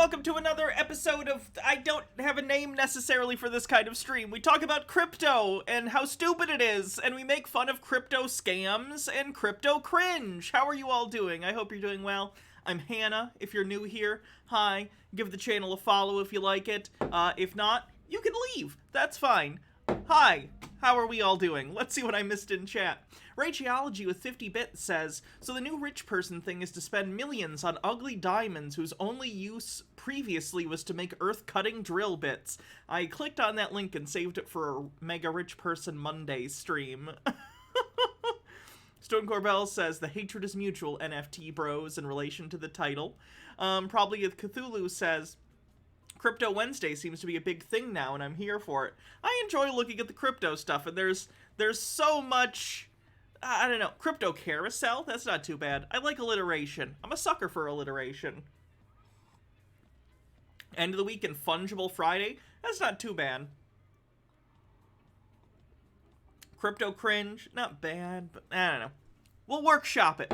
welcome to another episode of, I don't have a name necessarily for this kind of stream. We talk about crypto and how stupid it is, and we make fun of crypto scams and crypto cringe. How are you all doing? I hope you're doing well. I'm Hannah, if you're new here. Hi, give the channel a follow if you like it. If not, you can leave. That's fine. Hi, how are we all doing? Let's see what I missed in chat. Rageology with 50 bits says, so the new rich person thing is to spend millions on ugly diamonds whose only use previously was to make earth-cutting drill bits. I clicked on that link and saved it for a Mega Rich Person Monday stream. Stone Corbell says, the hatred is mutual, NFT bros, in relation to the title. Probably Cthulhu says, Crypto Wednesday seems to be a big thing now, and I'm here for it. I enjoy looking at the crypto stuff, and there's so much, I don't know, crypto carousel? That's not too bad. I like alliteration. I'm a sucker for alliteration. End of the week and Fungible Friday? That's not too bad. Crypto cringe? Not bad, but I don't know. We'll workshop it.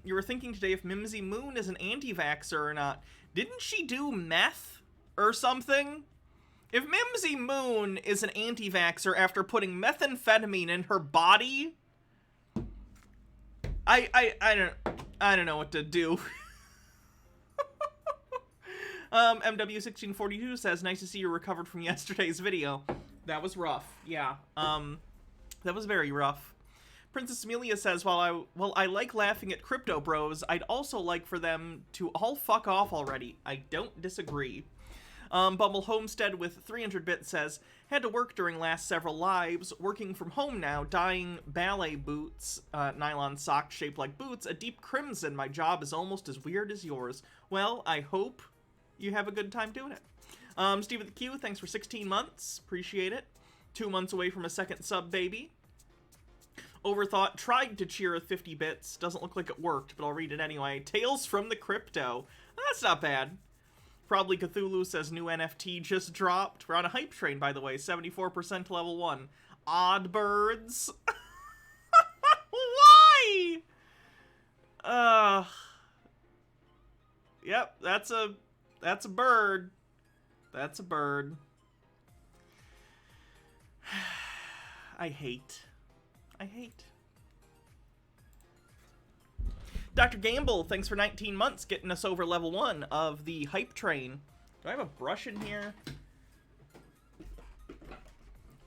You were thinking today if Mimsy Moon is an anti-vaxxer or not. Didn't she do meth or something? If Mimsy Moon is an anti-vaxxer after putting methamphetamine in her body, I don't know what to do. MW1642 says, nice to see you recovered from yesterday's video. That was rough. Yeah. That was very rough. Princess Amelia says, while I like laughing at crypto bros, I'd also like for them to all fuck off already. I don't disagree. Bumble Homestead with 300 bits says, had to work during last several lives, working from home now, dyeing ballet boots, nylon socks shaped like boots, a deep crimson. My job is almost as weird as yours. Well, I hope you have a good time doing it. Steve with the Q, thanks for 16 months. Appreciate it. 2 months away from a second sub, baby. Overthought tried to cheer with 50 bits. Doesn't look like it worked, but I'll read it anyway. Tales from the Crypto. That's not bad. Probably Cthulhu says new NFT just dropped. We're on a hype train, by the way. 74% level 1. Odd birds. Why? Yep, that's a bird. That's a bird. I hate. Dr. Gamble, thanks for 19 months, getting us over level 1 of the hype train. Do I have a brush in here?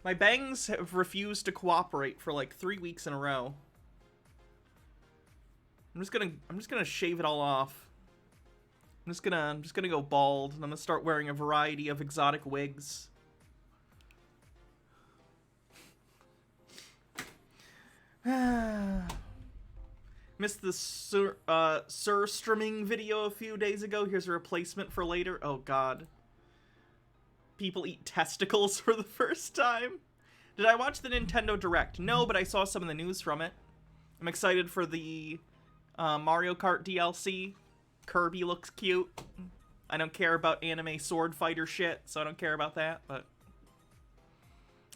My bangs have refused to cooperate for like 3 weeks in a row. I'm just gonna shave it all off. I'm just gonna go bald, and I'm gonna start wearing a variety of exotic wigs. Missed the surströmming video a few days ago. Here's a replacement for later. Oh god. People eat testicles for the first time. Did I watch the Nintendo Direct? No, but I saw some of the news from it. I'm excited for the Mario Kart DLC. Kirby looks cute. I don't care about anime sword fighter shit, so I don't care about that, but...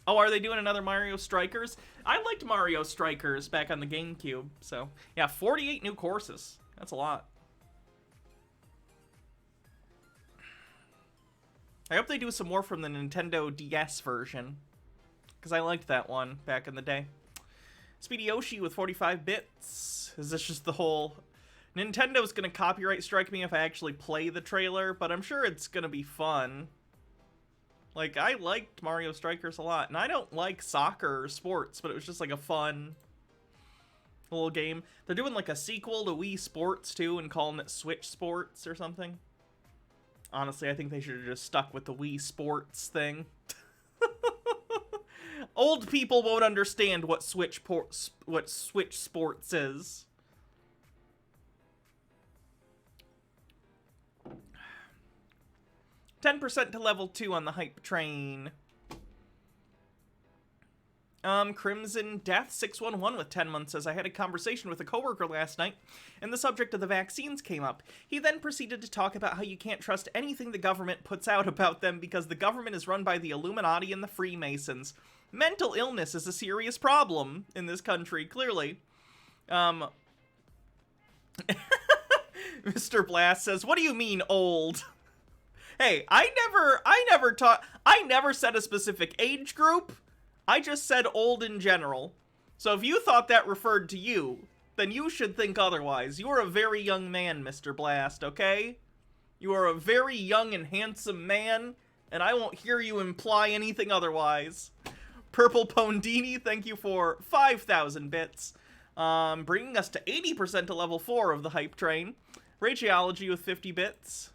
Oh, are they doing another Mario Strikers? I liked Mario Strikers back on the GameCube, so... Yeah, 48 new courses. That's a lot. I hope they do some more from the Nintendo DS version, because I liked that one back in the day. Speedy Yoshi with 45 bits. Is this just the whole... Nintendo's gonna copyright strike me if I actually play the trailer, but I'm sure it's gonna be fun. Like, I liked Mario Strikers a lot, and I don't like soccer or sports, but it was just like a fun little game. They're doing like a sequel to Wii Sports too, and calling it Switch Sports or something. Honestly, I think they should have just stuck with the Wii Sports thing. Old people won't understand what Switch Sports is. %10 to level 2 on the hype train. Crimson Death 611 with 10 months says, I had a conversation with a coworker last night, and the subject of the vaccines came up. He then proceeded to talk about how you can't trust anything the government puts out about them because the government is run by the Illuminati and the Freemasons. Mental illness is a serious problem in this country, clearly. Mr. Blast says, what do you mean old? Hey, I never said a specific age group. I just said old in general. So if you thought that referred to you, then you should think otherwise. You are a very young man, Mr. Blast, okay? You are a very young and handsome man, and I won't hear you imply anything otherwise. Purple Pondini, thank you for 5,000 bits. Bringing us to 80% to level 4 of the hype train. Rageology with 50 bits.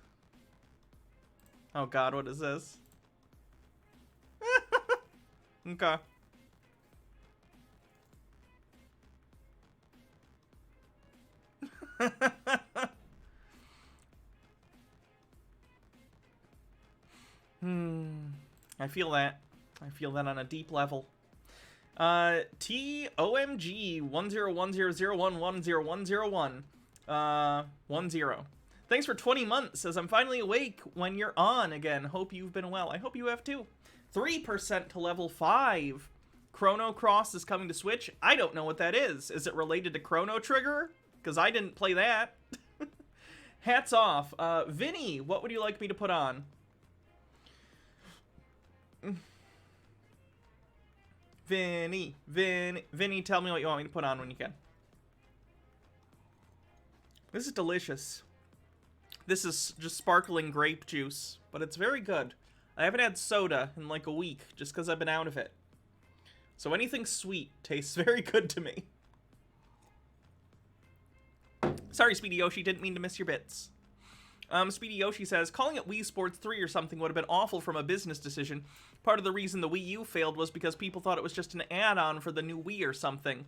Oh god, what is this? Okay. I feel that. I feel that on a deep level. TOMG 101001101001. 10. Thanks for 20 months. Says I'm finally awake when you're on again. Hope you've been well. I hope you have too. 3% to level 5. Chrono Cross is coming to Switch. I don't know what that is. Is it related to Chrono Trigger? Because I didn't play that. Hats off. Vinny, what would you like me to put on? Vinny, tell me what you want me to put on when you can. This is delicious. This is just sparkling grape juice, but it's very good. I haven't had soda in like a week, just because I've been out of it. So anything sweet tastes very good to me. Sorry, Speedy Yoshi, didn't mean to miss your bits. Speedy Yoshi says, calling it Wii Sports 3 or something would have been awful from a business decision. Part of the reason the Wii U failed was because people thought it was just an add-on for the new Wii or something.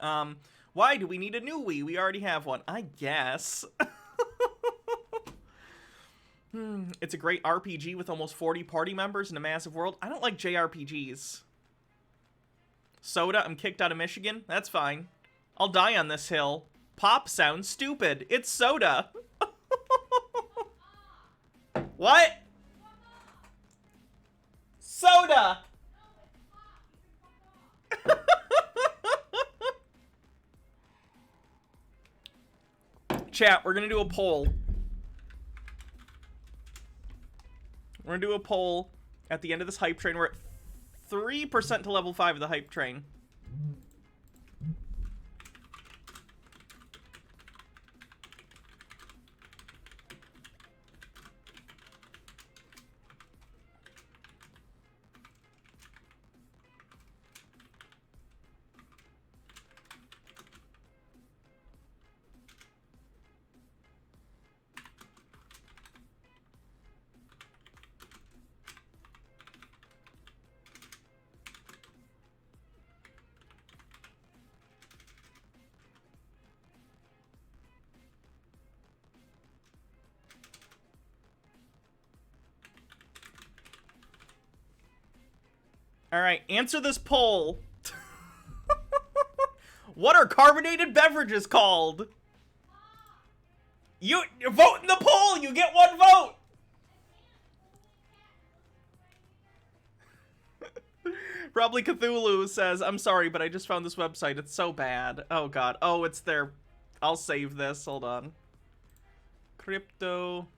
Why do we need a new Wii? We already have one. I guess. It's a great RPG with almost 40 party members in a massive world. I don't like JRPGs. Soda, I'm kicked out of Michigan. That's fine. I'll die on this hill. Pop sounds stupid. It's soda. What? Soda! Chat, we're gonna do a poll. We're gonna do a poll at the end of this hype train. We're at 3% to level 5 of the hype train. Alright, answer this poll. What are carbonated beverages called? You vote in the poll! You get one vote! Probably Cthulhu says, I'm sorry, but I just found this website. It's so bad. Oh god. Oh, it's there. I'll save this. Hold on. Crypto...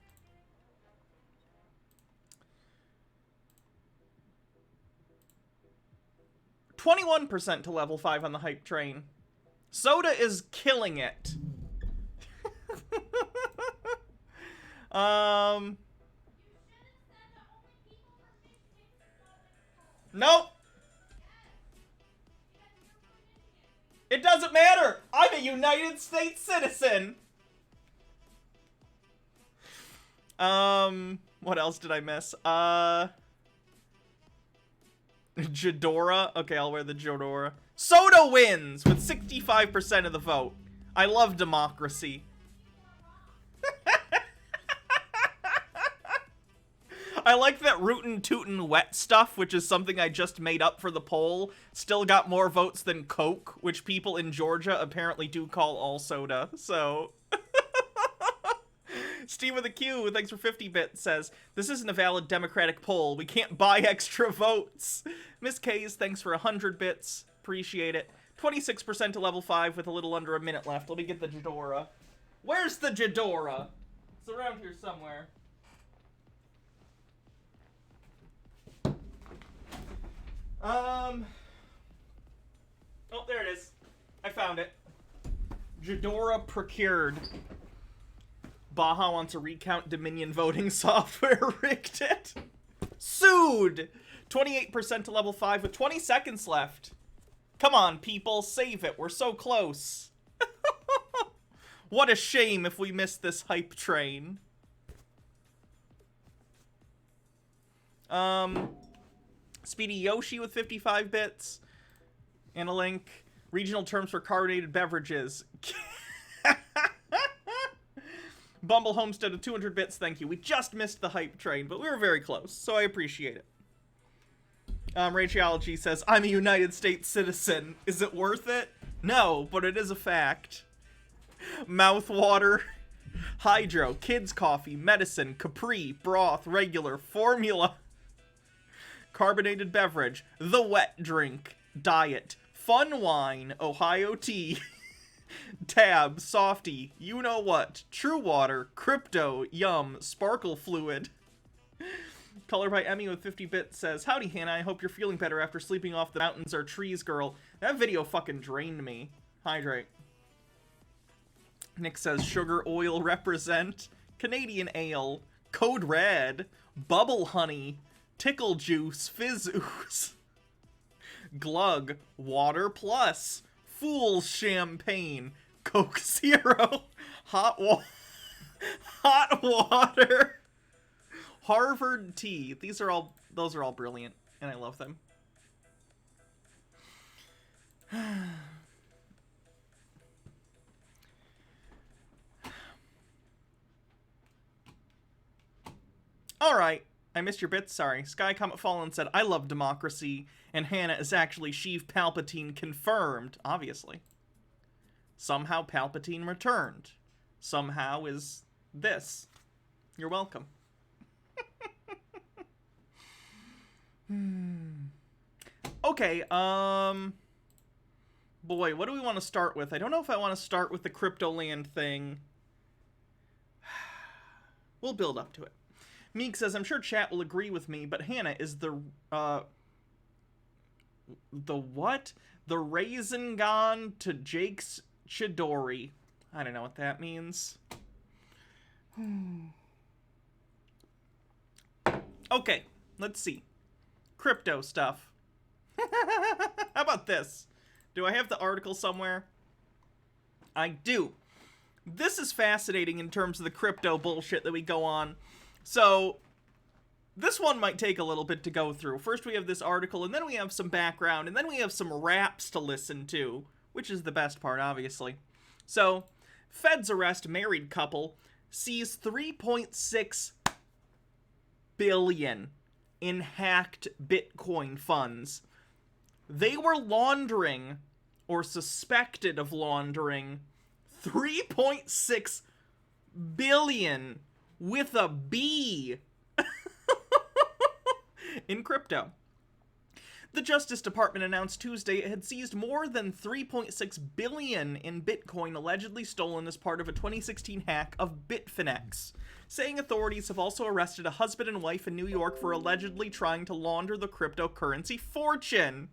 21% to level 5 on the hype train. Soda is killing it. Nope. It doesn't matter. I'm a United States citizen. What else did I miss? Jadora? Okay, I'll wear the Jadora. Soda wins with 65% of the vote. I love democracy. I like that Rootin' Tootin' Wet Stuff, which is something I just made up for the poll, still got more votes than Coke, which people in Georgia apparently do call all soda, so... Steve with a Q, thanks for 50 bits, says, this isn't a valid democratic poll. We can't buy extra votes. Miss K's, thanks for 100 bits. Appreciate it. 26% to level 5 with a little under a minute left. Let me get the Jadora. Where's the Jadora? It's around here somewhere. Oh, there it is. I found it. Jadora procured. Baja wants to recount Dominion voting software. Rigged it. Sued! 28% to level 5 with 20 seconds left. Come on, people. Save it. We're so close. What a shame if we missed this hype train. Speedy Yoshi with 55 bits. And a link. Regional terms for carbonated beverages. Bumble Homestead with 200 bits, thank you. We just missed the hype train, but we were very close, so I appreciate it. Radiology says, I'm a United States citizen. Is it worth it? No, but it is a fact. Mouthwater. Hydro, kids coffee, medicine, Capri, broth, regular, formula. Carbonated beverage, the wet drink, diet, fun wine, Ohio tea. Tab, softy, you know what, true water, crypto, yum, sparkle fluid. Color by Emmy with 50 bits says, howdy Hannah, I hope you're feeling better after sleeping off the mountains or trees, girl. That video fucking drained me. Hydrate. Nick says, sugar oil represent, Canadian ale, code red, bubble honey, tickle juice, fizz ooze. Glug, water plus, Fool's champagne, Coke Zero, hot water, Harvard tea. Those are all brilliant, and I love them. All right. I missed your bits, sorry. Sky Comet Fallen said, I love democracy, and Hannah is actually Sheev Palpatine confirmed, obviously. Somehow Palpatine returned. Somehow is this. You're welcome. Okay, boy, what do we want to start with? I don't know if I want to start with the Cryptoland thing. We'll build up to it. Meek says, I'm sure chat will agree with me, but Hannah is the what? The Raisin to Jake's Chidori. I don't know what that means. Okay, let's see. Crypto stuff. How about this? Do I have the article somewhere? I do. This is fascinating in terms of the crypto bullshit that we go on. So, this one might take a little bit to go through. First we have this article, and then we have some background, and then we have some raps to listen to, which is the best part, obviously. So, feds arrest married couple, seize 3.6 billion in hacked Bitcoin funds. They were laundering, or suspected of laundering, 3.6 billion with a B in crypto. The Justice Department announced Tuesday it had seized more than 3.6 billion in Bitcoin allegedly stolen as part of a 2016 hack of Bitfinex, saying authorities have also arrested a husband and wife in New York for allegedly trying to launder the cryptocurrency fortune.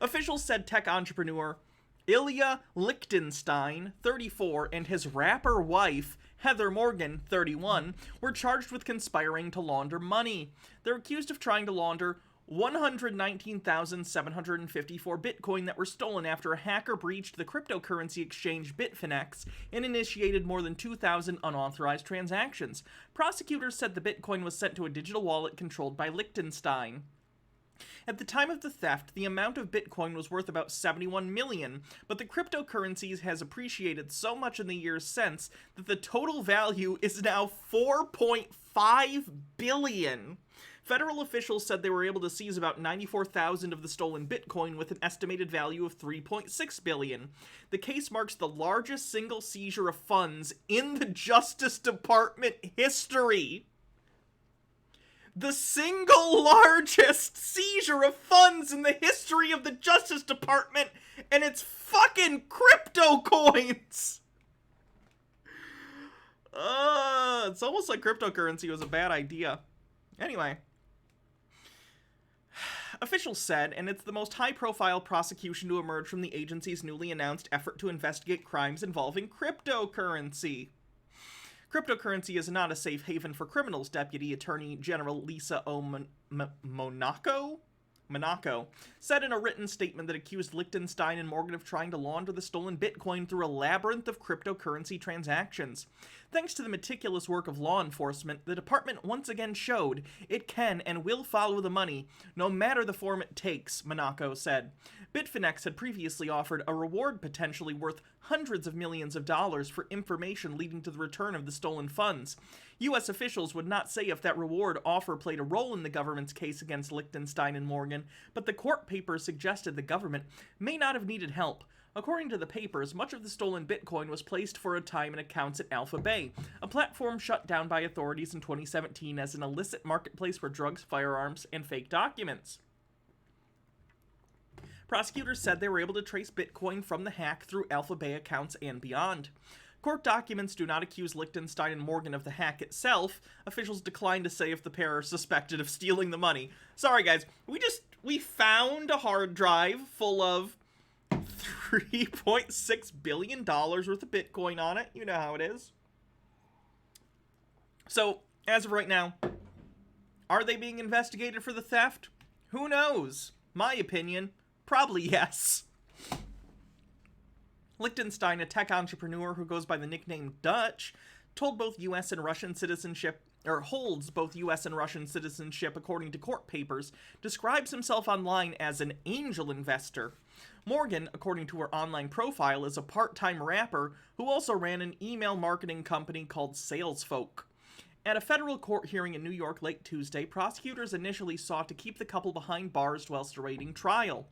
Officials said tech entrepreneur Ilya Lichtenstein, 34, and his rapper wife, Heather Morgan, 31, were charged with conspiring to launder money. They're accused of trying to launder 119,754 Bitcoin that were stolen after a hacker breached the cryptocurrency exchange Bitfinex and initiated more than 2,000 unauthorized transactions. Prosecutors said the Bitcoin was sent to a digital wallet controlled by Lichtenstein. At the time of the theft, the amount of Bitcoin was worth about 71 million, but the cryptocurrencies has appreciated so much in the years since that the total value is now 4.5 billion. Federal officials said they were able to seize about 94,000 of the stolen Bitcoin with an estimated value of 3.6 billion. The case marks the largest single seizure of funds in the Justice Department history. The single largest seizure of funds in the history of the Justice Department, and it's fucking crypto coins! It's almost like cryptocurrency was a bad idea. Anyway. Officials said, and it's the most high-profile prosecution to emerge from the agency's newly announced effort to investigate crimes involving cryptocurrency. Cryptocurrency is not a safe haven for criminals, Deputy Attorney General Lisa Monaco said in a written statement that accused Liechtenstein and Morgan of trying to launder the stolen Bitcoin through a labyrinth of cryptocurrency transactions. Thanks to the meticulous work of law enforcement, the department once again showed it can and will follow the money, no matter the form it takes, Monaco said. Bitfinex had previously offered a reward potentially worth hundreds of millions of dollars for information leading to the return of the stolen funds. U.S. officials would not say if that reward offer played a role in the government's case against Liechtenstein and Morgan, but the court papers suggested the government may not have needed help. According to the papers, much of the stolen Bitcoin was placed for a time in accounts at Alpha Bay, a platform shut down by authorities in 2017 as an illicit marketplace for drugs, firearms, and fake documents. Prosecutors said they were able to trace Bitcoin from the hack through Alpha Bay accounts and beyond. Court documents do not accuse Liechtenstein and Morgan of the hack itself. Officials declined to say if the pair are suspected of stealing the money. Sorry guys, we found a hard drive full of $3.6 billion worth of Bitcoin on it. You know how it is. So, as of right now, are they being investigated for the theft? Who knows? My opinion, probably yes. Liechtenstein, a tech entrepreneur who goes by the nickname Dutch, told both U.S. and Russian citizenship, or holds both U.S. and Russian citizenship according to court papers, describes himself online as an angel investor. Morgan, according to her online profile, is a part-time rapper who also ran an email marketing company called Salesfolk. At a federal court hearing in New York late Tuesday, prosecutors initially sought to keep the couple behind bars whilst awaiting trial.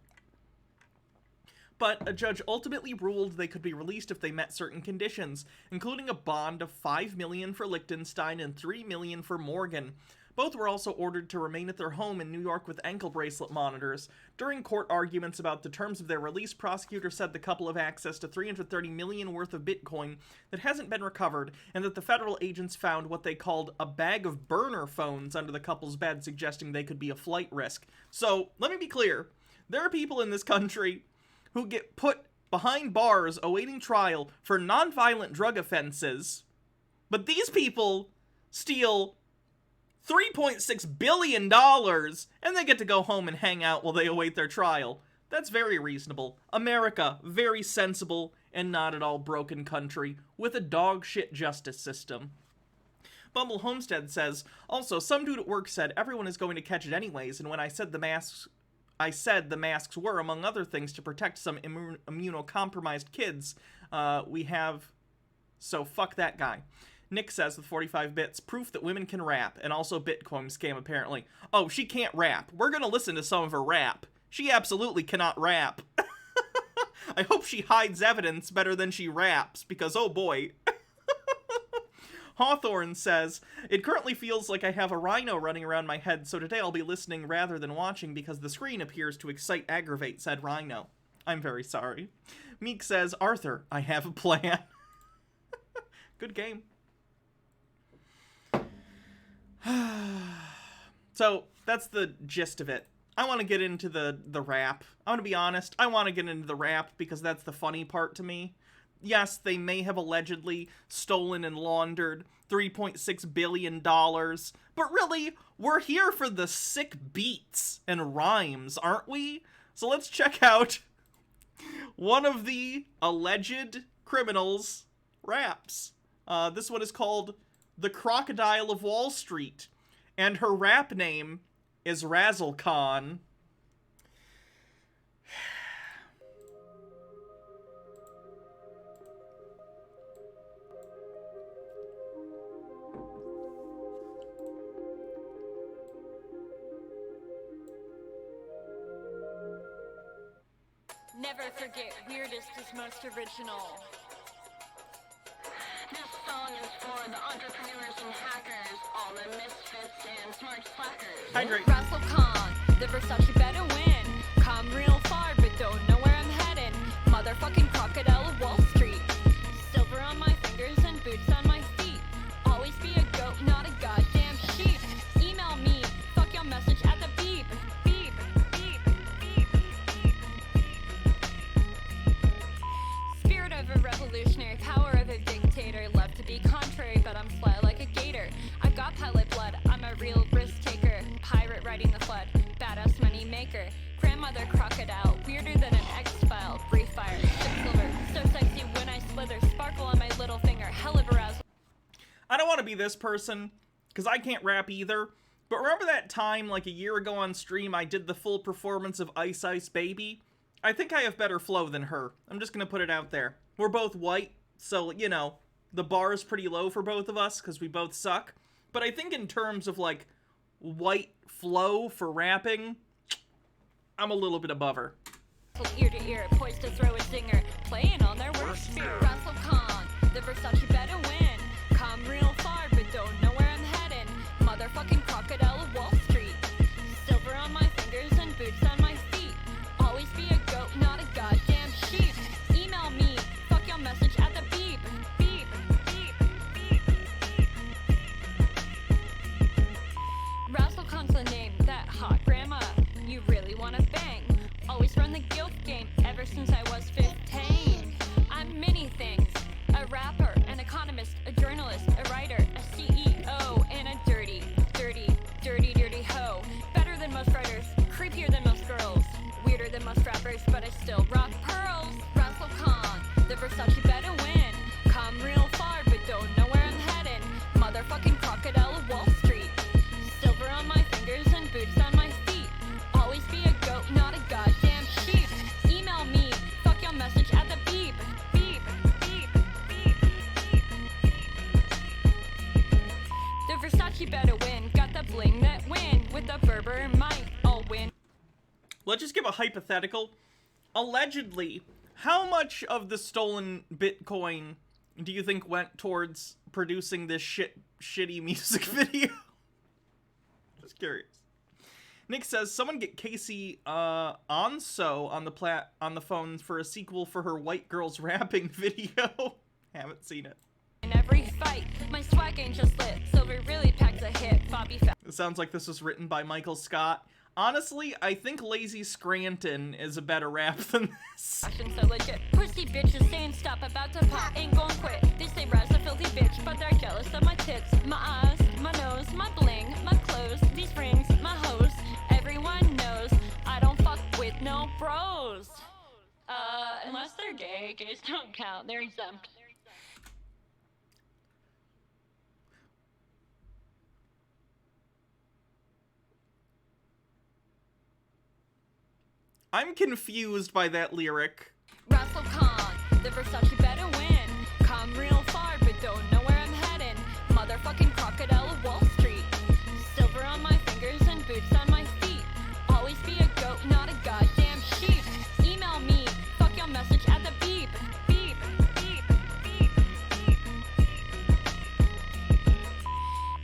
But a judge ultimately ruled they could be released if they met certain conditions, including a bond of $5 million for Liechtenstein and $3 million for Morgan. Both were also ordered to remain at their home in New York with ankle bracelet monitors. During court arguments about the terms of their release, prosecutors said the couple have access to $330 million worth of Bitcoin that hasn't been recovered, and that the federal agents found what they called a bag of burner phones under the couple's bed, suggesting they could be a flight risk. So, let me be clear. There are people in this country who get put behind bars awaiting trial for nonviolent drug offenses, but these people steal $3.6 billion and they get to go home and hang out while they await their trial. That's very reasonable. America, very sensible and not at all broken country with a dog shit justice system. Bumble Homestead says, also, some dude at work said everyone is going to catch it anyways, and when I said the masks were, among other things, to protect some immunocompromised kids. So fuck that guy. Nick says with 45 bits, proof that women can rap, and also Bitcoin scam apparently. Oh, she can't rap. We're gonna listen to some of her rap. She absolutely cannot rap. I hope she hides evidence better than she raps, because oh boy. Hawthorne says, it currently feels like I have a rhino running around my head, so today I'll be listening rather than watching because the screen appears to aggravate said rhino. I'm very sorry. Meek says, Arthur, I have a plan. Good game. So, that's the gist of it. I want to get into the rap. I want to be honest, I want to get into the rap because that's the funny part to me. Yes, they may have allegedly stolen and laundered $3.6 billion, but really, we're here for the sick beats and rhymes, aren't we? So let's check out one of the alleged criminals' raps. This one is called The Crocodile of Wall Street, and her rap name is Razzle Khan. Never forget, weirdest is most original. This song is for the entrepreneurs and hackers, all the misfits and smart slackers. Hydrate. Russell Khan, the Versace better win. Come real far, but don't know where I'm heading. Motherfucking crocodile of Wall Street. Silver on my fingers and boots on my feet. this person, because I can't rap either, but remember that time, like a year ago on stream, I did the full performance of Ice Ice Baby? I think I have better flow than her. I'm just gonna put it out there. We're both white, so, you know, the bar is pretty low for both of us, because we both suck. But I think in terms of, like, white flow for rapping, I'm a little bit above her. Ear to ear, poised to throw a zinger, playing on their worst fear. Russell Khan, the Versace better win. Come real far, but don't know where I'm heading. Motherfucking crocodile of Wall Street. Silver on my fingers and boots on my feet. Always be a goat, not a goddamn sheep. Email me, fuck your message at the beep. Beep, beep, beep, beep. Russell Khan's the name, that hot grandma. You really wanna bang? Always run the guilt game ever since I was 15. I'm many things. A rapper, an economist, a journalist, a writer, a CEO, and a dirty, dirty, dirty, dirty hoe. Better than most writers, creepier than most girls, weirder than most rappers, but I still rock pearls. Russell Khan, the Versace better win. Come real far, but don't know where I'm heading. Motherfucking crocodile of Wall Street. Silver on my fingers and boots on my feet. Always be a goat, not a goddamn sheep. Email me, fuck your message at the beep. Beep, beep, beep, beep. The Versace better win, got the bling that win. With the Berber might, I'll win. Let's just give a hypothetical. Allegedly, how much of the stolen Bitcoin do you think went towards producing this shitty music video? Just curious. Nick says, someone get Casey Onso on the phone for a sequel for her white girls rapping video. Haven't seen it. In every fight, my swag ain't just lit. Silver really packs a hit. Bobby Fett. It sounds like this was written by Michael Scott. Honestly, I think Lazy Scranton is a better rap than this. Fashion so legit. Pussy bitches saying stop, about to pop, ain't gon' quit. They say Raz a filthy bitch, but they're jealous of my tits, my eyes, my nose, my bling, my clothes, these rings, my hose. Everyone knows I don't fuck with no bros. Unless they're gay, gays don't count. They're exempt. I'm confused by that lyric. Russell Khan, the Versace better win. Come real far, but don't know where I'm heading. Motherfucking crocodile of Wall Street. Silver on my fingers and boots on my feet. Always be a goat, not a goddamn sheep. Email me, fuck your message at the beep. Beep, beep, beep, beep.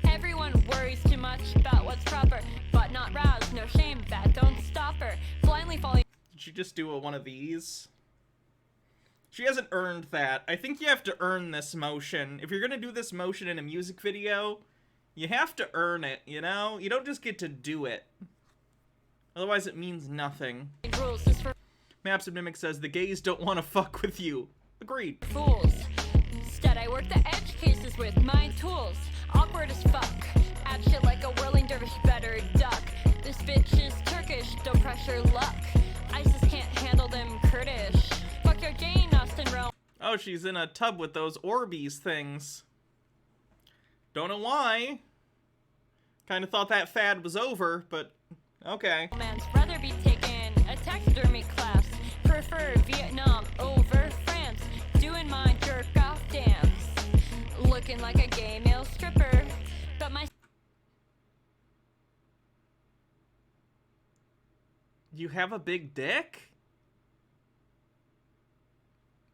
Everyone worries too much about what's proper, but not Rouse, no shame, that don't stop her. Blindly falling. Did she just do one of these? She hasn't earned that. I think you have to earn this motion. If you're gonna do this motion in a music video, you have to earn it, you know? You don't just get to do it. Otherwise it means nothing. Rules is for Maps of Mimic says, the gays don't want to fuck with you. Agreed. fools. Instead, I work the edge cases with my tools. Awkward as fuck. Act shit like a whirling dervish, better duck. This bitch is Turkish, don't pressure luck. ISIS can't handle them Kurdish. Fuck your Jane Austen Rome. Oh, she's in a tub with those Orbeez things. Don't know why. Kind of thought that fad was over, but okay. Man's rather be taking a taxidermy class. Prefer Vietnam over France. Doing my jerk off dance. Looking like a gay male stripper. But my You have a big dick?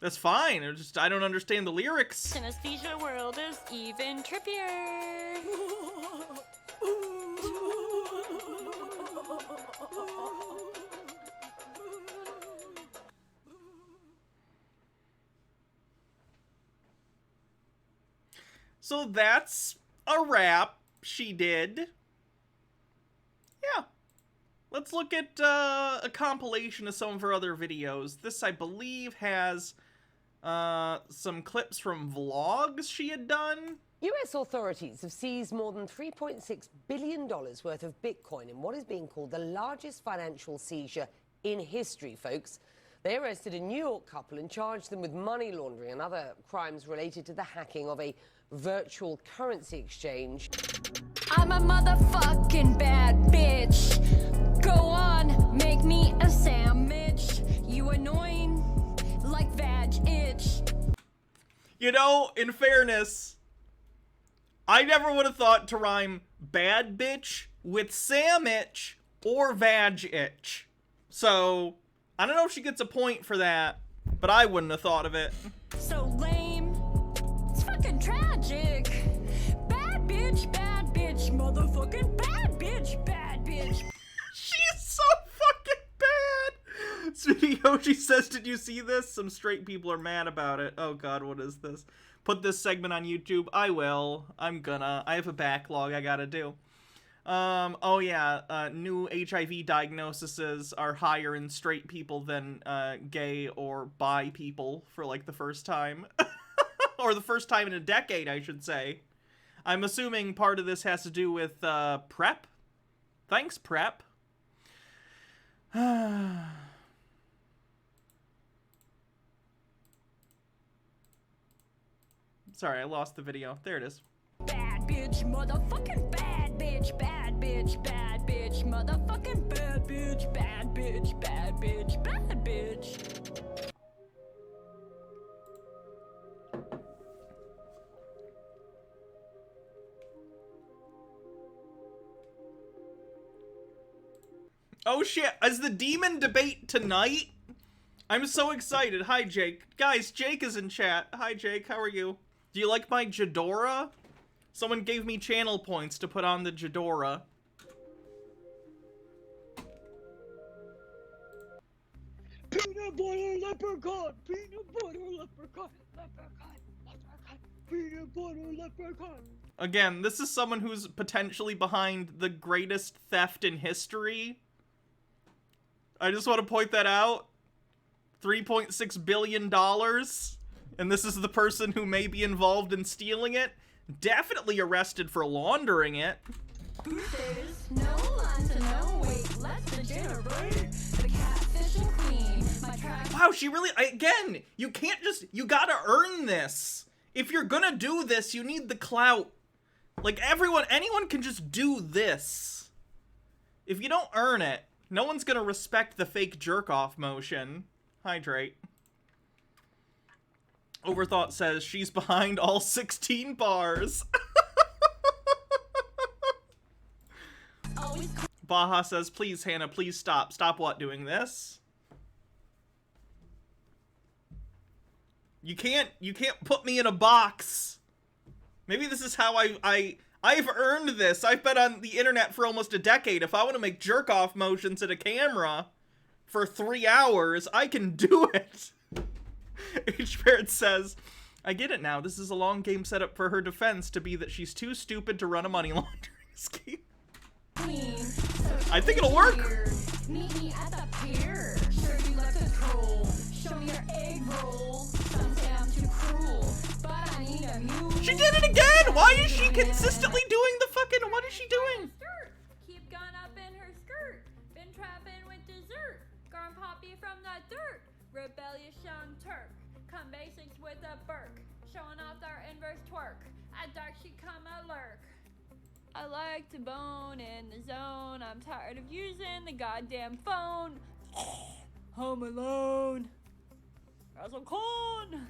That's fine. I don't understand the lyrics. synesthesia world is even trippier. So that's a rap she did. Yeah. Let's look at a compilation of some of her other videos. This, I believe, has some clips from vlogs she had done. US authorities have seized more than $3.6 billion worth of Bitcoin in what is being called the largest financial seizure in history, folks. They arrested a New York couple and charged them with money laundering and other crimes related to the hacking of a virtual currency exchange. I'm a motherfucking bad bitch. Go on, make me a sandwich. You annoying like vag itch. You know, in fairness, I never would have thought to rhyme bad bitch with sandwich or vag itch. So, I don't know if she gets a point for that, but I wouldn't have thought of it. So lame. It's fucking tragic. Bad bitch, motherfucking bad bitch. She's so fucking bad! Sweetie Yoshi says, did you see this? Some straight people are mad about it. Oh god, what is this? Put this segment on YouTube. I will. I'm gonna. I have a backlog I gotta do. Oh yeah, new HIV diagnoses are higher in straight people than, gay or bi people for, like, the first time. Or the first time in a decade, I should say. I'm assuming part of this has to do with, PrEP? Thanks, PrEP. Sorry, I lost the video. There it is. Bad bitch, motherfucking bad bitch, motherfucking bad bitch, bad bitch. Oh shit, is the demon debate tonight? I'm so excited. Hi, Jake. Guys, Jake is in chat. Hi, Jake. How are you? Do you like my Jadora? Someone gave me channel points to put on the Jadora. Peanut butter leprechaun! Peanut butter leprechaun! Peanut butter leprechaun! Again, this is someone who's potentially behind the greatest theft in history. I just want to point that out. $3.6 billion. And this is the person who may be involved in stealing it. Definitely arrested for laundering it. Buffets, no lines and no wait, let the dinner break. The catfish and queen, my track. Wow, she really, again, you can't just, you gotta earn this. If you're gonna do this, you need the clout. Like, anyone can just do this. If you don't earn it, no one's gonna respect the fake jerk-off motion. Hydrate. Overthought says she's behind all 16 bars. Baja says, please, Hannah, please stop. Stop what, doing this? You can't put me in a box. Maybe this is how I've earned this. I've been on the internet for almost a decade. If I want to make jerk-off motions at a camera for 3 hours, I can do it. H-Parrot says, I get it now. This is a long game set up for her defense to be that she's too stupid to run a money laundering scheme. I think it'll work. Meet me at the pier. Sure you like to troll. Show me your egg roll. Some say I'm too cruel, but I need a mule. She did it again! Why is she consistently doing the fucking, what is she doing? Keep gun up in her skirt. Been trapping with dessert. Garn poppy from the dirt. Rebellious young Turk. Come basics with a Burke. Showing off their inverse twerk. At dark she come a lurk. I like to bone in the zone. I'm tired of using the goddamn phone. Home alone. As a con.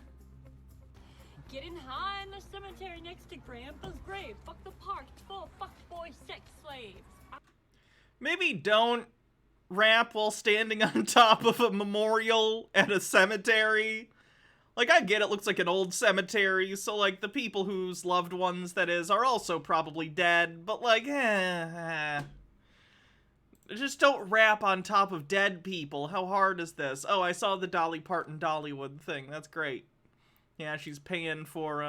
Getting high in the cemetery next to Grandpa's grave. Fuck the park. It's full of fuckboy sex slaves. Maybe don't rap while standing on top of a memorial at a cemetery. Like, I get it looks like an old cemetery, so, like, the people whose loved ones, that is, are also probably dead, but, like, just don't rap on top of dead people. How hard is this? Oh, I saw the Dolly Parton Dollywood thing. That's great. Yeah, she's paying for,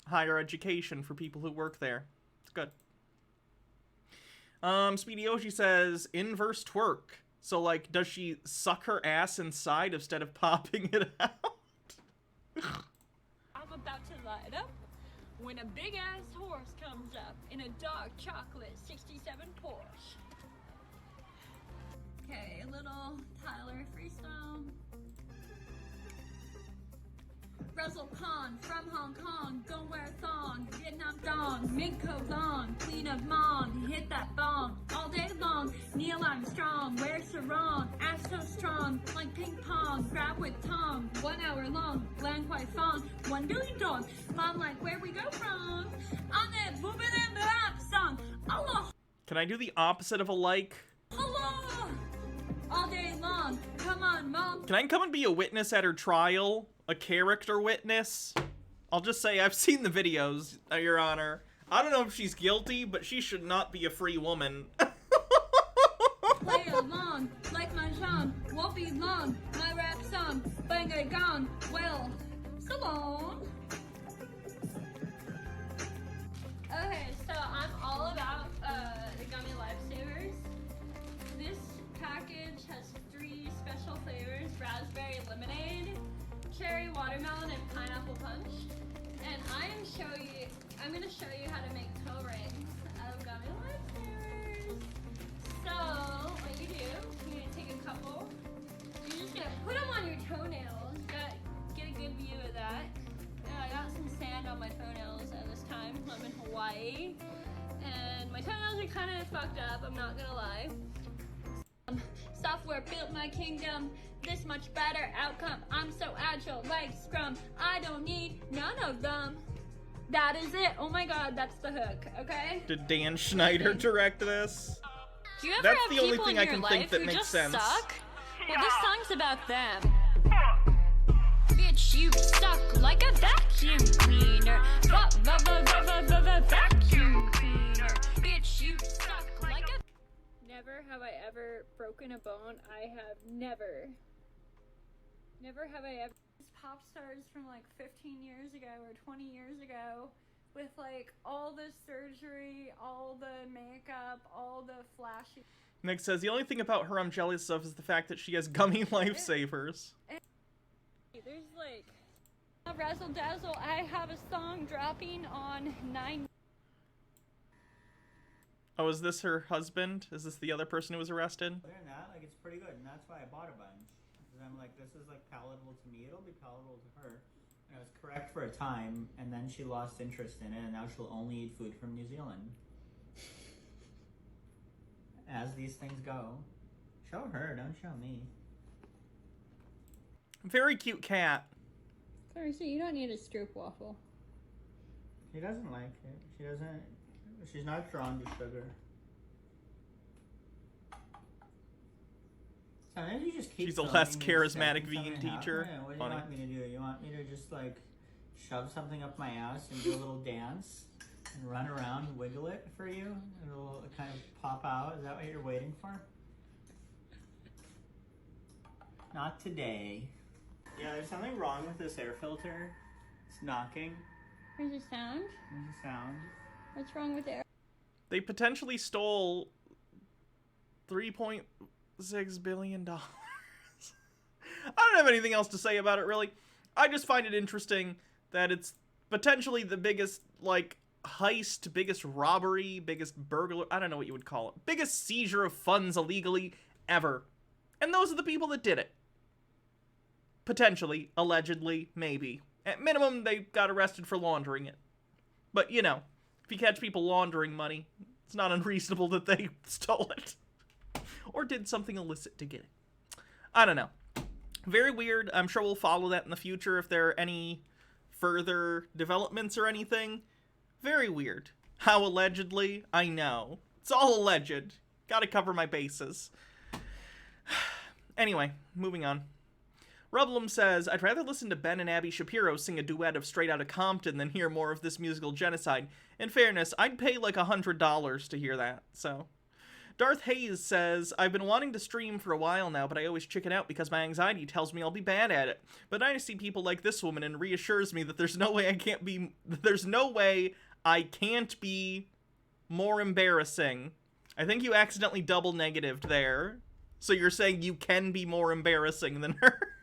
higher education for people who work there. It's good. Speedy Yoshi says, inverse twerk. So, like, does she suck her ass inside instead of popping it out? I'm about to light up when a big ass horse comes up in a dark chocolate 67 Porsche. Okay, a little Tyler freestyle. Razzle Khan from Hong Kong. Don't wear thong, Vietnam dong, mink coat long, clean of mong, hit that bong all day long. Neil Armstrong, wear sarong, ass so strong, like ping pong, grab with tongue, 1 hour long, Lang Kwai Fong, 1 billion dong. Mom like where we go from? On that boobin' and rap song. Allah, Can I do the opposite of a like? Allah, all day long. Come on, Mom. Can I come and be a witness at her trial? A character witness? I'll just say I've seen the videos, Your Honor. I don't know if she's guilty, but she should not be a free woman. Play along, like my song, won't be long. My rap song, bang a gong. Well, so long. Okay, so I'm all about the gummy lifesavers. This package has 3 special flavors: raspberry lemonade, cherry watermelon, and pineapple punch. And I'm gonna show you how to make toe rings out of gummy lifesavers. So what you do, you're gonna take a couple. You're just gonna put them on your toenails. Get a good view of that. I got some sand on my toenails at this time. I'm in Hawaii, and my toenails are kind of fucked up. I'm not gonna lie. Software built my kingdom. This much better outcome. I'm so agile like Scrum. I don't need none of them. That is it. Oh my god, that's the hook, okay? Did Dan Schneider direct this? Do you ever That's have the only people thing in I your can life think that who makes just sense. suck? Well, this song's about them. Bitch, you suck like a vacuum cleaner. Vacuum cleaner. Bitch, you suck like a... Never have I ever broken a bone. I have never. Never have I ever. Pop stars from like 15 years ago or 20 years ago with like all the surgery, all the makeup, all the flashy. Nick says, the only thing about her I'm jealous of is the fact that she has gummy lifesavers. There's like razzle dazzle. I have a song dropping on 9. Oh, is this her husband? Is this the other person who was arrested? Other than that, like, it's pretty good, and that's why I bought a bunch. Because I'm like, this is like palatable to me. It'll be palatable to her. And I was correct for a time, and then she lost interest in it, and now she'll only eat food from New Zealand. As these things go, show her, don't show me. Very cute cat. Clarissa, you don't need a stroopwafel. She doesn't like it. She doesn't. She's not drawn to sugar. Sometimes you just keep. She's a filming less and charismatic expecting vegan something to teacher. happen. What do Funny. you want me to do? You want me to just like shove something up my ass and do a little dance and run around, and wiggle it for you, and it'll kind of pop out? Is that what you're waiting for? Not today. Yeah, there's something wrong with this air filter. It's knocking. There's a sound. There's a sound. What's wrong with it? They potentially stole $3.6 billion. I don't have anything else to say about it, really. I just find it interesting that it's potentially the biggest, like, heist, biggest robbery, biggest burglar, I don't know what you would call it, biggest seizure of funds illegally ever. And those are the people that did it. Potentially, allegedly, maybe. At minimum, they got arrested for laundering it. But, you know, if you catch people laundering money, it's not unreasonable that they stole it. Or did something illicit to get it. I don't know. Very weird. I'm sure we'll follow that in the future if there are any further developments or anything. Very weird. How allegedly? I know. It's all alleged. Gotta cover my bases. Anyway, moving on. Rublum says, I'd rather listen to Ben and Abby Shapiro sing a duet of Straight Outta Compton than hear more of this musical genocide. In fairness, I'd pay like $100 to hear that, so. Darth Hayes says, I've been wanting to stream for a while now, but I always chicken out because my anxiety tells me I'll be bad at it. But I see people like this woman and reassures me that there's no way I can't be more embarrassing. I think you accidentally double negatived there. So you're saying you can be more embarrassing than her?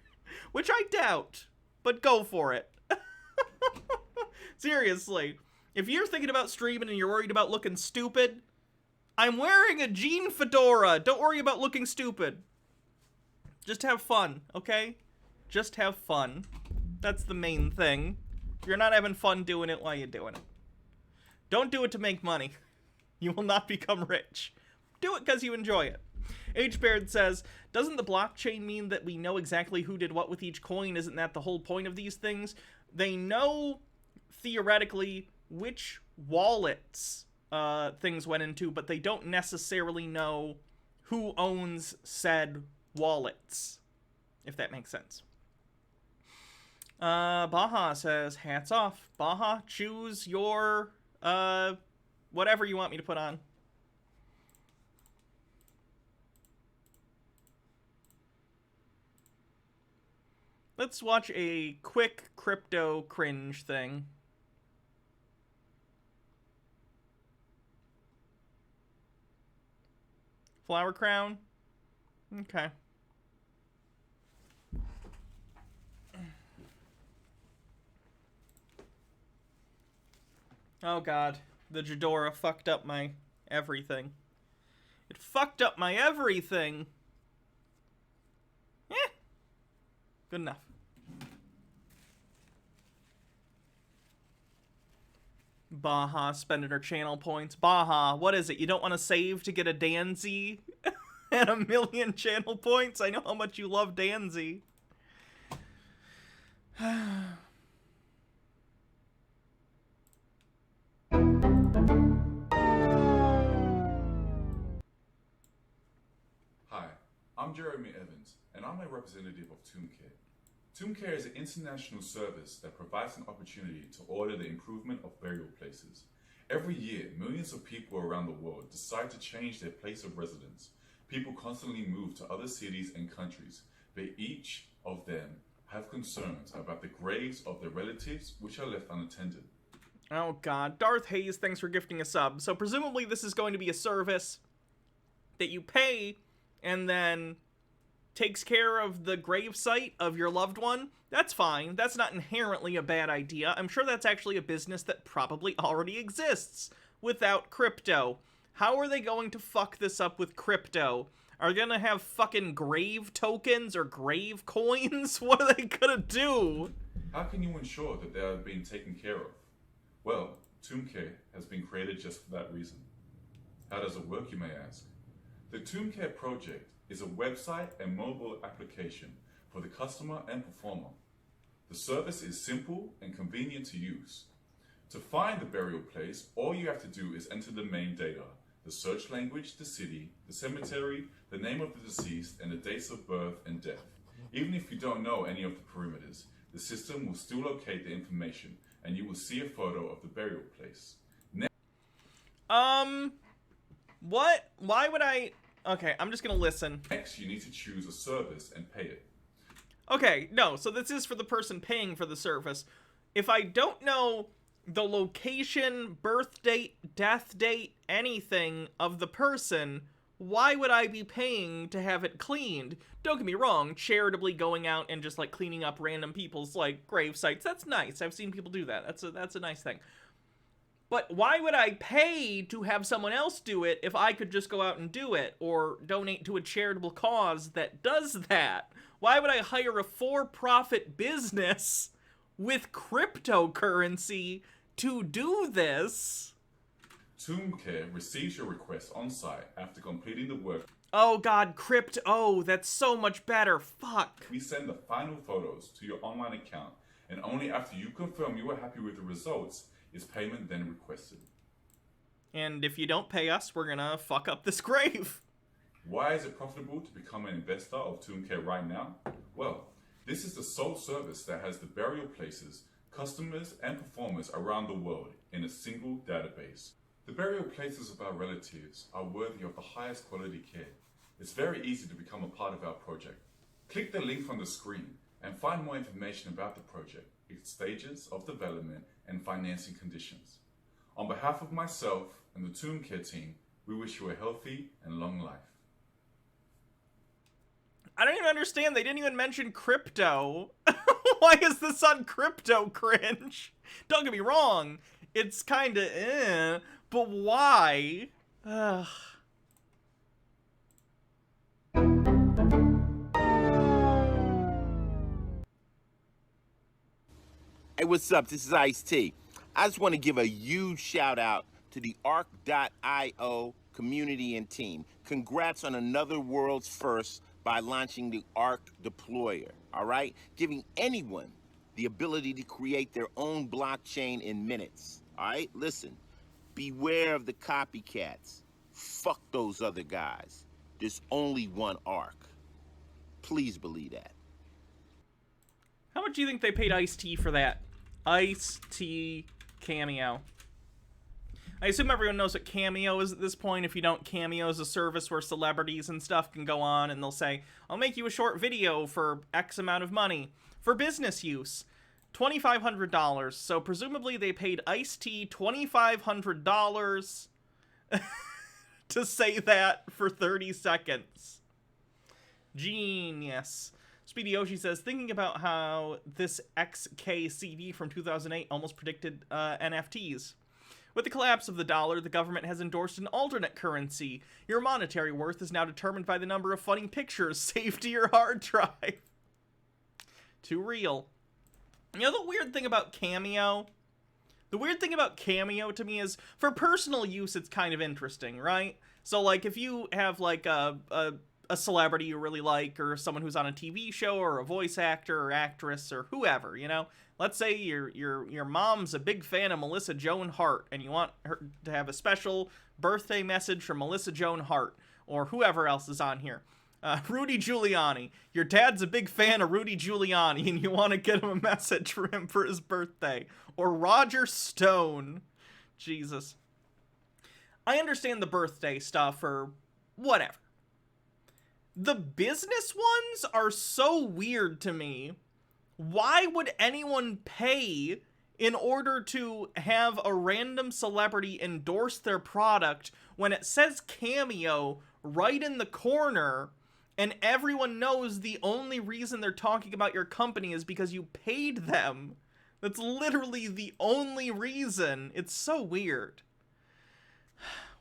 Which I doubt, but go for it. Seriously, if you're thinking about streaming and you're worried about looking stupid, I'm wearing a jean fedora. Don't worry about looking stupid. Just have fun, okay? Just have fun. That's the main thing. If you're not having fun doing it, why are you doing it? Don't do it to make money. You will not become rich. Do it because you enjoy it. H. Baird says, doesn't the blockchain mean that we know exactly who did what with each coin? Isn't that the whole point of these things? They know, theoretically, which wallets things went into, but they don't necessarily know who owns said wallets, if that makes sense. Baha says, hats off. Baha, choose your, whatever you want me to put on. Let's watch a quick crypto cringe thing. Flower crown? Okay. Oh god, the Jadora fucked up my everything. It fucked up my everything! Eh. Good enough. Baha spending her channel points. Baha, what is it? You don't want to save to get a Danzy and 1,000,000 channel points? I know how much you love Danzy. Hi, I'm Jeremy Evans, and I'm a representative of TombCare. TombCare is an international service that provides an opportunity to order the improvement of burial places. Every year, millions of people around the world decide to change their place of residence. People constantly move to other cities and countries, but each of them have concerns about the graves of their relatives which are left unattended. Oh god. Darth Hayes, thanks for gifting a sub. So presumably this is going to be a service that you pay and then takes care of the gravesite of your loved one. That's fine. That's not inherently a bad idea. I'm sure that's actually a business that probably already exists without crypto. How are they going to fuck this up with crypto? Are they gonna have fucking grave tokens or grave coins? What are they gonna do? How can you ensure that they are being taken care of? Well, TombCare has been created just for that reason. How does it work, you may ask? The TombCare project is a website and mobile application for the customer and performer. The service is simple and convenient to use. To find the burial place, all you have to do is enter the main data, the search language, the city, the cemetery, the name of the deceased, and the dates of birth and death. Even if you don't know any of the perimeters, the system will still locate the information, and you will see a photo of the burial place. What? Why would I... Okay, I'm just gonna listen. Next, you need to choose a service and pay it. Okay, no, so this is for the person paying for the service. If I don't know the location, birth date, death date, anything of the person, why would I be paying to have it cleaned? Don't get me wrong, charitably going out and just, like, cleaning up random people's, like, grave sites, that's nice. I've seen people do that. That's a nice thing. But why would I pay to have someone else do it if I could just go out and do it, or donate to a charitable cause that does that? Why would I hire a for-profit business with cryptocurrency to do this? TombCare receives your request on site after completing the work. Oh god, crypto, that's so much better, fuck. We send the final photos to your online account, and only after you confirm you are happy with the results is payment then requested. And if you don't pay us, we're gonna fuck up this grave. Why is it profitable to become an investor of TombCare right now? Well, this is the sole service that has the burial places, customers, and performers around the world in a single database. The burial places of our relatives are worthy of the highest quality care. It's very easy to become a part of our project. Click the link on the screen and find more information about the project, its stages of development, and financing conditions. On behalf of myself and the TombCare team, we wish you a healthy and long life. I don't even understand. They didn't even mention crypto. Why is this on crypto cringe? Don't get me wrong. It's kinda but why? Ugh. Hey, what's up? This is Ice-T. I just want to give a huge shout out to the Arc.io community and team. Congrats on another world's first by launching the Arc Deployer, all right? Giving anyone the ability to create their own blockchain in minutes, all right? Listen, beware of the copycats. Fuck those other guys. There's only one Arc. Please believe that. How much do you think they paid Ice-T for that? Ice-T cameo. I assume everyone knows what Cameo is at this point. If you don't, Cameo is a service where celebrities and stuff can go on and they'll say, I'll make you a short video for X amount of money. For business use, $2,500. So presumably they paid Ice-T $2,500 to say that for 30 seconds. Genius. Speedy Yoshi says, thinking about how this XK CD from 2008 almost predicted NFTs. With the collapse of the dollar, the government has endorsed an alternate currency. Your monetary worth is now determined by the number of funny pictures saved to your hard drive. Too real. You know the weird thing about Cameo? The weird thing about Cameo to me is, for personal use, it's kind of interesting, right? So, like, if you have, like, a celebrity you really like, or someone who's on a TV show, or a voice actor or actress, or whoever, you know? Let's say your mom's a big fan of Melissa Joan Hart, and you want her to have a special birthday message from Melissa Joan Hart, or whoever else is on here. Rudy Giuliani. Your dad's a big fan of Rudy Giuliani, and you want to get him a message for him for his birthday. Or Roger Stone. Jesus. I understand the birthday stuff, or whatever. The business ones are so weird to me. Why would anyone pay in order to have a random celebrity endorse their product when it says Cameo right in the corner and everyone knows the only reason they're talking about your company is because you paid them? That's literally the only reason. It's so weird.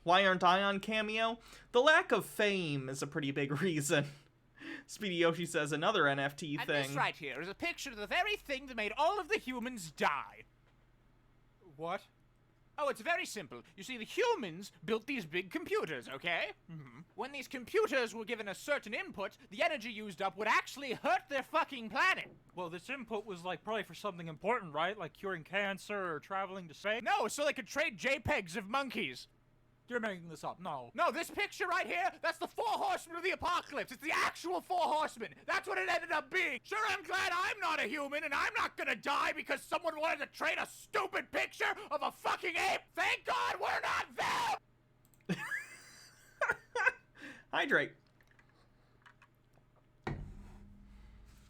Why aren't I on Cameo? The lack of fame is a pretty big reason. Speedy Yoshi says another NFT thing. And this right here is a picture of the very thing that made all of the humans die. What? Oh, it's very simple. You see, the humans built these big computers, okay? Mm-hmm. When these computers were given a certain input, the energy used up would actually hurt their fucking planet. Well, this input was, like, probably for something important, right? Like curing cancer or traveling to space? No, so they could trade JPEGs of monkeys. You're making this up. No. No, this picture right here, that's the 4 horsemen of the apocalypse. It's the actual 4 horsemen. That's what it ended up being. Sure, I'm glad I'm not a human and I'm not gonna die because someone wanted to trade a stupid picture of a fucking ape. Thank God we're not them! Hydrate.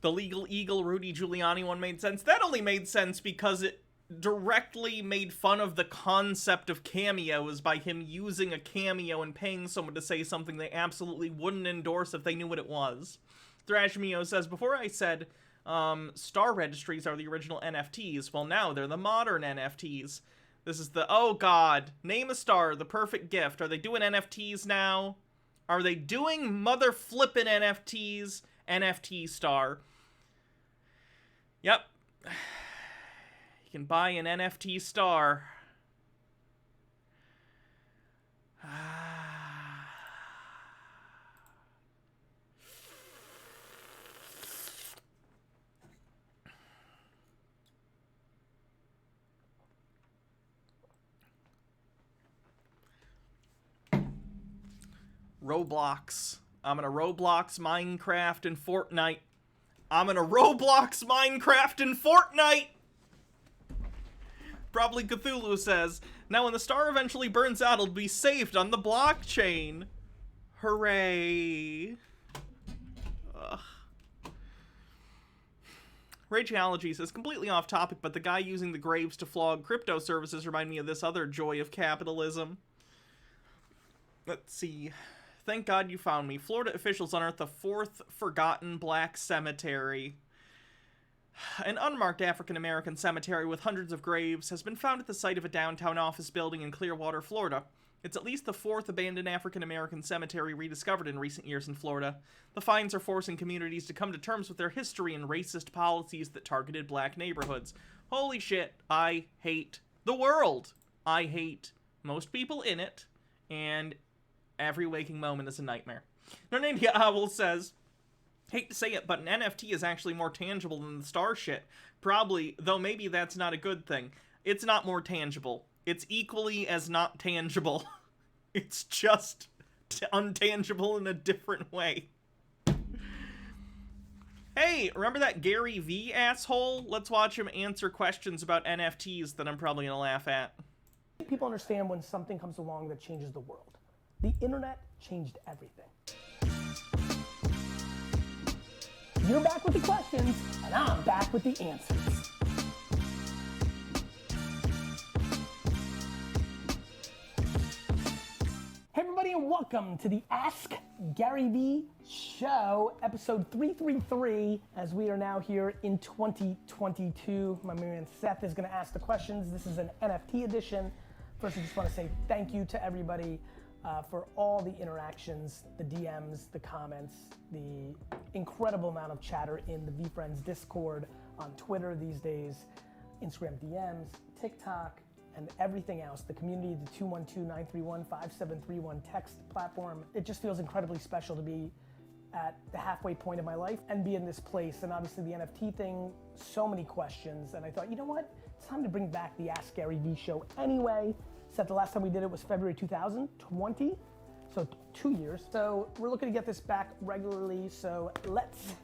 The Legal Eagle Rudy Giuliani one made sense. That only made sense because it directly made fun of the concept of cameos by him using a cameo and paying someone to say something they absolutely wouldn't endorse if they knew what it was. Thrashmio says, before I said star registries are the original NFTs, well now they're the modern NFTs. This is the, oh god, name a star, the perfect gift. Are they doing NFTs now? Are they doing mother flippin' NFTs? NFT star. Yep. Can buy an NFT star. Roblox. I'm gonna Roblox, Minecraft, and Fortnite. I'm gonna Roblox, Minecraft, and Fortnite! Probably Cthulhu says, now when the star eventually burns out, it'll be saved on the blockchain. Hooray. Ugh. Rageology says, completely off topic, but the guy using the graves to flog crypto services remind me of this other joy of capitalism. Let's see. Thank God you found me. Florida officials unearthed the 4th forgotten black cemetery. An unmarked African-American cemetery with hundreds of graves has been found at the site of a downtown office building in Clearwater, Florida. It's at least the 4th abandoned African-American cemetery rediscovered in recent years in Florida. The finds are forcing communities to come to terms with their history and racist policies that targeted black neighborhoods. Holy shit, I hate the world. I hate most people in it, and every waking moment is a nightmare. Nernadia Owl says, hate to say it, but an NFT is actually more tangible than the star shit. Probably, though maybe that's not a good thing. It's not more tangible. It's equally as not tangible. It's just untangible in a different way. Hey, remember that Gary V asshole? Let's watch him answer questions about NFTs that I'm probably gonna laugh at. People understand when something comes along that changes the world. The internet changed everything. You're back with the questions, and I'm back with the answers. Hey everybody, and welcome to the Ask Gary Vee Show, episode 333, as we are now here in 2022. My man Seth is going to ask the questions. This is an NFT edition. First, I just want to say thank you to everybody for all the interactions, the DMs, the comments, the incredible amount of chatter in the VFriends Discord, on Twitter these days, Instagram DMs, TikTok, and everything else. The community, the 212-931-5731 text platform. It just feels incredibly special to be at the halfway point of my life and be in this place. And obviously the NFT thing, so many questions. And I thought, you know what? It's time to bring back the Ask Gary Vee show anyway. Except the last time we did it was February 2020, so 2 years. So we're looking to get this back regularly, so let's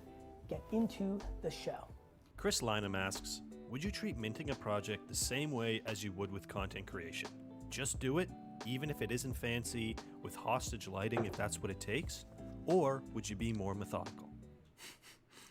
get into the show. Chris Lynham asks, would you treat minting a project the same way as you would with content creation? Just do it, even if it isn't fancy, with hostage lighting if that's what it takes? Or would you be more methodical?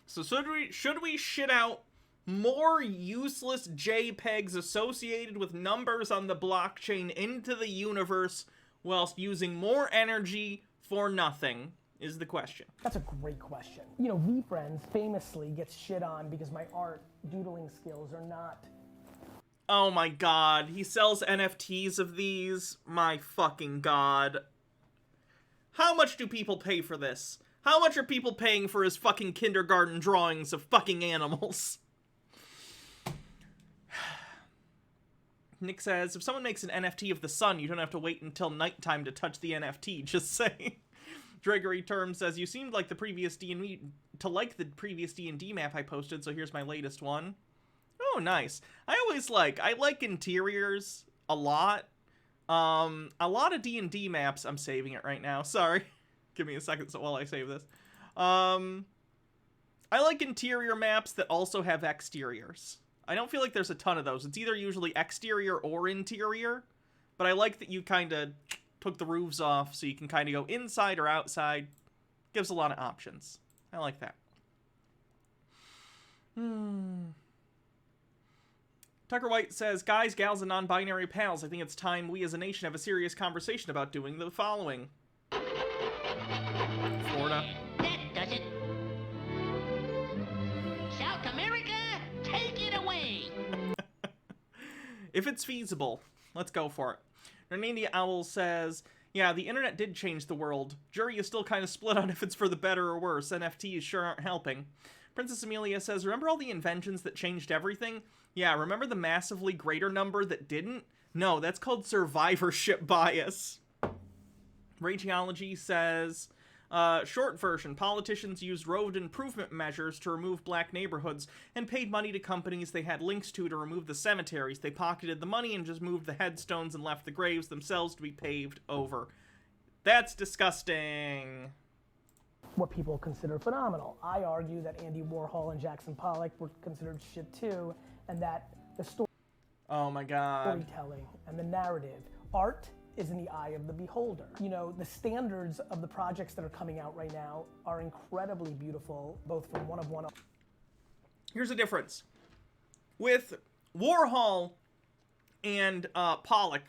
So should we shit out more useless JPEGs associated with numbers on the blockchain into the universe whilst using more energy for nothing, is the question. That's a great question. You know, VFriends famously gets shit on because my art doodling skills are not. Oh my god, he sells NFTs of these? My fucking god. How much do people pay for this? How much are people paying for his fucking kindergarten drawings of fucking animals? Nick says, if someone makes an NFT of the sun, you don't have to wait until nighttime to touch the NFT, just saying. Dregory Term says, you seemed like the previous D&D map I posted, so here's my latest one. Oh, nice. I like interiors a lot. A lot of D&D maps, I'm saving it right now, sorry. Give me a second while I save this. I like interior maps that also have exteriors. I don't feel like there's a ton of those. It's either usually exterior or interior, but I like that you kind of took the roofs off so you can kind of go inside or outside. Gives a lot of options. I like that. Tucker White says, guys, gals, and non-binary pals, I think it's time we as a nation have a serious conversation about doing the following. Florida. That does it. South America, take it away. If it's feasible, let's go for it. Nernadia Owl says, yeah, the internet did change the world. Jury is still kind of split on if it's for the better or worse. NFTs sure aren't helping. Princess Amelia says, remember all the inventions that changed everything? Yeah, remember the massively greater number that didn't? No, that's called survivorship bias. Rageology says, short version, politicians used road improvement measures to remove black neighborhoods and paid money to companies they had links to remove the cemeteries. They pocketed the money and just moved the headstones and left the graves themselves to be paved over. That's disgusting. What people consider phenomenal. I argue that Andy Warhol and Jackson Pollock were considered shit too, and that the oh my god, storytelling and the narrative, art is in the eye of the beholder. You know, the standards of the projects that are coming out right now are incredibly beautiful, both from one of one. Here's the difference. With Warhol and Pollock,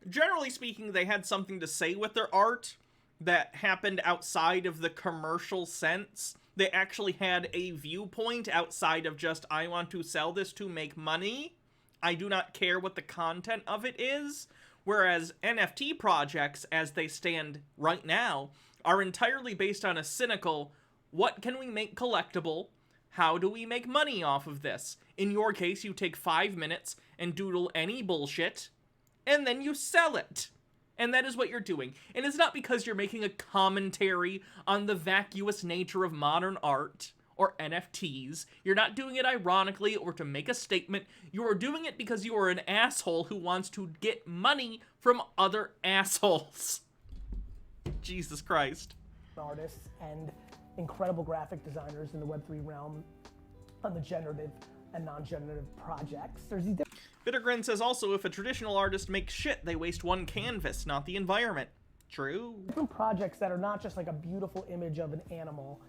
generally speaking, they had something to say with their art that happened outside of the commercial sense. They actually had a viewpoint outside of just, I want to sell this to make money. I do not care what the content of it is. Whereas NFT projects, as they stand right now, are entirely based on a cynical, what can we make collectible? How do we make money off of this? In your case, you take 5 minutes and doodle any bullshit, and then you sell it. And that is what you're doing. And it's not because you're making a commentary on the vacuous nature of modern art or NFTs. You're not doing it ironically or to make a statement. You are doing it because you are an asshole who wants to get money from other assholes. Jesus Christ. Artists and incredible graphic designers in the Web3 realm on the generative and non-generative projects. There's these Bittergrin says also, if a traditional artist makes shit, they waste one canvas, not the environment. True. different projects that are not just like a beautiful image of an animal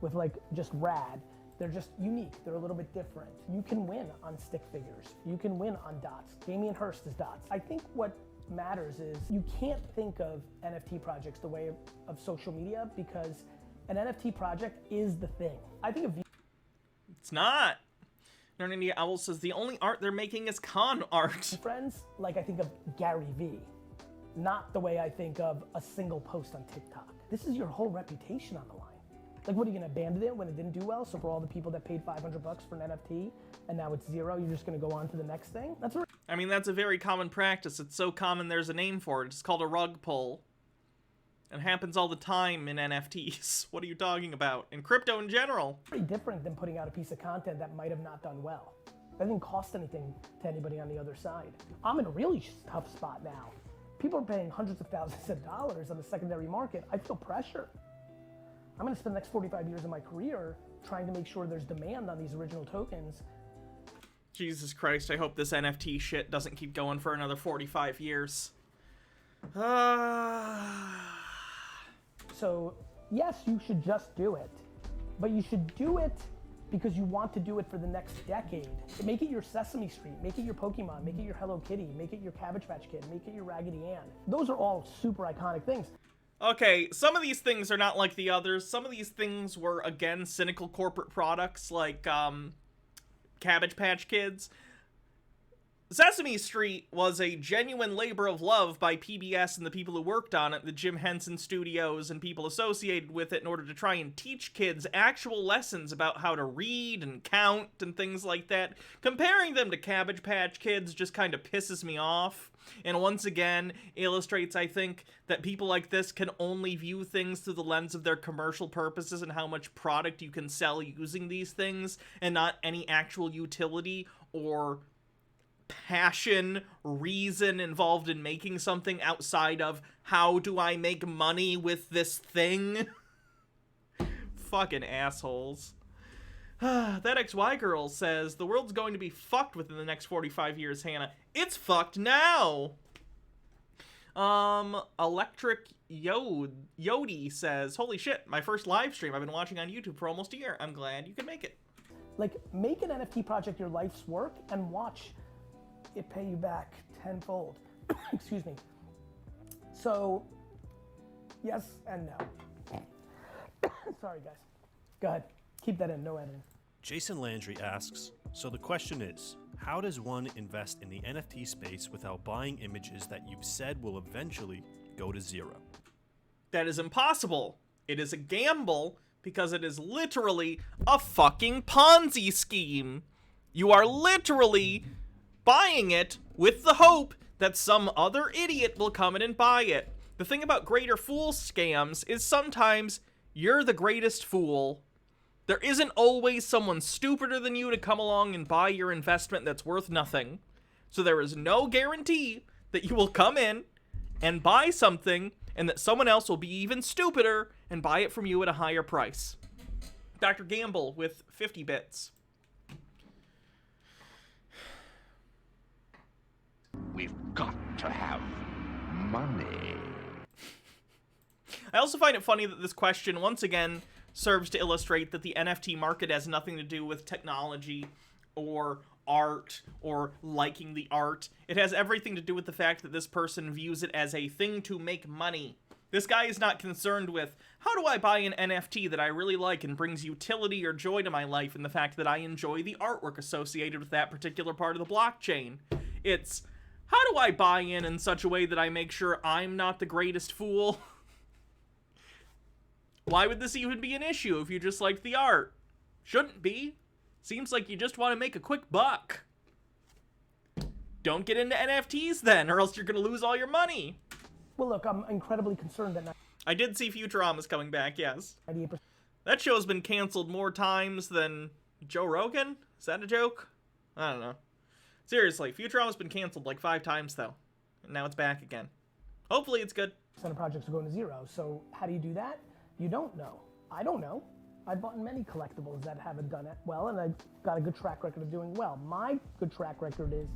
with like just rad. They're just unique. They're a little bit different. You can win on stick figures. You can win on dots. Damien Hirst is dots. I think what matters is you can't think of NFT projects the way of social media, because an NFT project is the thing. I think of It's not. Nerdy Owl says the only art they're making is con art. friends, like I think of Gary Vee, not the way I think of a single post on TikTok. This is your whole reputation on the line. Like, what are you gonna abandon it when it didn't do well? So for all the people that paid $500 for an NFT and now it's zero, you're just gonna go on to the next thing? That's what I mean, that's a very common practice. It's so common there's a name for it. It's called a rug pull. It happens all the time in NFTs. What are you talking about? In crypto in general. pretty different than putting out a piece of content that might have not done well. That didn't cost anything to anybody on the other side. I'm in a really tough spot now. People are paying hundreds of thousands of dollars on the secondary market. I feel pressure. I'm gonna spend the next 45 years of my career trying to make sure there's demand on these original tokens. Jesus Christ, I hope this NFT shit doesn't keep going for another 45 years. So yes, you should just do it, but you should do it because you want to do it for the next decade. Make it your Sesame Street, make it your Pokemon, make it your Hello Kitty, make it your Cabbage Patch Kid, make it your Raggedy Ann. Those are all super iconic things. Okay, some of these things are not like the others. Some of these things were, again, cynical corporate products like Cabbage Patch Kids. Sesame Street was a genuine labor of love by PBS and the people who worked on it, the Jim Henson Studios and people associated with it, in order to try and teach kids actual lessons about how to read and count and things like that. Comparing them to Cabbage Patch Kids just kind of pisses me off, and once again illustrates, I think, that people like this can only view things through the lens of their commercial purposes and how much product you can sell using these things, and not any actual utility or passion, reason involved in making something outside of how do I make money with this thing? Fucking assholes. That XY girl says the world's going to be fucked within the next 45 years, Hannah. It's fucked now. Electric Yodi says, holy shit, my first live stream I've been watching on YouTube for almost a year. I'm glad you can make it. Like, make an NFT project your life's work and watch it pay you back tenfold. Excuse me. So, yes and no. Sorry, guys. Go ahead. Keep that in, no editing. Jason Landry asks, so the question is, how does one invest in the NFT space without buying images that you've said will eventually go to zero? That is impossible. It is a gamble because it is literally a fucking Ponzi scheme. You are literally buying it with the hope that some other idiot will come in and buy it. The thing about greater fool scams is sometimes you're the greatest fool. There isn't always someone stupider than you to come along and buy your investment that's worth nothing. So there is no guarantee that you will come in and buy something and that someone else will be even stupider and buy it from you at a higher price. Dr. Gamble with 50 bits. We've got to have money. I also find it funny that this question, once again, serves to illustrate that the NFT market has nothing to do with technology or art or liking the art. It has everything to do with the fact that this person views it as a thing to make money. This guy is not concerned with, how do I buy an NFT that I really like and brings utility or joy to my life, and the fact that I enjoy the artwork associated with that particular part of the blockchain. It's, How do I buy in such a way that I make sure I'm not the greatest fool? Why would this even be an issue if you just liked the art? Shouldn't be. Seems like you just want to make a quick buck. Don't get into NFTs then, or else you're gonna lose all your money. Well, look, I'm incredibly concerned that I did see Futurama's coming back, yes. 98%. That show's been canceled more times than Joe Rogan? Is that a joke? I don't know. Seriously, Futurama's been canceled like 5 times, though. And now it's back again. Hopefully it's good. Of projects are going to zero. So how do you do that? You don't know. I don't know. I've bought many collectibles that haven't done it well, and I've got a good track record of doing well. My good track record is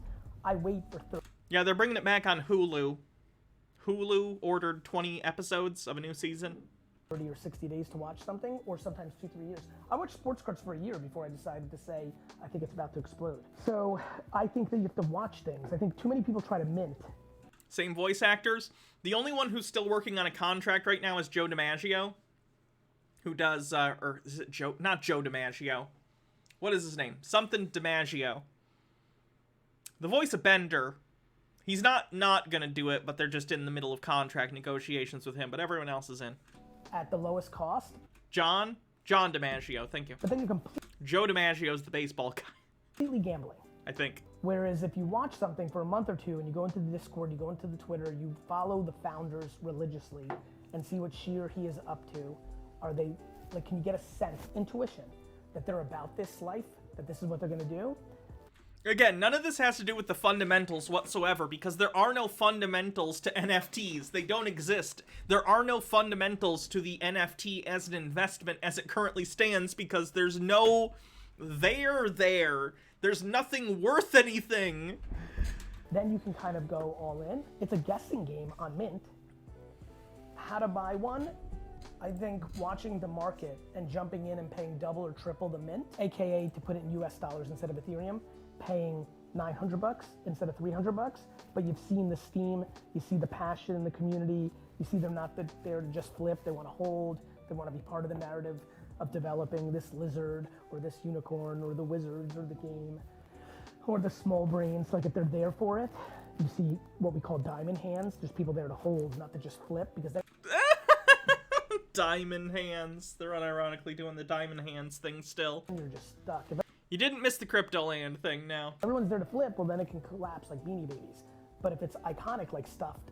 I wait for 30. Yeah, they're bringing it back on Hulu. Hulu ordered 20 episodes of a new season. 30 or 60 days to watch something, or sometimes 2-3 years. I watched sports cards for a year before I decided to say, I think it's about to explode. So I think that you have to watch things. I think too many people try to mint. Same voice actors. The only one who's still working on a contract right now is Joe DiMaggio, who does, or is it Joe? Not Joe DiMaggio. What is his name? Something DiMaggio. The voice of Bender. He's not gonna do it, but they're just in the middle of contract negotiations with him, but everyone else is in. At the lowest cost. John DiMaggio, thank you. But then you're Joe DiMaggio's the baseball guy. completely gambling. I think. Whereas if you watch something for a month or two and you go into the Discord, you go into the Twitter, you follow the founders religiously and see what she or he is up to, are they, like, can you get a sense, intuition, that they're about this life, that this is what they're gonna do? Again, none of this has to do with the fundamentals whatsoever, because there are no fundamentals to NFTs. They don't exist. There are no fundamentals to the NFT as an investment as it currently stands, because there's no there. There's nothing worth anything. Then you can kind of go all in. It's a guessing game on Mint. How to buy one? I think watching the market and jumping in and paying double or triple the Mint, AKA to put it in US dollars instead of Ethereum, paying $900 instead of $300, but you've seen the steam, you see the passion in the community, you see them not there to just flip, they want to hold, they want to be part of the narrative of developing this lizard or this unicorn or the wizards or the game or the small brains. Like, if they're there for it, you see what we call diamond hands. There's people there to hold, not to just flip, because they're Diamond hands. They're unironically doing the diamond hands thing still. You're just stuck. You didn't miss the Cryptoland thing now. Everyone's there to flip, well then it can collapse like Beanie Babies. But if it's iconic, like stuffed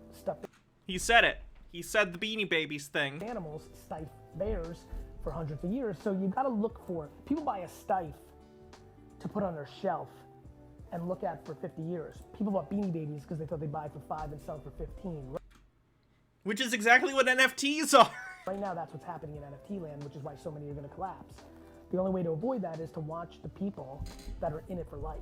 He said it. He said the Beanie Babies thing. Animals, stiff bears, for hundreds of years. So you gotta look for, people buy a stiff to put on their shelf and look at for 50 years. People bought Beanie Babies because they thought they'd buy for 5 and sell for 15. Which is exactly what NFTs are. Right now, that's what's happening in NFT land, which is why so many are gonna collapse. The only way to avoid that is to watch the people that are in it for life.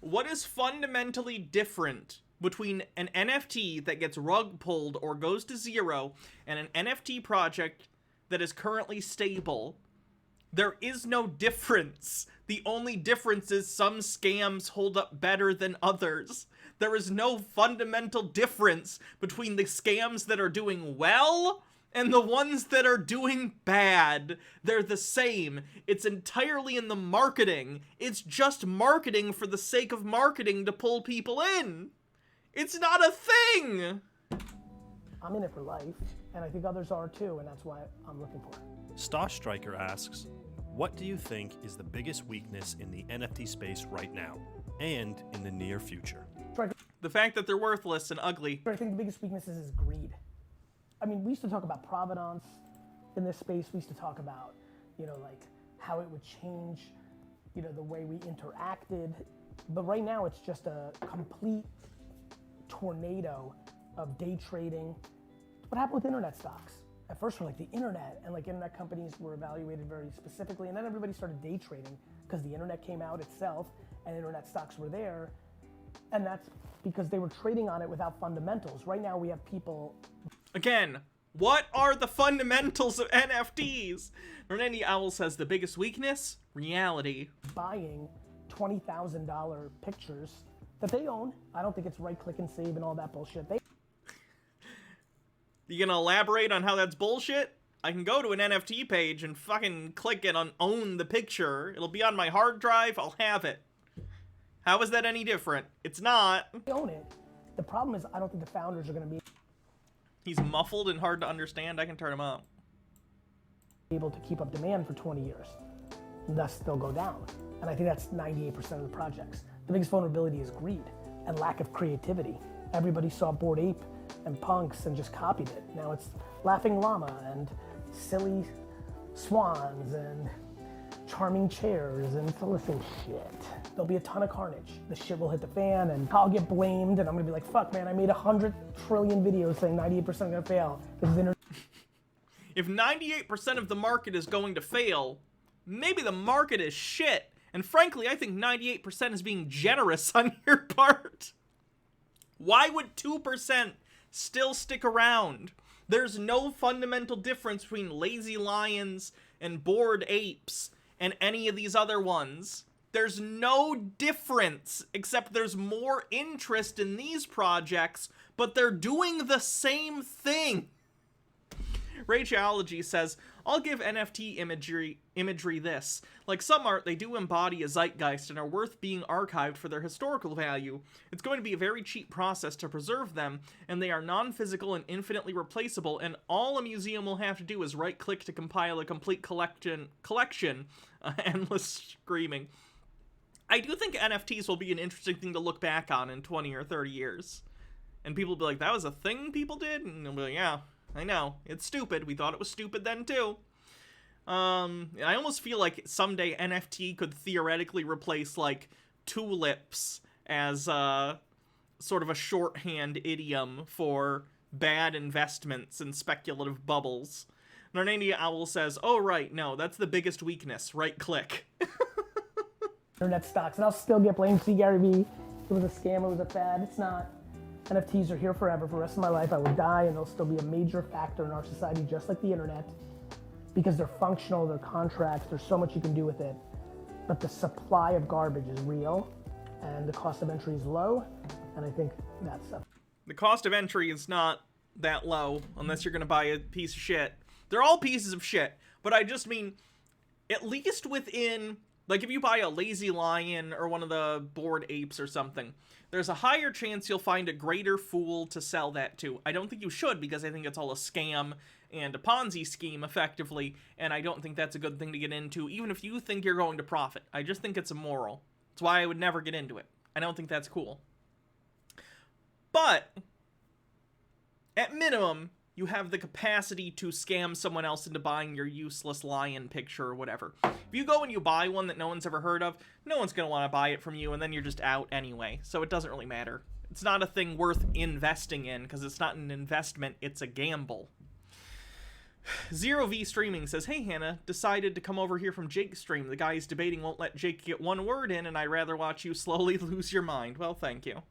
What is fundamentally different between an NFT that gets rug pulled or goes to zero and an NFT project that is currently stable? There is no difference. The only difference is some scams hold up better than others. There is no fundamental difference between the scams that are doing well and the ones that are doing bad. They're the same. It's entirely in the marketing. It's just marketing for the sake of marketing to pull people in. It's not a thing. I'm in it for life, and I think others are too, and that's why I'm looking for it. Stosh Striker asks, what do you think is the biggest weakness in the NFT space right now and in the near future? The fact that they're worthless and ugly. I think the biggest weakness is greed. I mean, we used to talk about provenance in this space. We used to talk about, like how it would change, the way we interacted. But right now it's just a complete tornado of day trading. What happened with internet stocks? At first we're like the internet, and like internet companies were evaluated very specifically, and then everybody started day trading because the internet came out itself and internet stocks were there. And that's because they were trading on it without fundamentals. Right now we have people... Again, what are the fundamentals of NFTs? Renandy Owl says the biggest weakness? Reality. Buying $20,000 pictures that they own. I don't think it's right click and save and all that bullshit. You gonna elaborate on how that's bullshit? I can go to an NFT page and fucking click it on own the picture. It'll be on my hard drive, I'll have it. How is that any different? It's not. They own it, The problem is I don't think the founders are going to be He's muffled and hard to understand. I can turn him up. able to keep up demand for 20 years. Thus, they'll go down. And I think that's 98% of the projects. The biggest vulnerability is greed and lack of creativity. Everybody saw Bored Ape and Punks and just copied it. Now it's Laughing Llama and silly swans and charming chairs and listen, shit. There'll be a ton of carnage. The shit will hit the fan and I'll get blamed and I'm gonna be like, fuck man, I made 100 trillion videos saying 98% are gonna fail. This is If 98% of the market is going to fail, maybe the market is shit. And frankly, I think 98% is being generous on your part. Why would 2% still stick around? There's no fundamental difference between Lazy Lions and Bored Apes and any of these other ones. There's no difference, except there's more interest in these projects, but they're doing the same thing. Rageology says, I'll give NFT imagery this. Like some art, they do embody a zeitgeist and are worth being archived for their historical value. It's going to be a very cheap process to preserve them, and they are non-physical and infinitely replaceable, and all a museum will have to do is right-click to compile a complete collection. Endless screaming. I do think NFTs will be an interesting thing to look back on in 20 or 30 years. And people will be like, that was a thing people did? And they'll be like, yeah. I know, it's stupid. We thought it was stupid then too. I almost feel like someday NFT could theoretically replace like tulips as sort of a shorthand idiom for bad investments and speculative bubbles. Narnania Owl says, oh right, no, that's the biggest weakness, right click. internet stocks, and I'll still get blamed. See, Gary Vee, it was a scam, it was a fad. It's not. NFTs are here forever. For the rest of my life, I will die, and they'll still be a major factor in our society, just like the internet, because they're functional, they're contracts, there's so much you can do with it. But the supply of garbage is real, and the cost of entry is low, and I think that's up. The cost of entry is not that low, unless you're gonna buy a piece of shit. They're all pieces of shit, but I just mean, at least within, like if you buy a Lazy Lion or one of the Bored Apes or something, there's a higher chance you'll find a greater fool to sell that to. I don't think you should, because I think it's all a scam and a Ponzi scheme, effectively, and I don't think that's a good thing to get into, even if you think you're going to profit. I just think it's immoral. That's why I would never get into it. I don't think that's cool. But, at minimum, you have the capacity to scam someone else into buying your useless lion picture or whatever. If you go and you buy one that no one's ever heard of, no one's going to want to buy it from you, and then you're just out anyway. So it doesn't really matter. It's not a thing worth investing in, because it's not an investment, it's a gamble. Zero V Streaming says, hey Hannah, decided to come over here from Jake's stream. The guy he's debating won't let Jake get one word in, and I'd rather watch you slowly lose your mind. Well, thank you.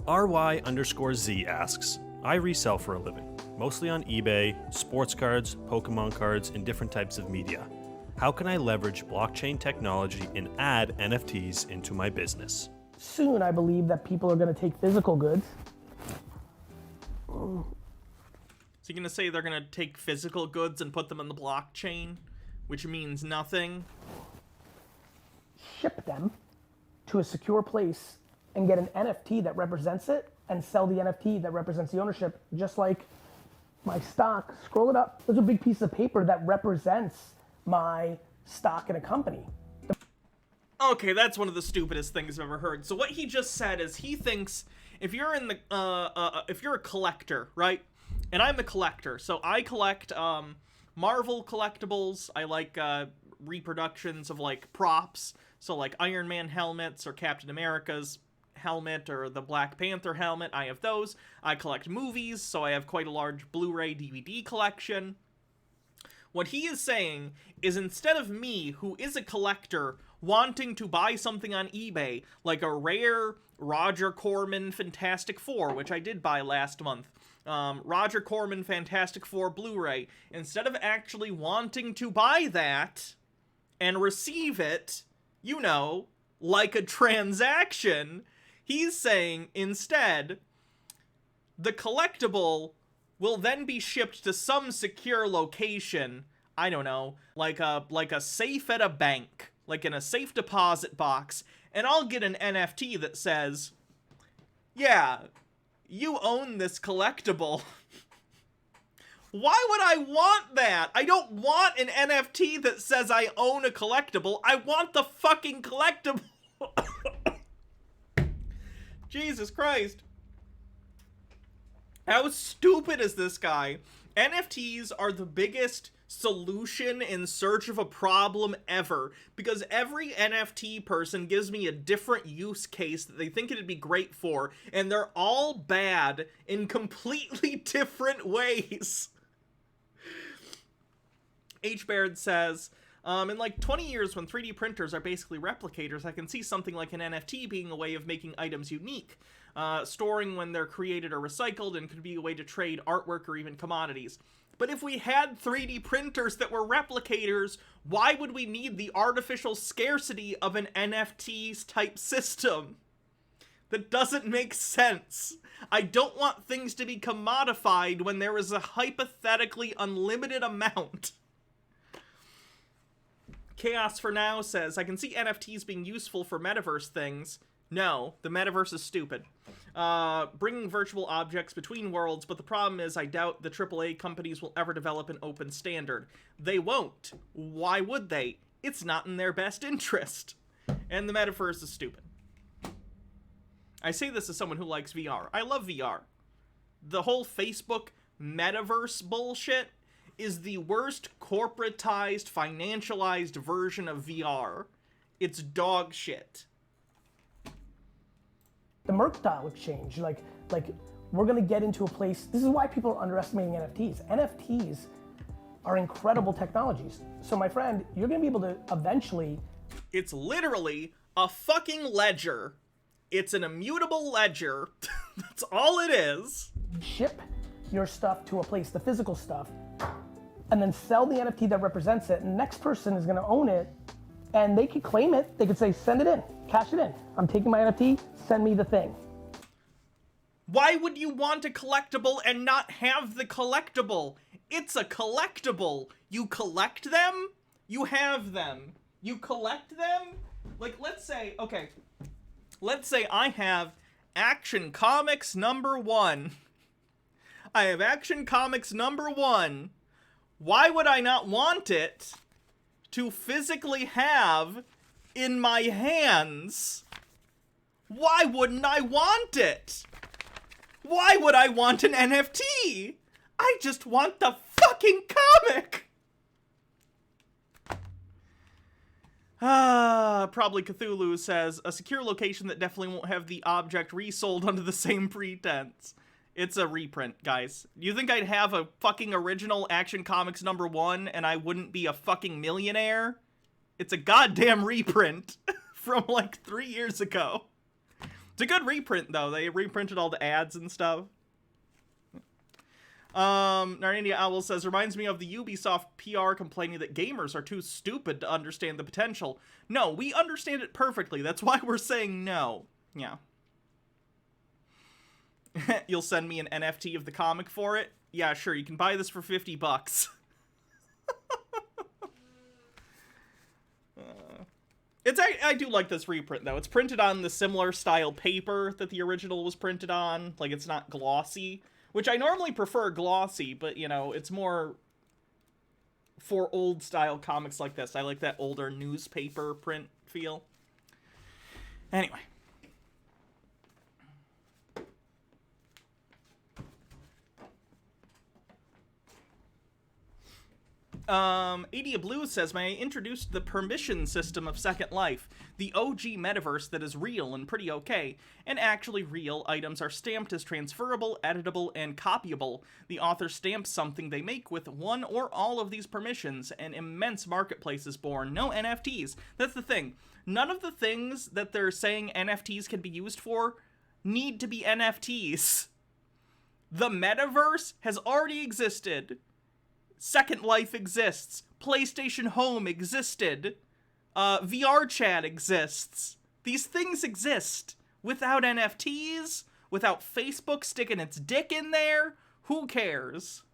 RY_Z asks, I resell for a living, mostly on eBay, sports cards, Pokemon cards, and different types of media. How can I leverage blockchain technology and add NFTs into my business? Soon, I believe that people are going to take physical goods. So you're going to say they're going to take physical goods and put them in the blockchain, which means nothing? Ship them to a secure place and get an NFT that represents it and sell the NFT that represents the ownership, just like my stock. Scroll it up. Those are big pieces of paper that represents my stock in a company. Okay, that's one of the stupidest things I've ever heard. So what he just said is he thinks if you're in the if you're a collector, right? And I'm a collector, so I collect Marvel collectibles. I like reproductions of like props, so like Iron Man helmets or Captain America's helmet or the Black Panther helmet. I have those. I collect movies, so I have quite a large Blu-ray DVD collection. What he is saying is instead of me, who is a collector, wanting to buy something on eBay, like a rare Roger Corman Fantastic Four, which I did buy last month, Roger Corman Fantastic Four Blu-ray, instead of actually wanting to buy that and receive it, you know, like a transaction, he's saying instead, the collectible will then be shipped to some secure location, I don't know, like a safe at a bank, like in a safe deposit box, and I'll get an NFT that says, Yeah, you own this collectible. Why would I want that? I don't want an NFT that says I own a collectible. I want the fucking collectible. Jesus Christ. How stupid is this guy? NFTs are the biggest solution in search of a problem ever, because every NFT person gives me a different use case that they think it'd be great for, and they're all bad in completely different ways. H. Baird says, in like 20 years when 3D printers are basically replicators, I can see something like an NFT being a way of making items unique. Storing when they're created or recycled, and could be a way to trade artwork or even commodities. But if we had 3D printers that were replicators, why would we need the artificial scarcity of an NFTs type system? That doesn't make sense. I don't want things to be commodified when there is a hypothetically unlimited amount. Chaos for Now says, I can see NFTs being useful for metaverse things. No, the metaverse is stupid. Bringing virtual objects between worlds, but the problem is I doubt the AAA companies will ever develop an open standard. They won't. Why would they? It's not in their best interest. And the metaverse is stupid. I say this as someone who likes VR. I love VR. The whole Facebook metaverse bullshit is the worst corporatized, financialized version of VR. It's dog shit. The mercantile exchange, like we're gonna get into a place. This is why people are underestimating NFTs. NFTs are incredible technologies. So my friend, you're gonna be able to eventually. It's literally a fucking ledger. It's an immutable ledger. That's all it is. Ship your stuff to a place, the physical stuff, and then sell the NFT that represents it. And the next person is gonna own it, and they could claim it. They could say, send it in, cash it in. I'm taking my NFT, send me the thing. Why would you want a collectible and not have the collectible? It's a collectible. You collect them, you have them. You collect them? Like, let's say, okay, let's say I have Action Comics #1. I have Action Comics #1. Why would I not want it to physically have in my hands? Why wouldn't I want it? Why would I want an NFT? I just want the fucking comic! Probably Cthulhu says, a secure location that definitely won't have the object resold under the same pretense. It's a reprint, guys. You think I'd have a fucking original Action Comics #1 and I wouldn't be a fucking millionaire? It's a goddamn reprint from like 3 years ago. It's a good reprint, though. They reprinted all the ads and stuff. Narnia Owl says, reminds me of the Ubisoft PR complaining that gamers are too stupid to understand the potential. No, we understand it perfectly. That's why we're saying no. Yeah. You'll send me an NFT of the comic for it? Yeah, sure. You can buy this for $50. I do like this reprint, though. It's printed on the similar style paper that the original was printed on. Like, it's not glossy. Which I normally prefer glossy, but, you know, it's more for old-style comics like this. I like that older newspaper print feel. Anyway. Adia Blue says, may I introduce the permission system of Second Life, the OG metaverse that is real and pretty okay, and actually real items are stamped as transferable, editable, and copyable. The author stamps something they make with one or all of these permissions. An immense marketplace is born. No NFTs. That's the thing. None of the things that they're saying NFTs can be used for need to be NFTs. The metaverse has already existed. Second Life exists. PlayStation Home existed. VR Chat exists. These things exist. Without NFTs, without Facebook sticking its dick in there, who cares?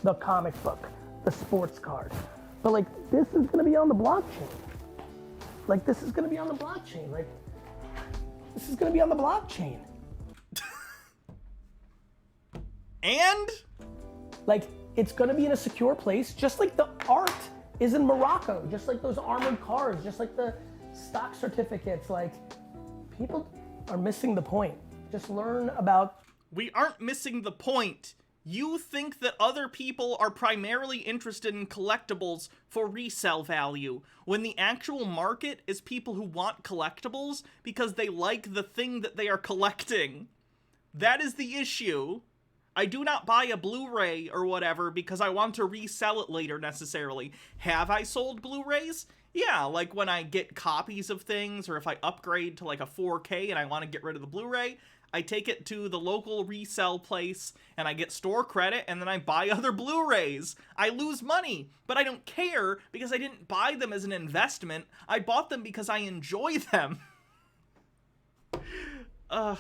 The comic book, the sports card. But like, this is gonna be on the blockchain. Like, this is gonna be on the blockchain. Like, This is gonna be on the blockchain. And? Like, it's gonna be in a secure place, just like the art is in Morocco, just like those armored cars, just like the stock certificates. Like, people are missing the point. Just learn about... We aren't missing the point. You think that other people are primarily interested in collectibles for resale value, when the actual market is people who want collectibles because they like the thing that they are collecting. That is the issue. I do not buy a Blu-ray or whatever because I want to resell it later necessarily. Have I sold Blu-rays? Yeah, like when I get copies of things, or if I upgrade to like a 4K and I want to get rid of the Blu-ray, I take it to the local resell place and I get store credit and then I buy other Blu-rays. I lose money, but I don't care because I didn't buy them as an investment. I bought them because I enjoy them. Ugh.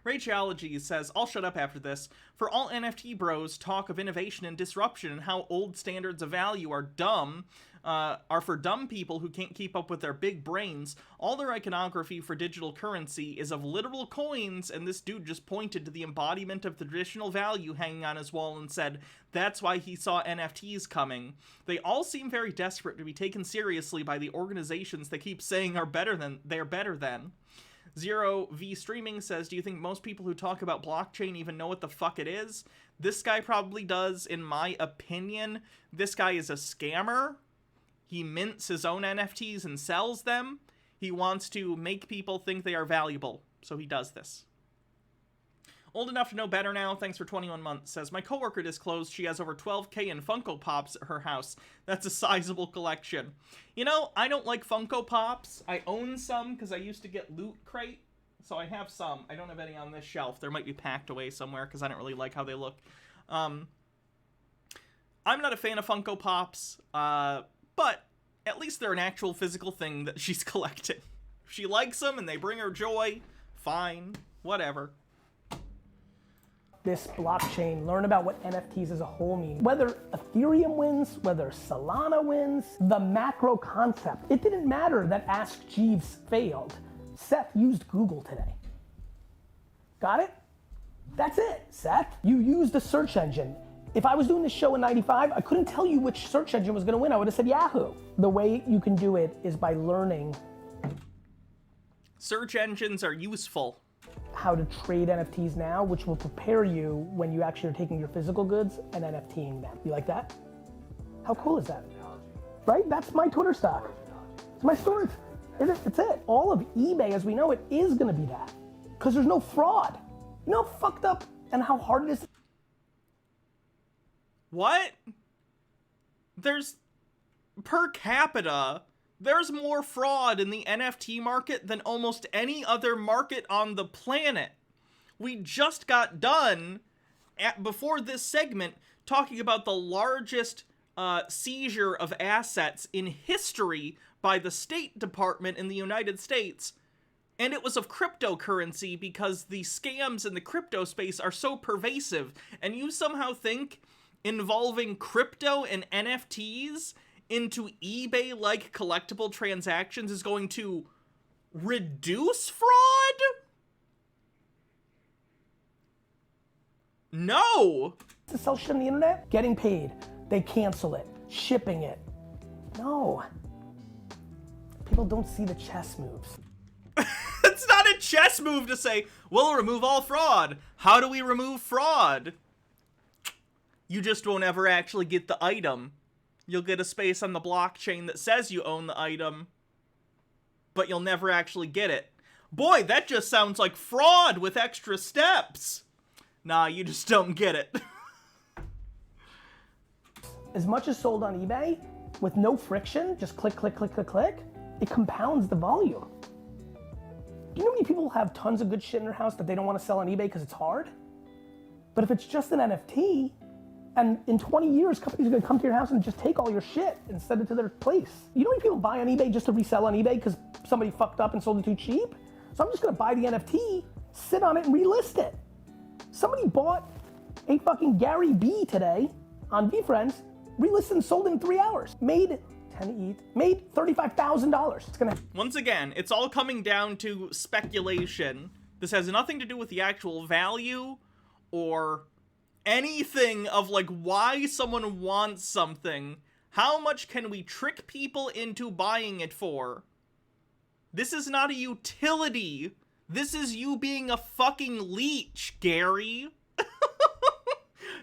Rachology says, I'll shut up after this. For all NFT bros, talk of innovation and disruption and how old standards of value are dumb, are for dumb people who can't keep up with their big brains. All their iconography for digital currency is of literal coins, and this dude just pointed to the embodiment of the traditional value hanging on his wall and said, that's why he saw NFTs coming. They all seem very desperate to be taken seriously by the organizations they keep saying they're better than. Zero V Streaming says, do you think most people who talk about blockchain even know what the fuck it is? This guy probably does, in my opinion. This guy is a scammer. He mints his own NFTs and sells them. He wants to make people think they are valuable, so he does this. Old enough to know better now, thanks for 21 months, says, my coworker disclosed she has over 12K in Funko Pops at her house. That's a sizable collection. You know, I don't like Funko Pops. I own some because I used to get Loot Crate, so I have some. I don't have any on this shelf. There might be packed away somewhere because I don't really like how they look. I'm not a fan of Funko Pops, but at least they're an actual physical thing that she's collecting. If she likes them and they bring her joy, fine, whatever. This blockchain, learn about what NFTs as a whole mean. Whether Ethereum wins, whether Solana wins, the macro concept. It didn't matter that Ask Jeeves failed. Seth used Google today. Got it? That's it, Seth. You used a search engine. If I was doing this show in 95, I couldn't tell you which search engine was gonna win. I would have said Yahoo. The way you can do it is by learning. Search engines are useful. How to trade NFTs now, which will prepare you when you actually are taking your physical goods and NFTing them. You like that? How cool is that? Right? That's my Twitter stock. It's my stories. It's it. All of eBay as we know it is gonna be that. Because there's no fraud. You know how fucked up and how hard it is? What? There's, per capita, there's more fraud in the NFT market than almost any other market on the planet. We just got done, before this segment, talking about the largest seizure of assets in history by the State Department in the United States. And it was of cryptocurrency because the scams in the crypto space are so pervasive. And you somehow think involving crypto and NFTs into eBay-like collectible transactions is going to reduce fraud? No! To sell shit on the internet, getting paid. They cancel it, shipping it. No. People don't see the chess moves. It's not a chess move to say, we'll remove all fraud. How do we remove fraud? You just won't ever actually get the item. You'll get a space on the blockchain that says you own the item, but you'll never actually get it. Boy, that just sounds like fraud with extra steps. Nah, you just don't get it. As much as sold on eBay, with no friction, just click, click, click, click, click, it compounds the volume. Do you know how many people have tons of good shit in their house that they don't want to sell on eBay because it's hard? But if it's just an NFT, and in 20 years, companies are gonna come to your house and just take all your shit and send it to their place. You know how many people buy on eBay just to resell on eBay because somebody fucked up and sold it too cheap? So I'm just gonna buy the NFT, sit on it and relist it. Somebody bought a fucking Gary B today on VFriends, relisted and sold it in 3 hours. Made 10 ETH, made $35,000. It's gonna. Once again, it's all coming down to speculation. This has nothing to do with the actual value or anything of like why someone wants something. How much can we trick people into buying it for? This is not a utility. This is you being a fucking leech, Gary.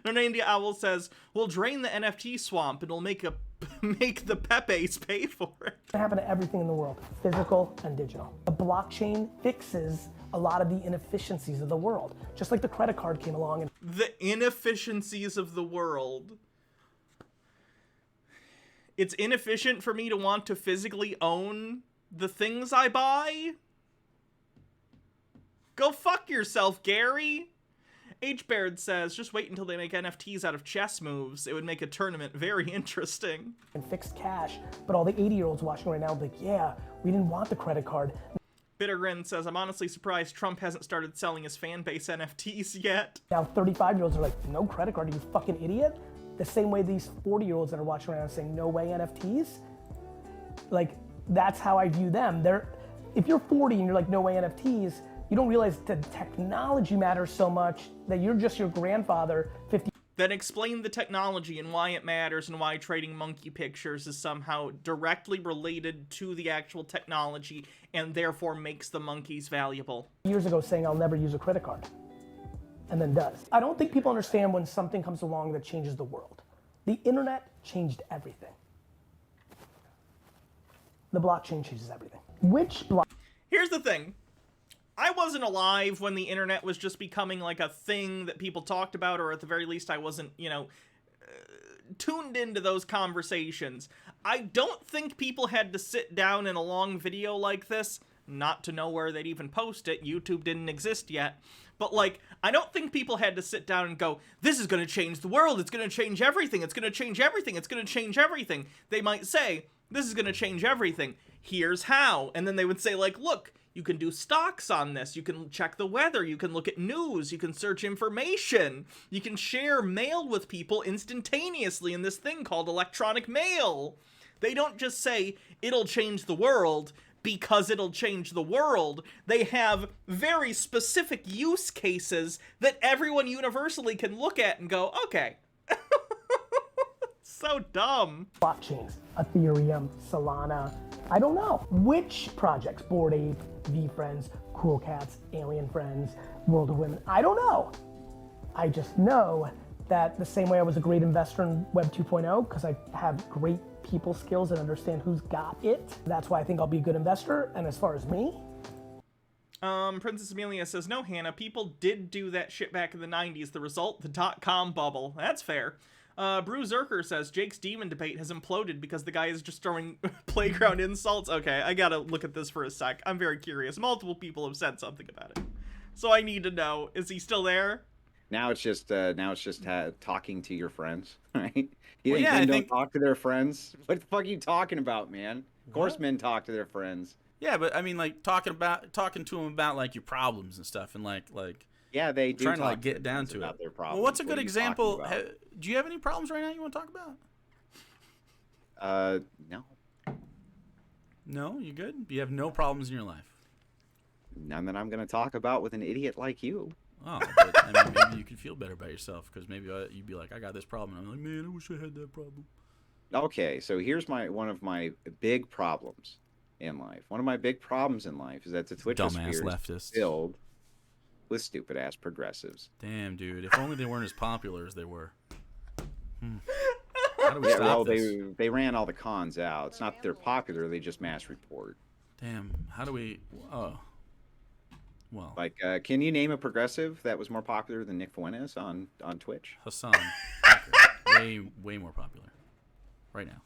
India Owl says, we'll drain the NFT swamp and it'll make the Pepes pay for it. It's gonna happen to everything in the world, physical and digital. The blockchain fixes a lot of the inefficiencies of the world. Just like the credit card came along and... The inefficiencies of the world. It's inefficient for me to want to physically own the things I buy? Go fuck yourself, Gary! H. Baird says, just wait until they make NFTs out of chess moves. It would make a tournament very interesting. And fixed cash, but all the 80-year-olds watching right now are like, yeah, we didn't want the credit card. Bittergrin says, I'm honestly surprised Trump hasn't started selling his fan base NFTs yet. Now 35-year-olds are like, no credit card, are you fucking idiot? The same way these 40-year-olds that are watching around saying, no way NFTs? Like, that's how I view them. If you're 40 and you're like, no way NFTs, you don't realize the technology matters so much that you're just your grandfather 50. Then explain the technology and why it matters and why trading monkey pictures is somehow directly related to the actual technology and therefore makes the monkeys valuable. Years ago saying I'll never use a credit card and then does. I don't think people understand when something comes along that changes the world. The internet changed everything. The blockchain changes everything. Here's the thing. I wasn't alive when the internet was just becoming like a thing that people talked about, or at the very least I wasn't, tuned into those conversations. I don't think people had to sit down in a long video like this, not to know where they'd even post it. YouTube didn't exist yet. But, like, I don't think people had to sit down and go, this is going to change the world, it's going to change everything, it's going to change everything, it's going to change everything. They might say, this is going to change everything, here's how. And then they would say, like, look, you can do stocks on this, you can check the weather, you can look at news, you can search information, you can share mail with people instantaneously in this thing called electronic mail. They don't just say, it'll change the world, because it'll change the world. They have very specific use cases that everyone universally can look at and go, okay. So dumb. Blockchains, Ethereum, Solana, I don't know. Which projects? Bored Ape, VFriends, Cool Cats, Alien Friends, World of Women, I don't know. I just know that the same way I was a great investor in Web 2.0, because I have great people skills and understand who's got it. That's why I think I'll be a good investor. And as far as me, Princess Amelia says, no, Hannah, people did do that shit back in the 90s. The result, the .com bubble. That's fair. Brew Zerker says, Jake's demon debate has imploded because the guy is just throwing playground insults. Okay, I gotta look at this for a sec. I'm very curious. Multiple people have said something about it. So I need to know, is he still there? Now it's just talking to your friends, right? You well, think men don't talk to their friends? What the fuck are you talking about, man? Of course men talk to their friends. Yeah, but I mean, like talking to them about like your problems and stuff, and like yeah, they do trying to like get down to it. Their problems. Well, what's a good example? Do you have any problems right now you want to talk about? No. No, you good? You have no problems in your life? None that I'm going to talk about with an idiot like you. Oh, but, I mean, maybe you could feel better about yourself because maybe you'd be like, I got this problem. And I'm like, man, I wish I had that problem. Okay, so here's one of my big problems in life. One of my big problems in life is that the Twitch sphere is filled with stupid ass progressives. Damn, dude! If only they weren't as popular as they were. How do we stop this? They ran all the cons out. It's not that they're popular; they just mass report. Damn! How do we? Oh. Well, like, can you name a progressive that was more popular than Nick Fuentes on Twitch? Hassan, way more popular, right now.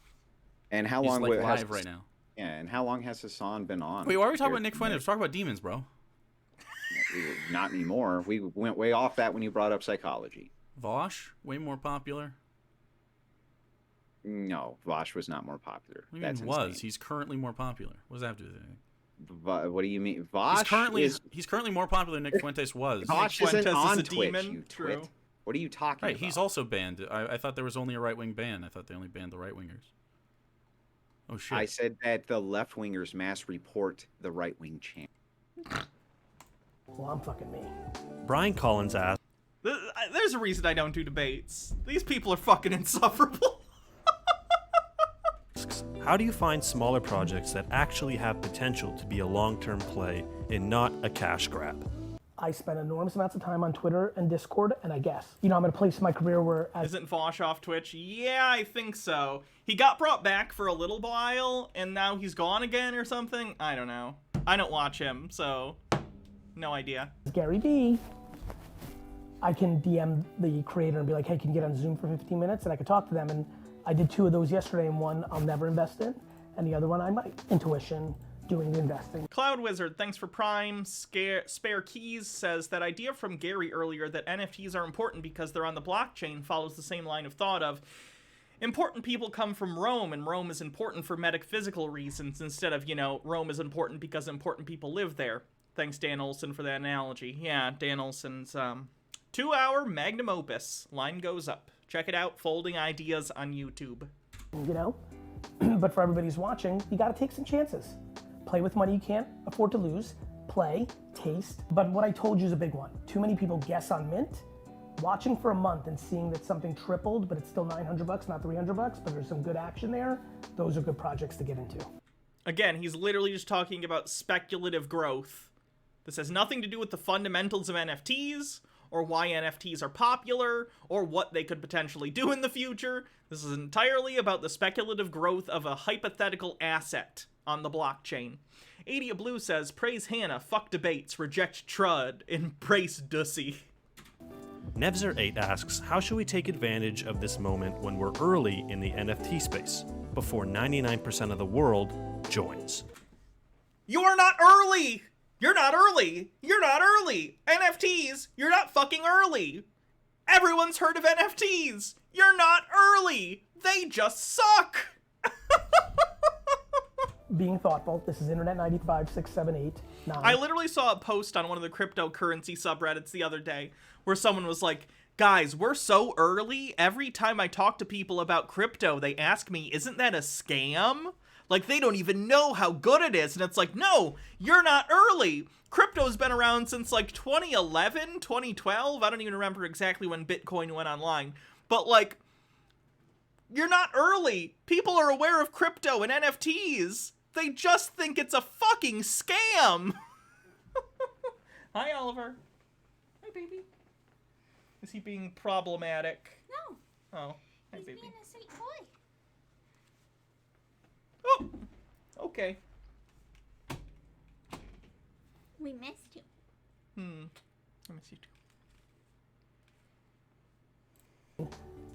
And how He's long? Like live right now. Yeah, and how long has Hassan been on? Wait, why are we talking about Nick Fuentes? Talk about demons, bro. Not anymore. We went way off that when you brought up psychology. Vosh, way more popular. No, Vosh was not more popular. What do you mean was? He's currently more popular. What does that have to do with anything? What do you mean? Vosh he's currently more popular than Nick Fuentes was. Vosh isn't on Twitch, you twit. What are you talking about? Right, he's also banned. I thought there was only a right-wing ban. I thought they only banned the right-wingers. Oh shit. I said that the left-wingers mass report the right-wing chant. Well, I'm fucking me. Brian Collins asked, There's a reason I don't do debates. These people are fucking insufferable. how do you find smaller projects that actually have potential to be a long-term play and not a cash grab? I spend enormous amounts of time on Twitter and Discord, and I guess, I'm in a place in my career where... Isn't Vosh off Twitch? Yeah, I think so. He got brought back for a little while, and now he's gone again or something? I don't know. I don't watch him, so no idea. Gary Vee, I can DM the creator and be like, hey, can you get on Zoom for 15 minutes? And I can talk to them, and I did 2 of those yesterday, and one I'll never invest in, and the other one I might. Intuition. Doing the investing. Cloud Wizard, thanks for Prime. Spare Keys says that idea from Gary earlier that NFTs are important because they're on the blockchain follows the same line of thought of important people come from Rome, and Rome is important for metaphysical reasons instead of, Rome is important because important people live there. Thanks, Dan Olson, for that analogy. Yeah, Dan Olson's 2-hour magnum opus. Line goes up. Check it out, Folding Ideas on YouTube. But for everybody who's watching, you gotta take some chances. Play with money you can't afford to lose. Play, taste. But what I told you is a big one. Too many people guess on mint. Watching for a month and seeing that something tripled, but it's still $900, not $300, but there's some good action there. Those are good projects to get into. Again, he's literally just talking about speculative growth. This has nothing to do with the fundamentals of NFTs, or why NFTs are popular, or what they could potentially do in the future. This is entirely about the speculative growth of a hypothetical asset on the blockchain. Adia Blue says, praise Hannah, fuck debates, reject Trud, embrace Dussy. Nevzer8 asks, how should we take advantage of this moment when we're early in the NFT space, before 99% of the world joins? You're not early! You're not early! You're not early! NFTs, you're not fucking early! Everyone's heard of NFTs! You're not early! They just suck! Being thoughtful. This is Internet 95 678 9. I literally saw a post on one of the cryptocurrency subreddits the other day where someone was like, guys, we're so early. Every time I talk to people about crypto, they ask me, isn't that a scam? Like, they don't even know how good it is. And it's like, no, you're not early. Crypto's been around since like 2011, 2012. I don't even remember exactly when Bitcoin went online. But like, you're not early. People are aware of crypto and NFTs. They just think it's a fucking scam. Hi, Oliver. Hi, baby. Is he being problematic? No. Oh, hi, He's baby. being a sweet boy. Oh, okay. We missed you. I miss you too.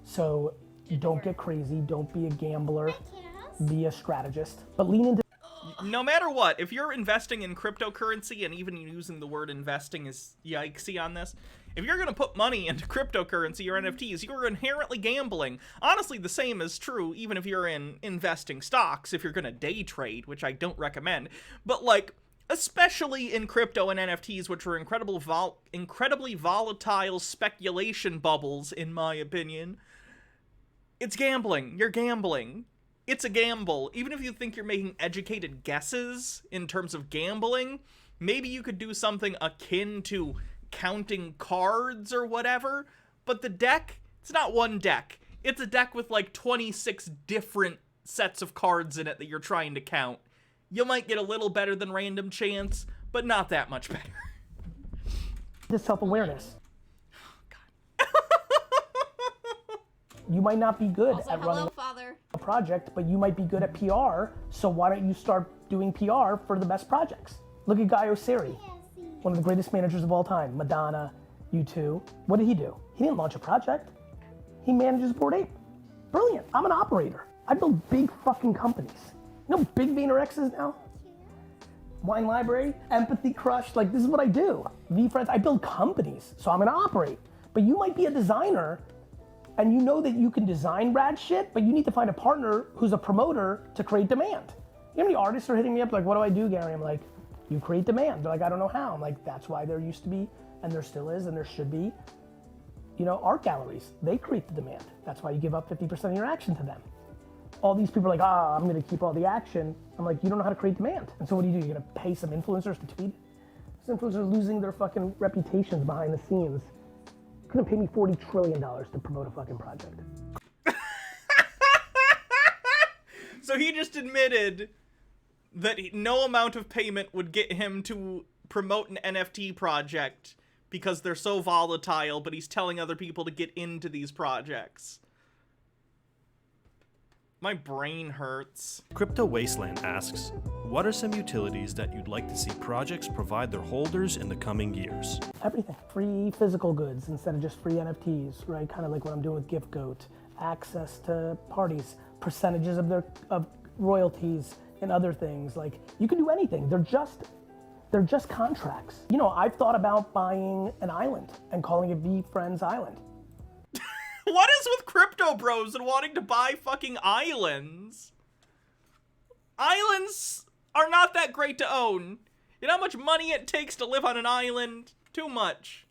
So don't get crazy. Don't be a gambler. Be a strategist. But lean into... No matter what, if you're investing in cryptocurrency, and even using the word investing is yikesy on this, if you're going to put money into cryptocurrency or NFTs, you're inherently gambling. Honestly, the same is true even if you're in investing stocks, if you're going to day trade, which I don't recommend. But like, especially in crypto and NFTs, which are incredibly volatile speculation bubbles, in my opinion, it's gambling. You're gambling. It's a gamble. Even if you think you're making educated guesses in terms of gambling, maybe you could do something akin to counting cards or whatever, but the deck, it's not one deck. It's a deck with like 26 different sets of cards in it that you're trying to count. You might get a little better than random chance, but not that much better. This self-awareness. You might not be good Also, at running Father. a project, but you might be good at PR, so why don't you start doing PR for the best projects? Look at Guy Osseri, one of the greatest managers of all time. Madonna, U2. What did he do? He didn't launch a project. He manages Bored Ape. Brilliant. I'm an operator. I build big fucking companies. You know how big VaynerX is now? Wine Library, Empathy Crush, like this is what I do. VFriends, I build companies, so I'm gonna operate. But you might be a designer and you know that you can design rad shit, but you need to find a partner who's a promoter to create demand. You know how many artists are hitting me up like, what do I do, Gary? I'm like, you create demand. They're like, I don't know how. I'm like, that's why there used to be, and there still is, and there should be, art galleries. They create the demand. That's why you give up 50% of your action to them. all these people are like, I'm gonna keep all the action. I'm like, you don't know how to create demand. And so what do? You're gonna pay some influencers to tweet? These influencers are losing their fucking reputations behind the scenes. You're gonna pay me $40 trillion to promote a fucking project. So he just admitted that no amount of payment would get him to promote an NFT project because they're so volatile, but he's telling other people to get into these projects. My brain hurts. Crypto Wasteland asks, what are some utilities that you'd like to see projects provide their holders in the coming years? Everything. Free physical goods instead of just free NFTs, right? Kind of like what I'm doing with GiftGoat. Access to parties, percentages of their royalties and other things. Like, you can do anything. They're just contracts. You know, I've thought about buying an island and calling it V Friends Island. What is with crypto bros and wanting to buy fucking islands? Islands are not that great to own. You know how much money it takes to live on an island? Too much.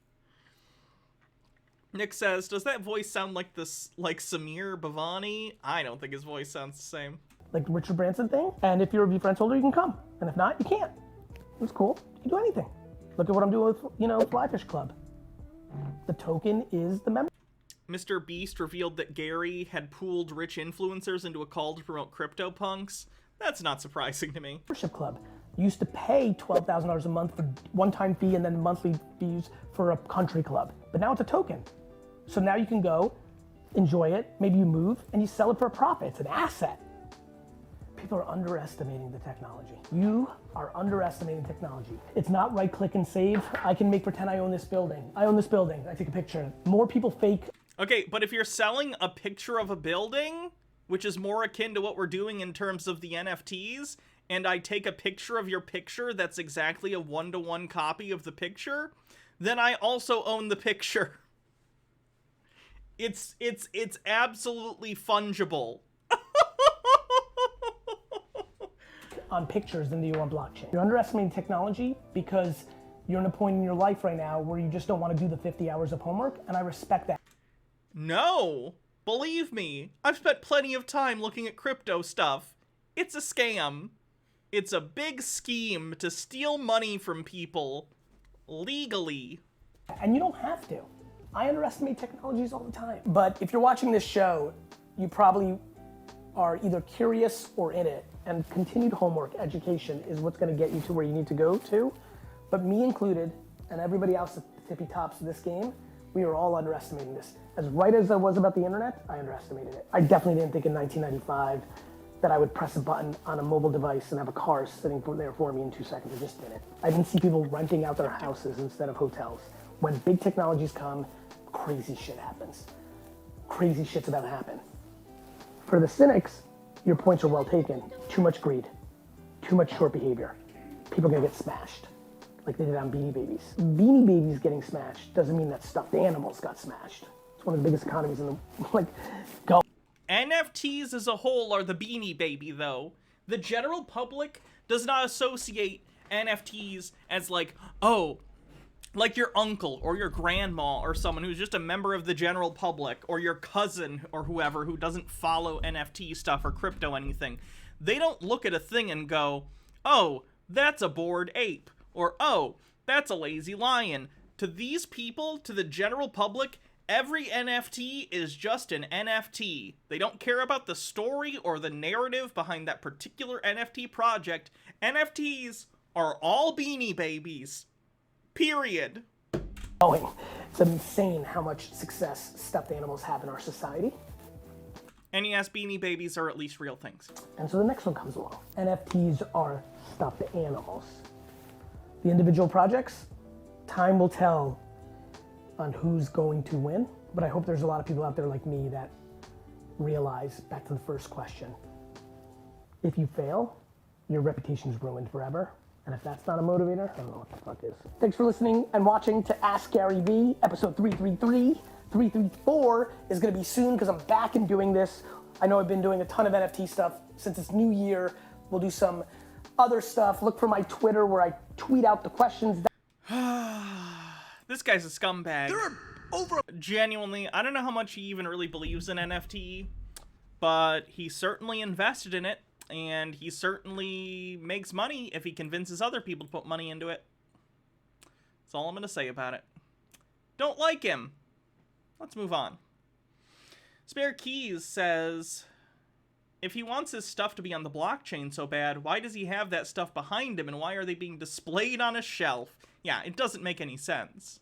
Nick says, does that voice sound like this, like Samir Bhavani? I don't think his voice sounds the same. Like the Richard Branson thing. And if you're a V Friends holder, you can come. And if not, you can't. It's cool. You can do anything. Look at what I'm doing with, Flyfish Club. The token is the member. Mr. Beast revealed that Gary had pooled rich influencers into a call to promote CryptoPunks. That's not surprising to me. Membership club. You used to pay $12,000 a month for one-time fee and then monthly fees for a country club. But now it's a token. So now you can go, enjoy it, maybe you move, and you sell it for a profit. It's an asset. People are underestimating the technology. You are underestimating technology. It's not right click and save. I can pretend I own this building. I own this building. I take a picture. More people fake. Okay, but if you're selling a picture of a building, which is more akin to what we're doing in terms of the NFTs, and I take a picture of your picture that's exactly a one-to-one copy of the picture, then I also own the picture. It's absolutely fungible. On pictures than you on blockchain. You're underestimating technology because you're in a point in your life right now where you just don't want to do the 50 hours of homework, and I respect that. No, believe me, I've spent plenty of time looking at crypto stuff. It's a scam. It's a big scheme to steal money from people legally. And you don't have to. I underestimate technologies all the time. But if you're watching this show, you probably are either curious or in it. And continued homework, education is what's gonna get you to where you need to go to. But me included, and everybody else at the tippy tops of this game, we are all underestimating this. As right as I was about the internet, I underestimated it. I definitely didn't think in 1995 that I would press a button on a mobile device and have a car sitting there for me in 2 seconds. I just didn't. I didn't see people renting out their houses instead of hotels. When big technologies come, crazy shit happens. Crazy shit's about to happen. For the cynics, your points are well taken. Too much greed, too much short behavior. People are gonna get smashed, like they did on Beanie Babies. Beanie Babies getting smashed doesn't mean that stuffed animals got smashed. It's one of the biggest economies in the, go. NFTs as a whole are the Beanie Baby, though. The general public does not associate NFTs as like, oh, like your uncle or your grandma or someone who's just a member of the general public, or your cousin or whoever who doesn't follow NFT stuff or crypto anything. They don't look at a thing and go, oh, that's a bored ape, or oh, that's a lazy lion. To these people, to the general public, every NFT is just an NFT. They don't care about the story or the narrative behind that particular NFT project. NFTs are all Beanie Babies. Period. It's insane how much success stuffed animals have in our society. And yes, Beanie Babies are at least real things. And so the next one comes along. NFTs are stuffed animals. The individual projects, time will tell on who's going to win, but I hope there's a lot of people out there like me that realize, back to the first question, if you fail, your reputation's ruined forever. And if that's not a motivator, I don't know what the fuck is. Thanks for listening and watching to Ask Gary V, episode 333. 334 is gonna be soon because I'm back and doing this. I know I've been doing a ton of NFT stuff since it's new year. We'll do some other stuff. Look for my Twitter where I tweet out the questions. This guy's a scumbag. Genuinely, I don't know how much he even really believes in NFT, but he certainly invested in it, and he certainly makes money if he convinces other people to put money into it. That's all I'm going to say about it. Don't like him. Let's move on. Spare Keys says, if he wants his stuff to be on the blockchain so bad, why does he have that stuff behind him, and why are they being displayed on a shelf? Yeah, it doesn't make any sense.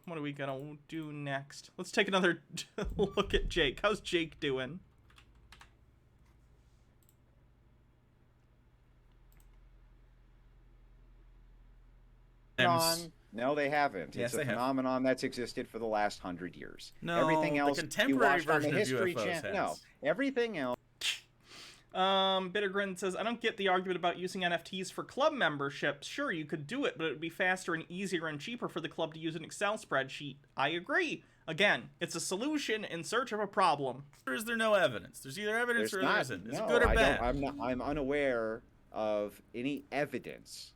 What are we gonna do next? Let's take another look at Jake. How's Jake doing? No, they haven't. Yes, It's a phenomenon that's existed for the last 100 years. No, everything else the contemporary you watch on the version of History UFOs Channel. has. No, everything else. Bittergrin says, I don't get the argument about using NFTs for club memberships. Sure, you could do it, but it would be faster and easier and cheaper for the club to use an Excel spreadsheet. I agree. Again, it's a solution in search of a problem. Or is there no evidence? There's either evidence or there isn't. Is no, it good or bad? I'm unaware of any evidence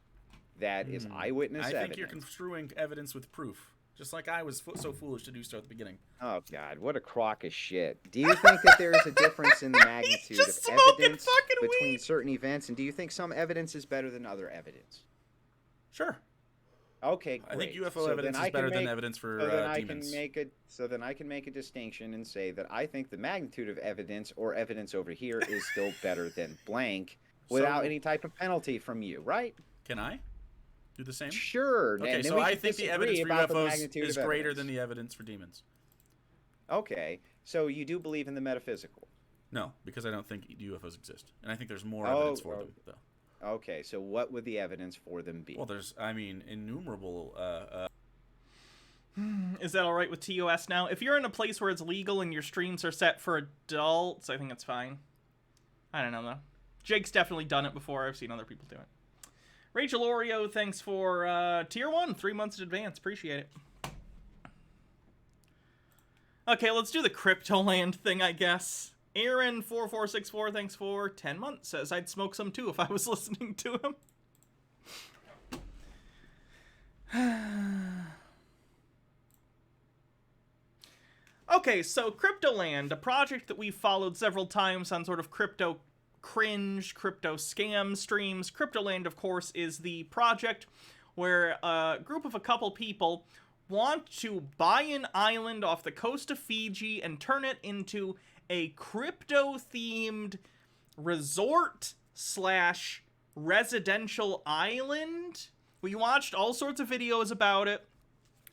that is eyewitness evidence. I think you're construing evidence with proof. Just like I was so foolish to do so at the beginning. Oh, God, what a crock of shit. Do you think that there is a difference in the magnitude of evidence between certain events? And do you think some evidence is better than other evidence? Sure. Okay, great. I think UFO evidence is better than evidence for demons. So then I can make a distinction and say that I think the magnitude of evidence or evidence over here is still better than blank without any type of penalty from you, right? Can I do the same? Sure. Okay, so I think the evidence for UFOs is greater than the evidence for demons. Okay, so you do believe in the metaphysical? No, because I don't think UFOs exist, and I think there's more evidence for them, though. Okay, so what would the evidence for them be? Well, there's, I mean, innumerable. Is that all right with TOS now? If you're in a place where it's legal and your streams are set for adults, I think it's fine. I don't know, though. Jake's definitely done it before. I've seen other people do it. Rachel Oreo, thanks for Tier 1, 3 months in advance. Appreciate it. Okay, let's do the Cryptoland thing, I guess. Aaron4464, thanks for 10 months. Says I'd smoke some too if I was listening to him. Okay, so Cryptoland, a project that we've followed several times on sort of crypto cringe, crypto scam streams. Cryptoland, of course, is the project where a group of a couple people want to buy an island off the coast of Fiji and turn it into a crypto-themed resort/residential island. We watched all sorts of videos about it.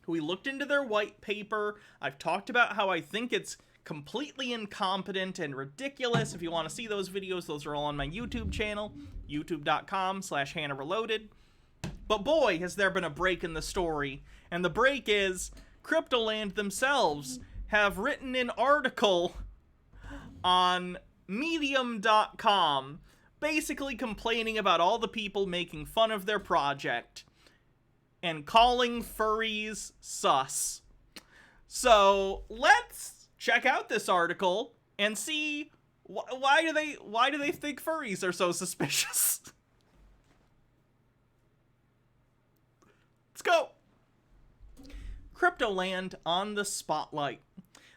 We looked into their white paper. I've talked about how I think it's completely incompetent and ridiculous. If you want to see those videos, those are all on my YouTube channel, youtube.com/HannahReloaded. But boy, has there been a break in the story. And the break is Cryptoland themselves have written an article on medium.com basically complaining about all the people making fun of their project and calling furries sus. So let's check out this article and see why do they think furries are so suspicious. Let's go. Cryptoland on the spotlight.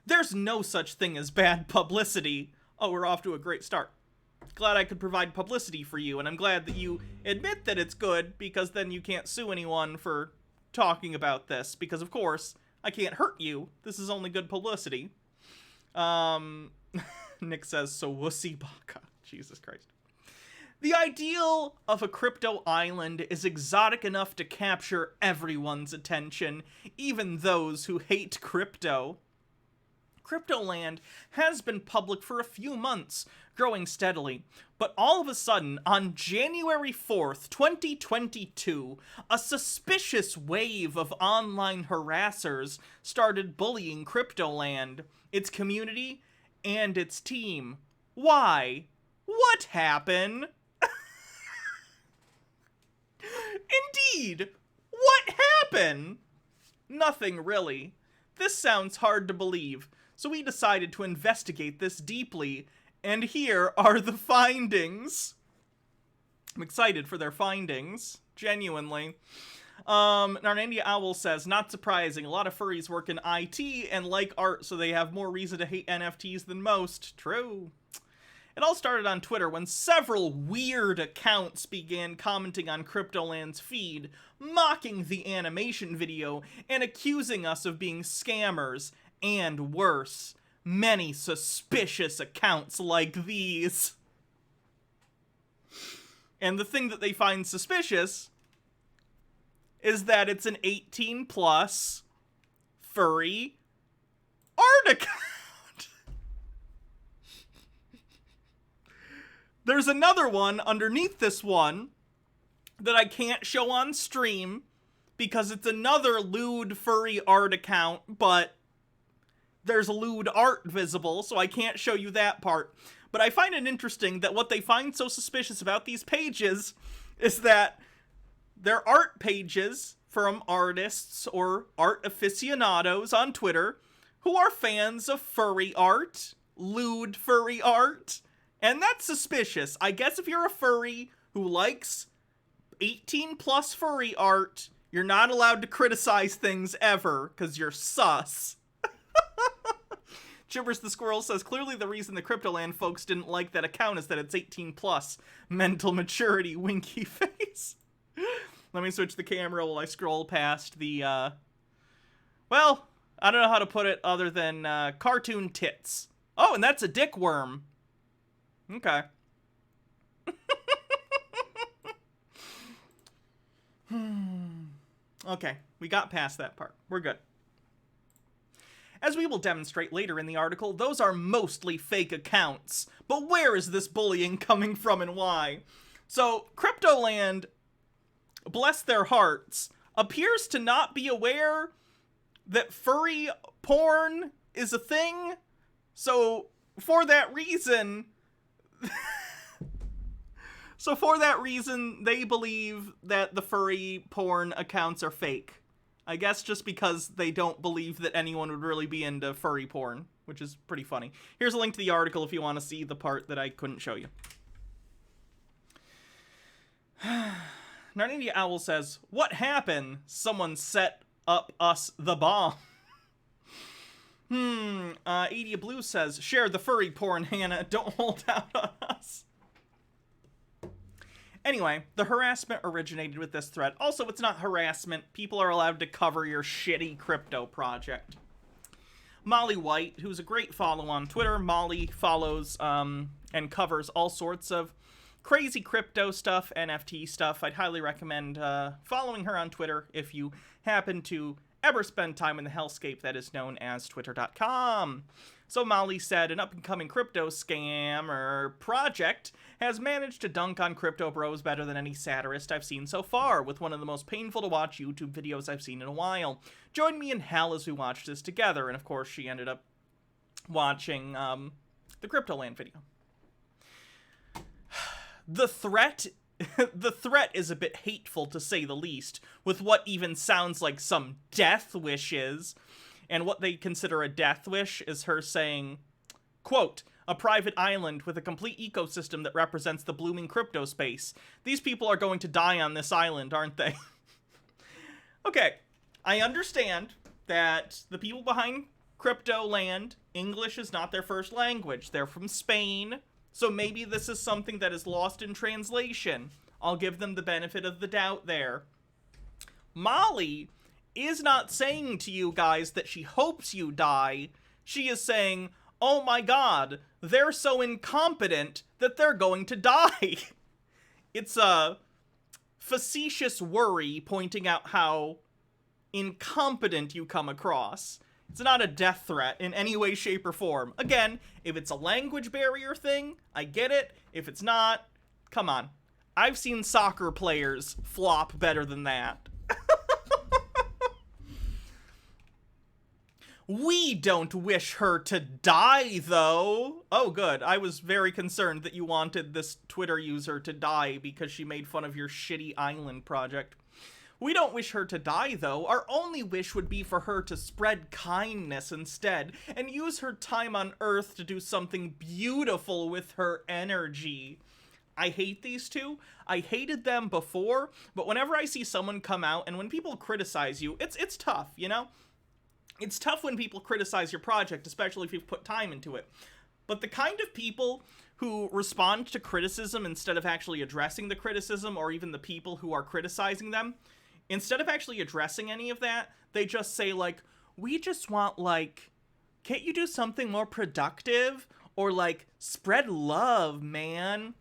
There's no such thing as bad publicity. Oh, we're off to a great start. Glad I could provide publicity for you, and I'm glad that you admit that it's good, because then you can't sue anyone for talking about this, because of course, I can't hurt you. This is only good publicity. Nick says, so wussy baka. Jesus Christ. The ideal of a crypto island is exotic enough to capture everyone's attention, even those who hate crypto. Cryptoland has been public for a few months, growing steadily, but all of a sudden, on January 4th, 2022, a suspicious wave of online harassers started bullying Cryptoland, its community, and its team. Why? What happened? Indeed! What happened? Nothing, really. This sounds hard to believe, so we decided to investigate this deeply, and here are the findings. I'm excited for their findings, genuinely. Narnandia Owl says, not surprising. A lot of furries work in IT and like art, so they have more reason to hate NFTs than most. True. It all started on Twitter when several weird accounts began commenting on Cryptoland's feed, mocking the animation video and accusing us of being scammers, and worse, many suspicious accounts like these. And the thing that they find suspicious is that it's an 18+ furry art account. There's another one underneath this one that I can't show on stream because it's another lewd furry art account, but there's lewd art visible, so I can't show you that part. But I find it interesting that what they find so suspicious about these pages is that they're art pages from artists or art aficionados on Twitter who are fans of furry art, lewd furry art. And that's suspicious. I guess if you're a furry who likes 18+ furry art, you're not allowed to criticize things ever, because you're sus. Gibbers the Squirrel says, clearly the reason the Cryptoland folks didn't like that account is that it's 18+. Mental maturity, winky face. Let me switch the camera while I scroll past the, well, I don't know how to put it other than cartoon tits. Oh, and that's a dick worm. Okay. Okay, we got past that part. We're good. As we will demonstrate later in the article, those are mostly fake accounts. But where is this bullying coming from and why? So, Cryptoland, bless their hearts, appears to not be aware that furry porn is a thing. So, for that reason... they believe that the furry porn accounts are fake. I guess just because they don't believe that anyone would really be into furry porn, which is pretty funny. Here's a link to the article if you want to see the part that I couldn't show you. Narnia Owl says, what happened? Someone set up us the bomb. Adia Blue says, share the furry porn, Hannah. Don't hold out on us. Anyway, the harassment originated with this thread. Also, it's not harassment. People are allowed to cover your shitty crypto project. Molly White, who's a great follow on Twitter. Molly follows and covers all sorts of crazy crypto stuff, NFT stuff. I'd highly recommend following her on Twitter if you happen to ever spend time in the hellscape that is known as twitter.com. So Molly said an up-and-coming crypto scam or project has managed to dunk on crypto bros better than any satirist I've seen so far, with one of the most painful to watch YouTube videos I've seen in a while. Join me in hell as we watch this together, and of course she ended up watching the Cryptoland video. The threat is a bit hateful to say the least, with what even sounds like some death wishes. And what they consider a death wish is her saying, quote, a private island with a complete ecosystem that represents the blooming crypto space. These people are going to die on this island, aren't they? Okay, I understand that the people behind Cryptoland, English is not their first language. They're from Spain, so maybe this is something that is lost in translation. I'll give them the benefit of the doubt there. Molly is not saying to you guys that she hopes you die. She is saying, oh my god, they're so incompetent that they're going to die. It's a facetious worry pointing out how incompetent you come across. It's not a death threat in any way, shape, or form. Again, if it's a language barrier thing, I get it. If it's not, come on. I've seen soccer players flop better than that. We don't wish her to die, though. Oh, good. I was very concerned that you wanted this Twitter user to die because she made fun of your shitty island project. We don't wish her to die, though. Our only wish would be for her to spread kindness instead and use her time on Earth to do something beautiful with her energy. I hate these two. I hated them before, but whenever I see someone come out, and when people criticize you, it's tough, you know? It's tough when people criticize your project, especially if you've put time into it. But the kind of people who respond to criticism instead of actually addressing the criticism, or even the people who are criticizing them, instead of actually addressing any of that, they just say, like, we just want, like, can't you do something more productive? Or, like, spread love, man.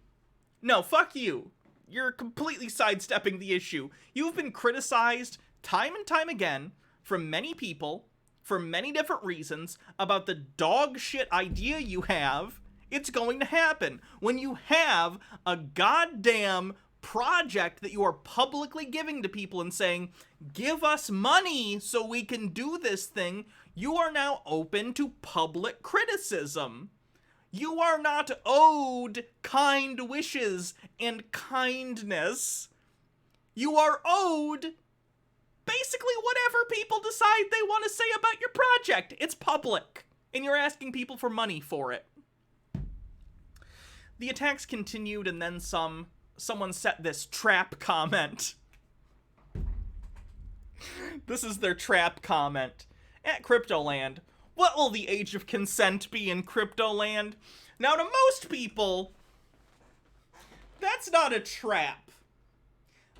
No, fuck you. You're completely sidestepping the issue. You've been criticized time and time again from many people, for many different reasons, about the dog shit idea you have. It's going to happen. When you have a goddamn project that you are publicly giving to people and saying, give us money so we can do this thing, you are now open to public criticism. You are not owed kind wishes and kindness. You are owed basically whatever people decide they want to say about your project. It's public, and you're asking people for money for it. The attacks continued, and then someone set this trap comment. This is their trap comment. At Cryptoland, what will the age of consent be in Cryptoland? Now, to most people, that's not a trap.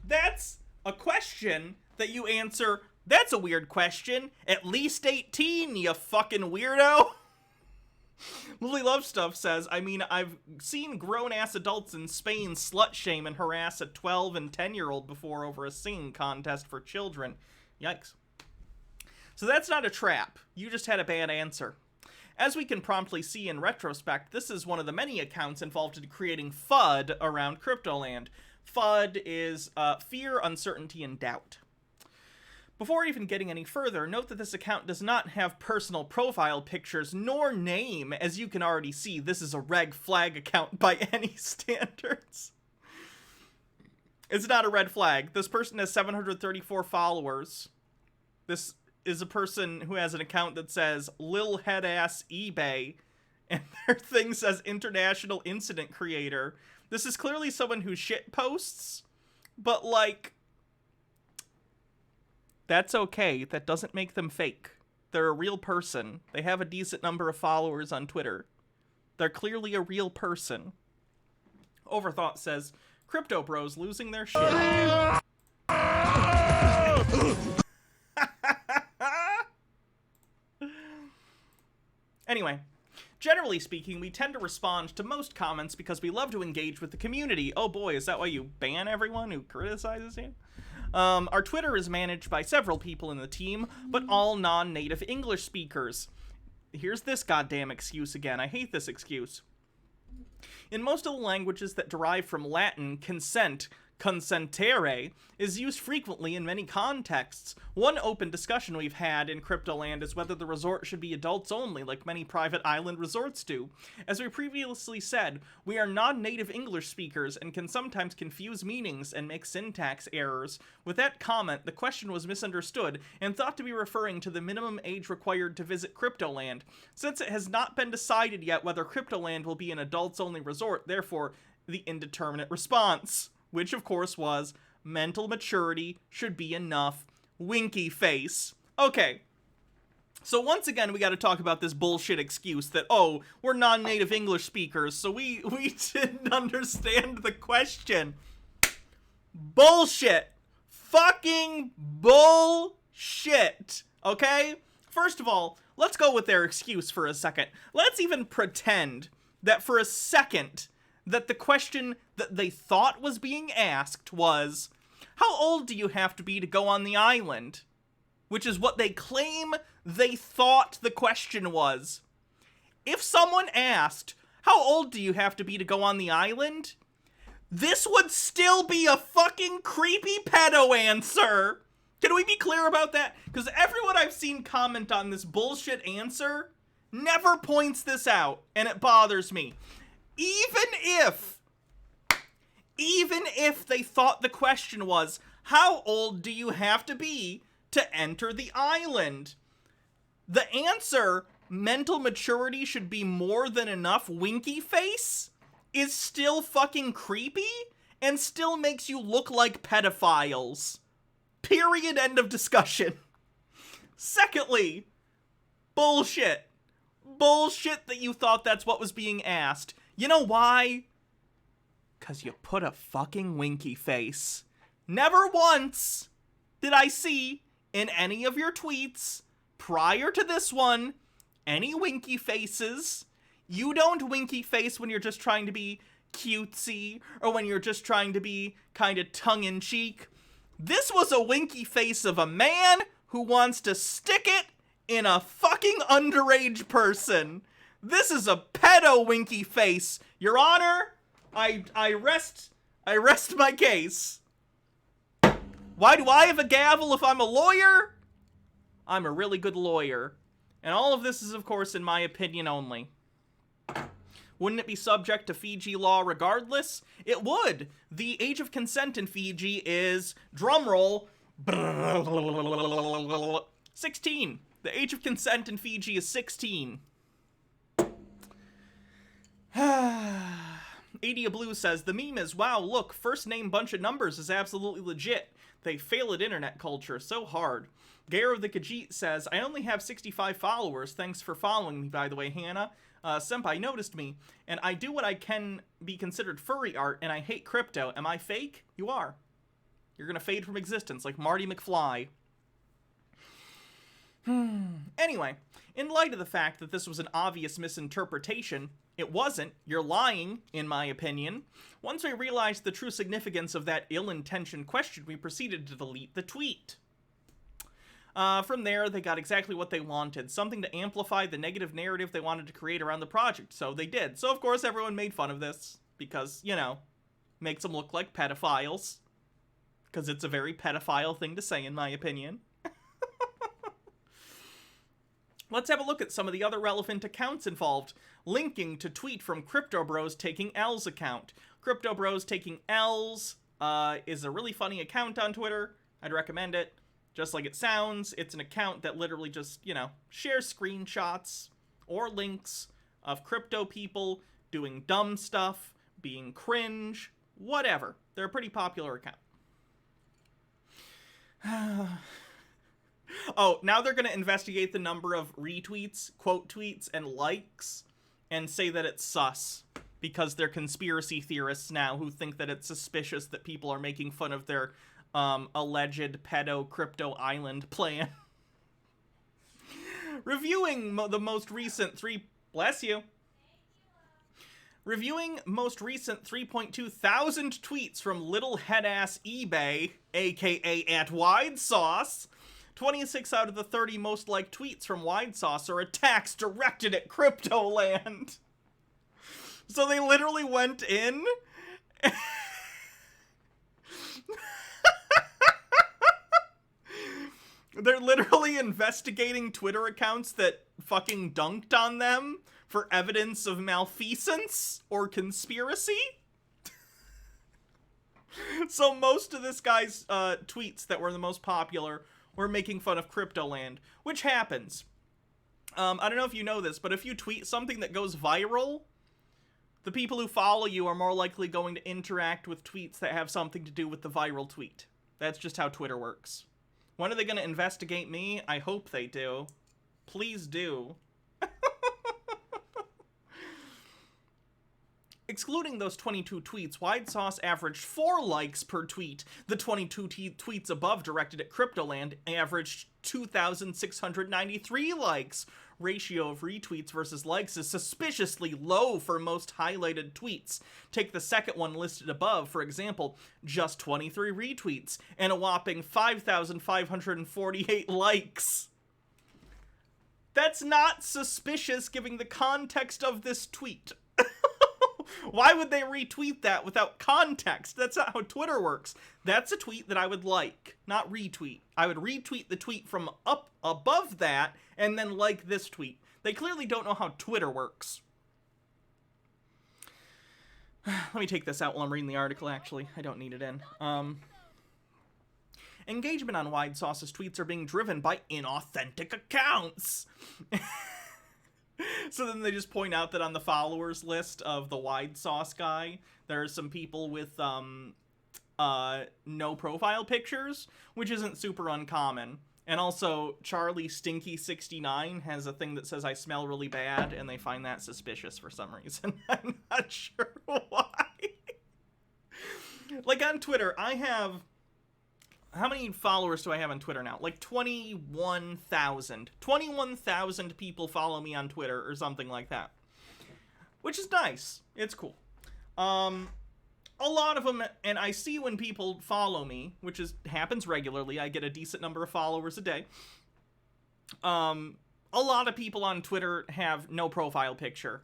That's a question that you answer, that's a weird question. At least 18, you fucking weirdo. Lily Love Stuff says, I mean, I've seen grown-ass adults in Spain slut-shame and harass a 12 and 10-year-old before over a singing contest for children. Yikes. So that's not a trap. You just had a bad answer. As we can promptly see in retrospect, this is one of the many accounts involved in creating FUD around Cryptoland. FUD is fear, uncertainty, and doubt. Before even getting any further, note that this account does not have personal profile pictures nor name. As you can already see, this is a red flag account by any standards. It's not a red flag. This person has 734 followers. This is a person who has an account that says Lil Head Ass eBay, and their thing says International Incident Creator. This is clearly someone who shit posts, but like, that's okay. That doesn't make them fake. They're a real person. They have a decent number of followers on Twitter. They're clearly a real person. Overthought says, Crypto Bros losing their shit. Anyway, generally speaking, we tend to respond to most comments because we love to engage with the community. Oh boy, is that why you ban everyone who criticizes you? Our Twitter is managed by several people in the team, but all non-native English speakers. Here's this goddamn excuse again. I hate this excuse. In most of the languages that derive from Latin, consent, consentere, is used frequently in many contexts. One open discussion we've had in Cryptoland is whether the resort should be adults only, like many private island resorts do. As we previously said, we are non-native English speakers and can sometimes confuse meanings and make syntax errors. With that comment, the question was misunderstood and thought to be referring to the minimum age required to visit Cryptoland. Since it has not been decided yet whether Cryptoland will be an adults-only resort, therefore, the indeterminate response, which of course was, mental maturity should be enough, winky face. Okay, so once again we gotta talk about this bullshit excuse that, oh, we're non-native English speakers, so we didn't understand the question. Bullshit. Fucking bullshit. Okay? First of all, let's go with their excuse for a second. Let's even pretend that for a second that the question that they thought was being asked was, how old do you have to be to go on the island? Which is what they claim they thought the question was. If someone asked, how old do you have to be to go on the island? This would still be a fucking creepy pedo answer. Can we be clear about that? Because everyone I've seen comment on this bullshit answer never points this out, and it bothers me. Even if they thought the question was, how old do you have to be to enter the island? The answer, mental maturity should be more than enough, winky face, is still fucking creepy and still makes you look like pedophiles. Period. End of discussion. Secondly, bullshit. Bullshit that you thought that's what was being asked. You know why? 'Cause you put a fucking winky face. Never once did I see in any of your tweets prior to this one any winky faces. You don't winky face when you're just trying to be cutesy or when you're just trying to be kind of tongue-in-cheek. This was a winky face of a man who wants to stick it in a fucking underage person. This is a pedo winky face. Your Honor, I rest my case. Why do I have a gavel if I'm a lawyer? I'm a really good lawyer. And all of this is, of course, in my opinion only. Wouldn't it be subject to Fiji law regardless? It would. The age of consent in Fiji is, drumroll, 16. The age of consent in Fiji is 16. Adia Blue says, the meme is, wow, look, first name bunch of numbers is absolutely legit. They fail at internet culture so hard. Garo the Khajiit says, I only have 65 followers. Thanks for following me, by the way, Hannah. Senpai noticed me, and I do what I can be considered furry art, and I hate crypto. Am I fake? You are. You're gonna fade from existence like Marty McFly. Anyway, in light of the fact that this was an obvious misinterpretation, it wasn't. You're lying, in my opinion. Once we realized the true significance of that ill-intentioned question, we proceeded to delete the tweet. From there, they got exactly what they wanted, something to amplify the negative narrative they wanted to create around the project, so they did. So, of course, everyone made fun of this, because, you know, makes them look like pedophiles. Because it's a very pedophile thing to say, in my opinion. Let's have a look at some of the other relevant accounts involved. Linking to tweet from Crypto Bros Taking L's account. Crypto Bros Taking L's is a really funny account on Twitter. I'd recommend it. Just like it sounds, it's an account that literally just, you know, shares screenshots or links of crypto people doing dumb stuff, being cringe, whatever. They're a pretty popular account. Oh, now they're going to investigate the number of retweets, quote tweets, and likes, and say that it's sus, because they're conspiracy theorists now who think that it's suspicious that people are making fun of their alleged pedo crypto island plan. Reviewing the most recent Reviewing most recent 3.2 thousand tweets from Little Headass eBay, aka at Wide Sauce. 26 out of the 30 most liked tweets from Wide Sauce are attacks directed at Cryptoland. So they literally went in. They're literally investigating Twitter accounts that fucking dunked on them for evidence of malfeasance or conspiracy. So most of this guy's tweets that were the most popular were making fun of Cryptoland, which happens. I don't know if you know this, but if you tweet something that goes viral, the people who follow you are more likely going to interact with tweets that have something to do with the viral tweet. That's just how Twitter works. When are they going to investigate me? I hope they do. Please do. Excluding those 22 tweets, Wide Sauce averaged 4 likes per tweet. The 22 tweets above directed at Cryptoland averaged 2,693 likes. Ratio of retweets versus likes is suspiciously low for most highlighted tweets. Take the second one listed above, for example, just 23 retweets and a whopping 5,548 likes. That's not suspicious given the context of this tweet. Why would they retweet that without context? That's not how Twitter works. That's a tweet that I would like, not retweet. I would retweet the tweet from up above that and then like this tweet. They clearly don't know how Twitter works. Let me take this out while I'm reading the article, actually. I don't need it in. Engagement on Wide Sauce's tweets are being driven by inauthentic accounts. So then they just point out that on the followers list of the Wide Sauce guy, there are some people with no profile pictures, which isn't super uncommon. And also, Charlie Stinky69 has a thing that says I smell really bad, and they find that suspicious for some reason. I'm not sure why. Like, on Twitter, I have... How many followers do I have on Twitter now? Like 21,000. 21,000 people follow me on Twitter or something like that. Which is nice. It's cool. A lot of them, and I see when people follow me, which happens regularly. I get a decent number of followers a day. A lot of people on Twitter have no profile picture.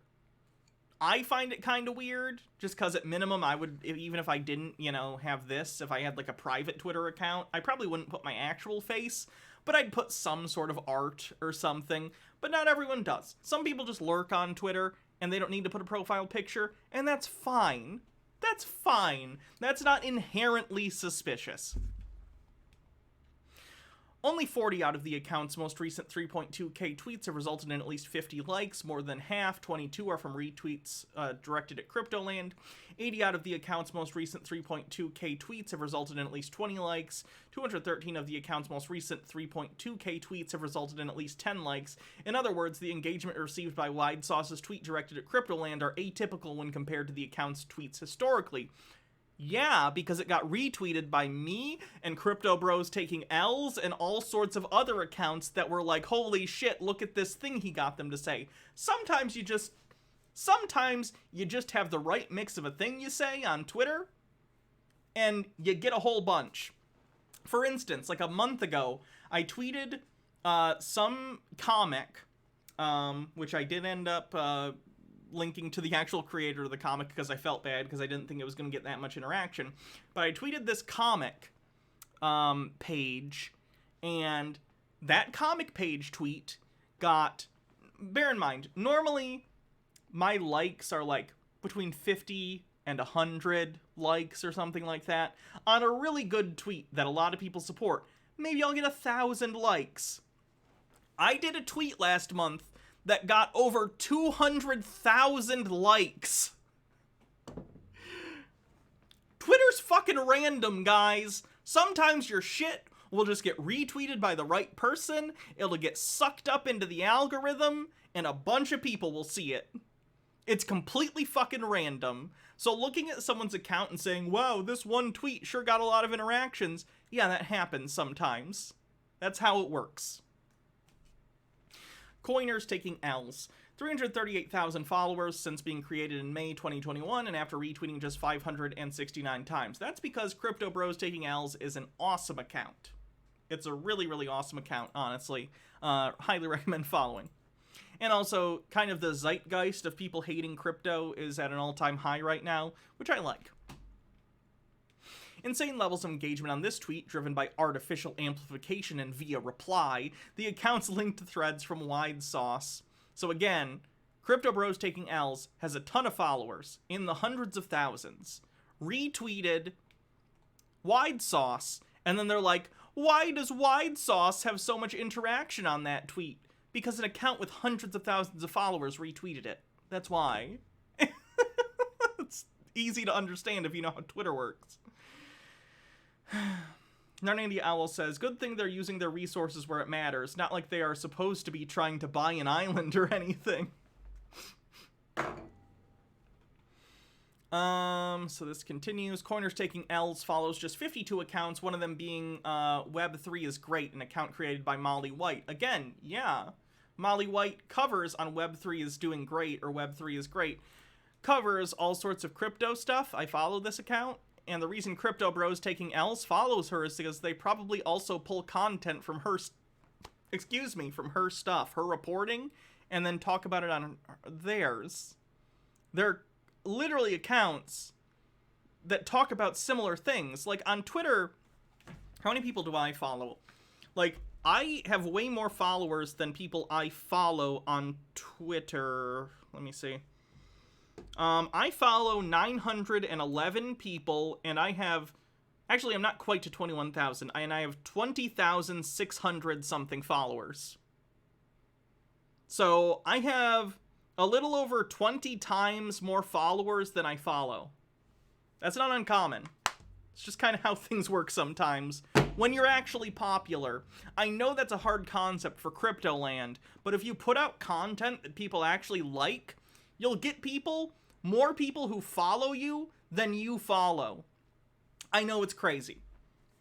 I find it kind of weird, just because at minimum I would, even if I didn't, have this, if I had like a private Twitter account, I probably wouldn't put my actual face, but I'd put some sort of art or something, but not everyone does. Some people just lurk on Twitter, and they don't need to put a profile picture, and that's fine. That's fine. That's not inherently suspicious. Only 40 out of the account's most recent 3.2k tweets have resulted in at least 50 likes, more than half, 22 are from retweets directed at Cryptoland. 80 out of the account's most recent 3.2k tweets have resulted in at least 20 likes. 213 of the account's most recent 3.2k tweets have resulted in at least 10 likes. In other words, the engagement received by Wide Sauce's tweet directed at Cryptoland are atypical when compared to the account's tweets historically. Yeah, because it got retweeted by me and Crypto Bros Taking L's and all sorts of other accounts that were like, holy shit, look at this thing he got them to say. Sometimes you just have the right mix of a thing you say on Twitter, and you get a whole bunch. For instance, like a month ago, I tweeted some comic, which I did end up linking to the actual creator of the comic because I felt bad because I didn't think it was going to get that much interaction. But I tweeted this comic page, and that comic page tweet got, bear in mind, normally my likes are like between 50 and 100 likes or something like that. On a really good tweet that a lot of people support, maybe I'll get 1,000 likes. I did a tweet last month that got over 200,000 likes. Twitter's fucking random, guys. Sometimes your shit will just get retweeted by the right person, it'll get sucked up into the algorithm, and a bunch of people will see it. It's completely fucking random. So looking at someone's account and saying, wow, this one tweet sure got a lot of interactions, yeah, that happens sometimes. That's how it works. Coiners Taking L's. 338,000 followers since being created in May 2021 and after retweeting just 569 times. That's because Crypto Bros Taking L's is an awesome account. It's a really, really awesome account, honestly. Highly recommend following. And also, kind of the zeitgeist of people hating crypto is at an all-time high right now, which I like. Insane levels of engagement on this tweet, driven by artificial amplification and via reply. The account's linked to threads from Wide Sauce. So again, Crypto Bros Taking L's has a ton of followers, in the hundreds of thousands. Retweeted Wide Sauce, and then they're like, why does Wide Sauce have so much interaction on that tweet? Because an account with hundreds of thousands of followers retweeted it. That's why. It's easy to understand if you know how Twitter works. Narnandia Owl says, good thing they're using their resources where it matters, not like they are supposed to be trying to buy an island or anything. So this continues. Coiners Taking L's follows just 52 accounts, one of them being Web3 is Great, an account created by Molly White. Again, yeah, Molly White covers on Web3 is Doing Great or Web3 is Great. Covers all sorts of crypto stuff. I follow this account. And the reason Crypto Bros Taking L's follows her is because they probably also pull content from her, from her stuff, her reporting, and then talk about it on theirs. They're literally accounts that talk about similar things. Like on Twitter, how many people do I follow? Like, I have way more followers than people I follow on Twitter. Let me see. I follow 911 people, and I have... Actually, I'm not quite to 21,000, and I have 20,600 something followers. So I have a little over 20 times more followers than I follow. That's not uncommon. It's just kind of how things work sometimes. When you're actually popular, I know that's a hard concept for Cryptoland, but if you put out content that people actually like, you'll get more people who follow you than you follow. I know it's crazy,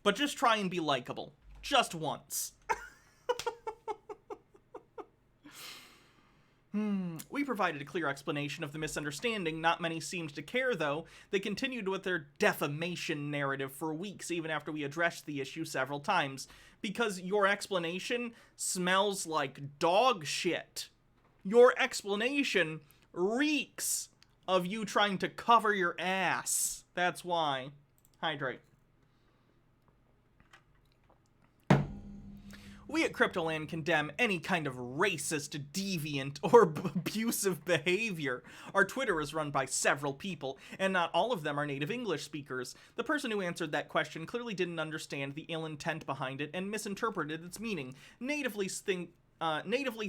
but just try and be likable. Just once. We provided a clear explanation of the misunderstanding. Not many seemed to care, though. They continued with their defamation narrative for weeks, even after we addressed the issue several times. Because your explanation smells like dog shit. Your explanation reeks of you trying to cover your ass. That's why. Hydrate. We at Cryptoland condemn any kind of racist, deviant, or abusive behavior. Our Twitter is run by several people, and not all of them are native English speakers. The person who answered that question clearly didn't understand the ill intent behind it and misinterpreted its meaning, natively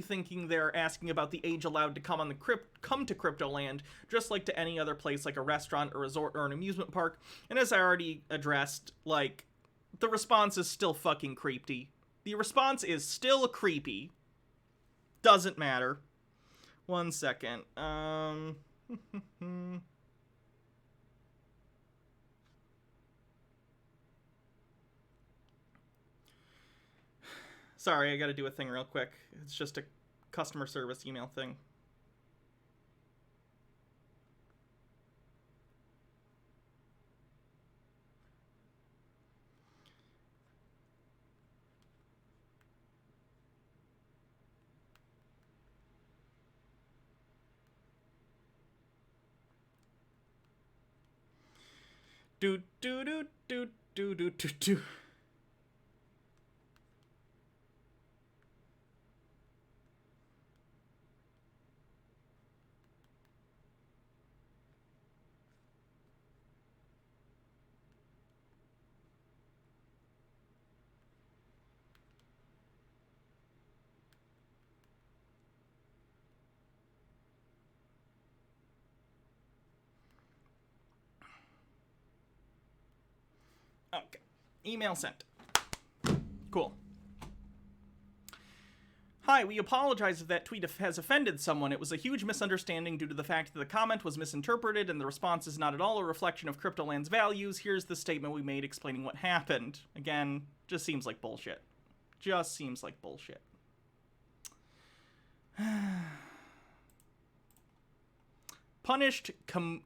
thinking they're asking about the age allowed to come to Cryptoland, just like to any other place like a restaurant, a resort, or an amusement park. And as I already addressed, like, the response is still fucking creepy. The response is still creepy. Doesn't matter. 1 second. Sorry, I gotta do a thing real quick. It's just a customer service email thing. Do do do do do do do do. Okay. Email sent. Cool. Hi, we apologize if that tweet has offended someone. It was a huge misunderstanding due to the fact that the comment was misinterpreted and the response is not at all a reflection of Cryptoland's values. Here's the statement we made explaining what happened. Again, just seems like bullshit. Just seems like bullshit. Punished Kamui?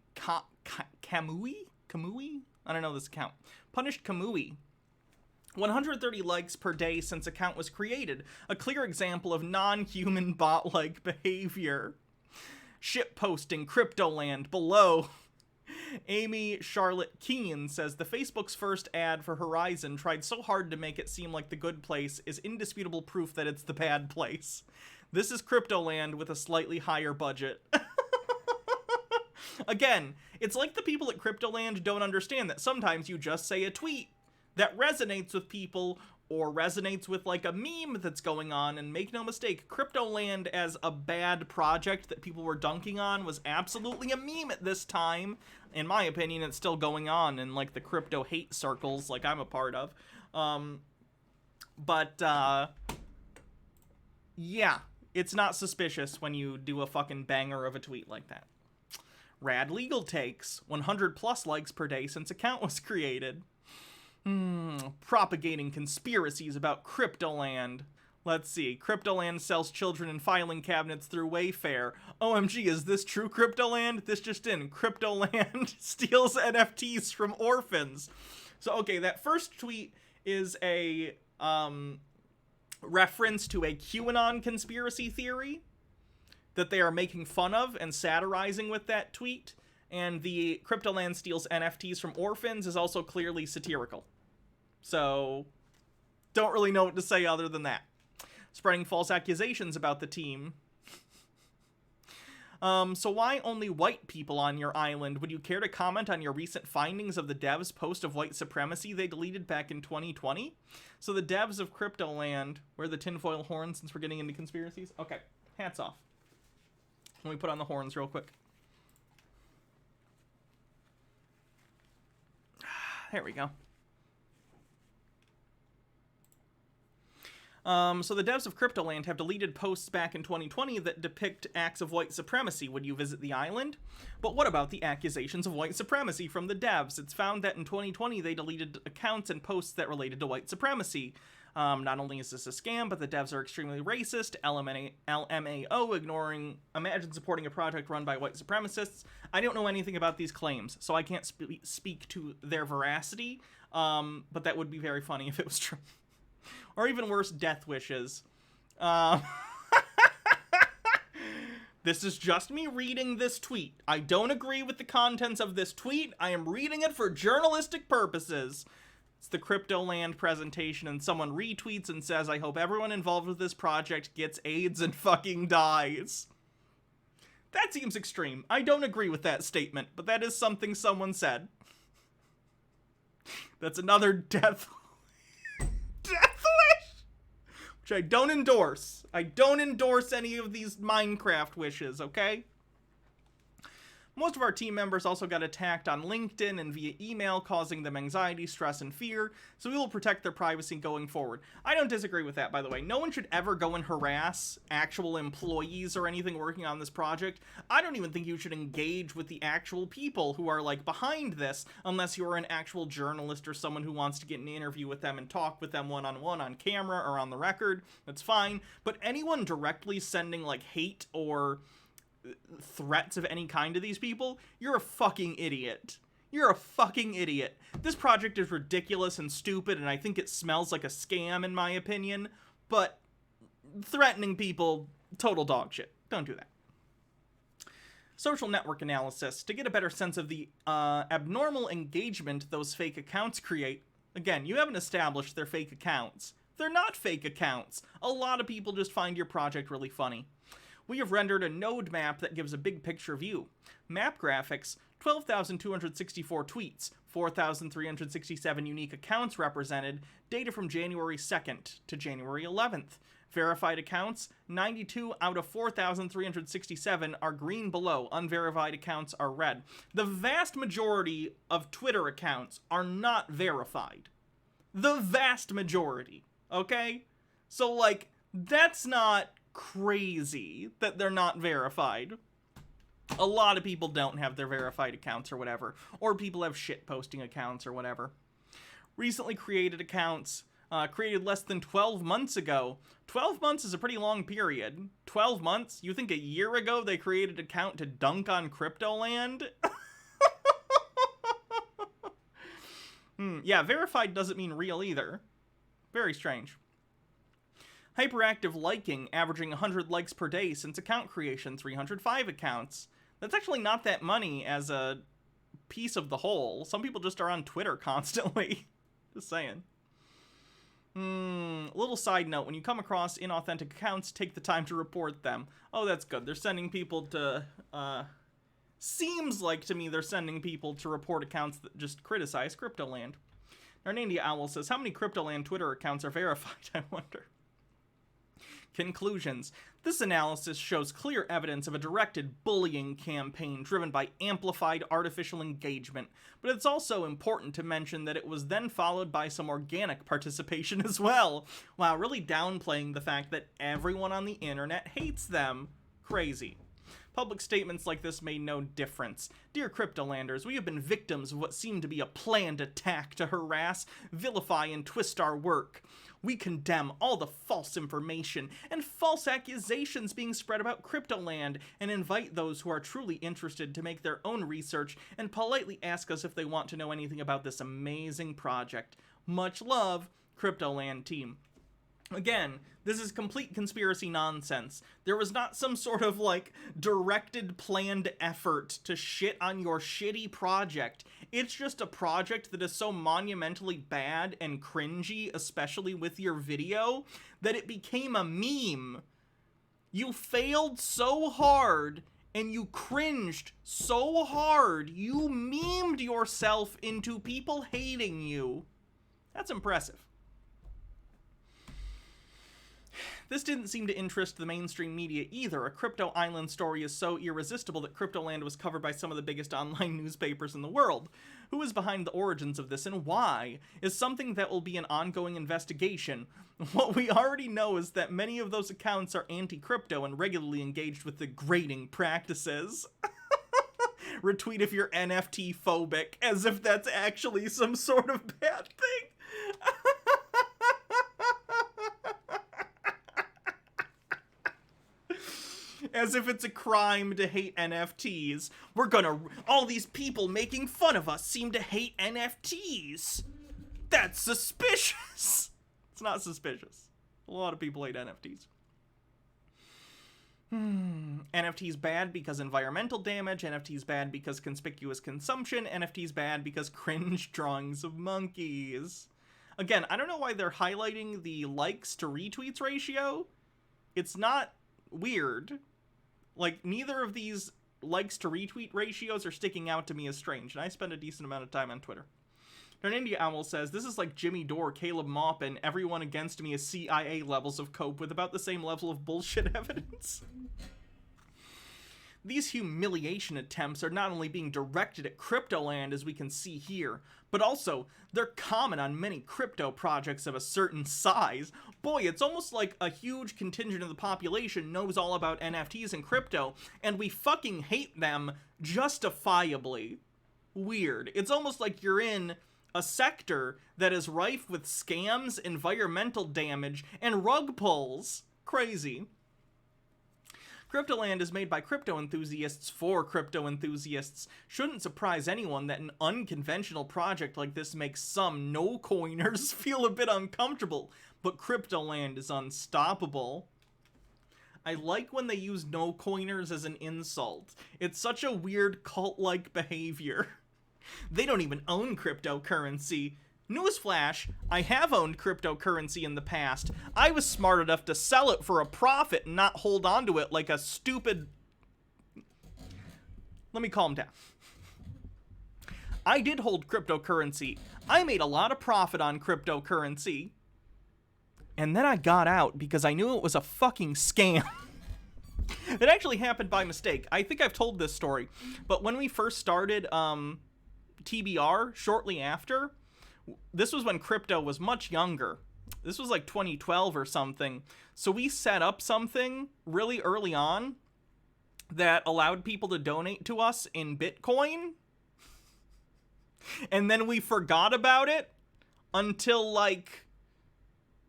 I don't know this account. Punished Kamui. 130 likes per day since account was created. A clear example of non-human bot-like behavior. Ship posting Cryptoland below. Amy Charlotte Keane says, the Facebook's first ad for Horizon tried so hard to make it seem like the good place is indisputable proof that it's the bad place. This is Cryptoland with a slightly higher budget. Again, it's like the people at Cryptoland don't understand that sometimes you just say a tweet that resonates with people or resonates with like a meme that's going on, and make no mistake, Cryptoland as a bad project that people were dunking on was absolutely a meme at this time. In my opinion, it's still going on in like the crypto hate circles like I'm a part of. Yeah, it's not suspicious when you do a fucking banger of a tweet like that. Rad Legal Takes, 100 plus likes per day since account was created. Propagating conspiracies about Cryptoland. Let's see. Cryptoland sells children in filing cabinets through Wayfair. OMG, is this true, Cryptoland? This just in. Cryptoland steals NFTs from orphans. So, okay, that first tweet is a reference to a QAnon conspiracy theory that they are making fun of and satirizing with that tweet. And the Cryptoland steals NFTs from orphans is also clearly satirical. So, don't really know what to say other than that. Spreading false accusations about the team. So why only white people on your island? Would you care to comment on your recent findings of the devs' post of white supremacy they deleted back in 2020? So the devs of Cryptoland, wear the tinfoil horn since we're getting into conspiracies? Okay. Hats off. Let me put on the horns real quick. There we go. So the devs of Cryptoland have deleted posts back in 2020 that depict acts of white supremacy. Would you visit the island? But what about the accusations of white supremacy from the devs? It's found that in 2020 they deleted accounts and posts that related to white supremacy. Not only is this a scam, but the devs are extremely racist. LMAO imagine supporting a project run by white supremacists. I don't know anything about these claims, so I can't speak to their veracity, but that would be very funny if it was true. Or even worse, death wishes. This is just me reading this tweet. I don't agree with the contents of this tweet. I am reading it for journalistic purposes. It's the Cryptoland presentation, and someone retweets and says, I hope everyone involved with this project gets AIDS and fucking dies. That seems extreme. I don't agree with that statement, but that is something someone said. That's another death wish, which I don't endorse. I don't endorse any of these Minecraft wishes, okay? Most of our team members also got attacked on LinkedIn and via email, causing them anxiety, stress, and fear, so we will protect their privacy going forward. I don't disagree with that, by the way. No one should ever go and harass actual employees or anything working on this project. I don't even think you should engage with the actual people who are, like, behind this, unless you're an actual journalist or someone who wants to get an interview with them and talk with them one-on-one on camera or on the record. That's fine. But anyone directly sending, like, hate or threats of any kind to these people, you're a fucking idiot. You're a fucking idiot. This project is ridiculous and stupid, and I think it smells like a scam in my opinion, but threatening people, total dog shit. Don't do that. Social network analysis. To get a better sense of the abnormal engagement those fake accounts create. Again, you haven't established they're fake accounts. They're not fake accounts. A lot of people just find your project really funny. We have rendered a node map that gives a big picture view. Map graphics, 12,264 tweets, 4,367 unique accounts represented, data from January 2nd to January 11th. Verified accounts, 92 out of 4,367 are green below, unverified accounts are red. The vast majority of Twitter accounts are not verified. The vast majority, okay? So, like, that's not crazy that they're not verified. A lot of people don't have their verified accounts or whatever, or people have shit posting accounts or whatever. Recently created accounts, created less than 12 months ago. 12 months is a pretty long period. 12 months? You think a year ago they created an account to dunk on Cryptoland? Yeah, verified doesn't mean real either. Very strange. Hyperactive liking, averaging 100 likes per day since account creation, 305 accounts. That's actually not that many as a piece of the whole. Some people just are on Twitter constantly. Just saying. Little side note, when you come across inauthentic accounts, take the time to report them. Oh, that's good. They're sending people to, seems like to me they're sending people to report accounts that just criticize Cryptoland. Narnandia Owl says, how many Cryptoland Twitter accounts are verified, I wonder? Conclusions. This analysis shows clear evidence of a directed bullying campaign driven by amplified artificial engagement, but it's also important to mention that it was then followed by some organic participation as well, while really downplaying the fact that everyone on the internet hates them. Crazy. Public statements like this made no difference. Dear Cryptolanders, we have been victims of what seemed to be a planned attack to harass, vilify, and twist our work. We condemn all the false information and false accusations being spread about Cryptoland and invite those who are truly interested to make their own research and politely ask us if they want to know anything about this amazing project. Much love, Cryptoland team. Again, this is complete conspiracy nonsense. There was not some sort of, like, directed, planned effort to shit on your shitty project. It's just a project that is so monumentally bad and cringy, especially with your video, that it became a meme. You failed so hard, and you cringed so hard, you memed yourself into people hating you. That's impressive. This didn't seem to interest the mainstream media either. A crypto island story is so irresistible that Cryptoland was covered by some of the biggest online newspapers in the world. Who is behind the origins of this and why is something that will be an ongoing investigation. What we already know is that many of those accounts are anti-crypto and regularly engaged with degrading practices. Retweet if you're NFT phobic, as if that's actually some sort of bad thing. As if it's a crime to hate NFTs. All these people making fun of us seem to hate NFTs. That's suspicious. It's not suspicious. A lot of people hate NFTs. NFTs bad because environmental damage. NFTs bad because conspicuous consumption. NFTs bad because cringe drawings of monkeys. Again, I don't know why they're highlighting the likes to retweets ratio. It's not weird. Like, neither of these likes to retweet ratios are sticking out to me as strange, and I spend a decent amount of time on Twitter. India Owl says, this is like Jimmy Dore, Caleb Maupin, everyone against me is CIA levels of cope with about the same level of bullshit evidence. These humiliation attempts are not only being directed at Cryptoland, as we can see here, but also they're common on many crypto projects of a certain size. Boy, it's almost like a huge contingent of the population knows all about NFTs and crypto, and we fucking hate them justifiably. Weird. It's almost like you're in a sector that is rife with scams, environmental damage, and rug pulls. Crazy. Cryptoland is made by crypto enthusiasts for crypto enthusiasts. Shouldn't surprise anyone that an unconventional project like this makes some no-coiners feel a bit uncomfortable, but Cryptoland is unstoppable. I like when they use no-coiners as an insult. It's such a weird cult-like behavior. They don't even own cryptocurrency. Newsflash, I have owned cryptocurrency in the past. I was smart enough to sell it for a profit and not hold on to it like a stupid... Let me calm down. I did hold cryptocurrency. I made a lot of profit on cryptocurrency. And then I got out because I knew it was a fucking scam. It actually happened by mistake. I think I've told this story. But when we first started TBR, shortly after... This was when crypto was much younger. This was like 2012 or something. So we set up something really early on that allowed people to donate to us in Bitcoin. And then we forgot about it until like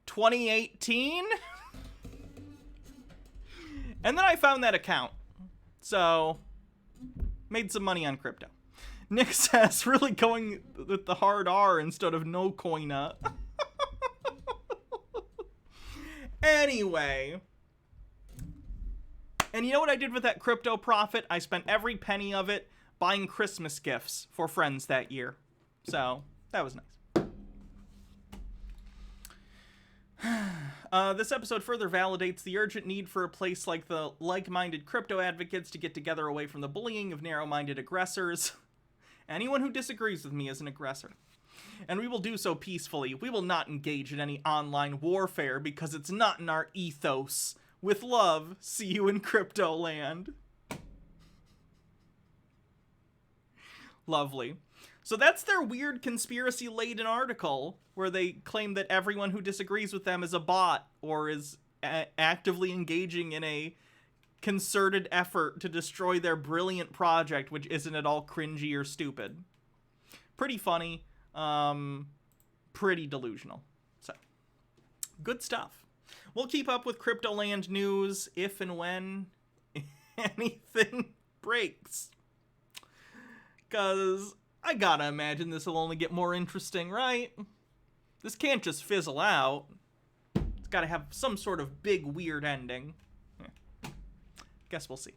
2018. And then I found that account. So, made some money on crypto. Nick says, really going with the hard R instead of no coina. Anyway. And you know what I did with that crypto profit? I spent every penny of it buying Christmas gifts for friends that year. So, that was nice. This episode further validates the urgent need for a place like the like-minded crypto advocates to get together away from the bullying of narrow-minded aggressors. Anyone who disagrees with me is an aggressor. And we will do so peacefully. We will not engage in any online warfare because it's not in our ethos. With love, see you in Cryptoland. Lovely. So that's their weird conspiracy-laden article where they claim that everyone who disagrees with them is a bot or is actively engaging in a concerted effort to destroy their brilliant project, which isn't at all cringy or stupid. Pretty funny, pretty delusional. So, good stuff. We'll keep up with Cryptoland news if and when anything breaks. Because I gotta imagine this will only get more interesting, right? This can't just fizzle out. It's gotta have some sort of big, weird ending. Guess we'll see.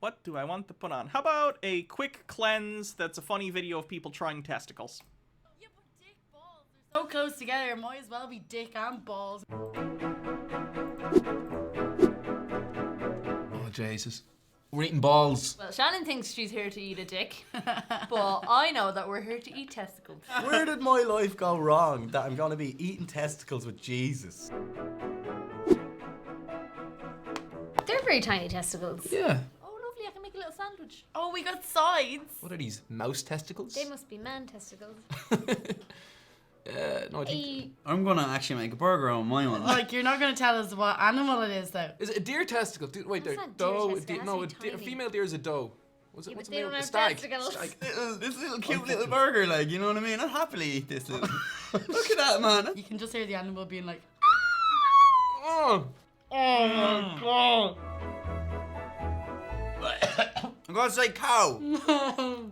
What do I want to put on? How about a quick cleanse that's a funny video of people trying testicles? So close together, it might as well be dick and balls. Oh, Jesus. We're eating balls. Well, Shannon thinks she's here to eat a dick, but I know that we're here to eat testicles. Where did my life go wrong that I'm going to be eating testicles with Jesus? They're very tiny testicles. Yeah. Oh, lovely, I can make a little sandwich. Oh, we got sides. What are these, mouse testicles? They must be man testicles. No, I think... I'm gonna actually make a burger on my one. Like, you're not gonna tell us what animal it is, though. Is it a deer testicle? Wait, That's there. not deer Doe. testicle, No, that's a female deer is a doe. What's it? Yeah, What's but the they male? don't A have stag. testicles. Stag. This little cute little burger, like, you know what I mean? I'd happily eat this little... Look at that, man. You can just hear the animal being like... Oh! Oh my god! I'm gonna say cow. You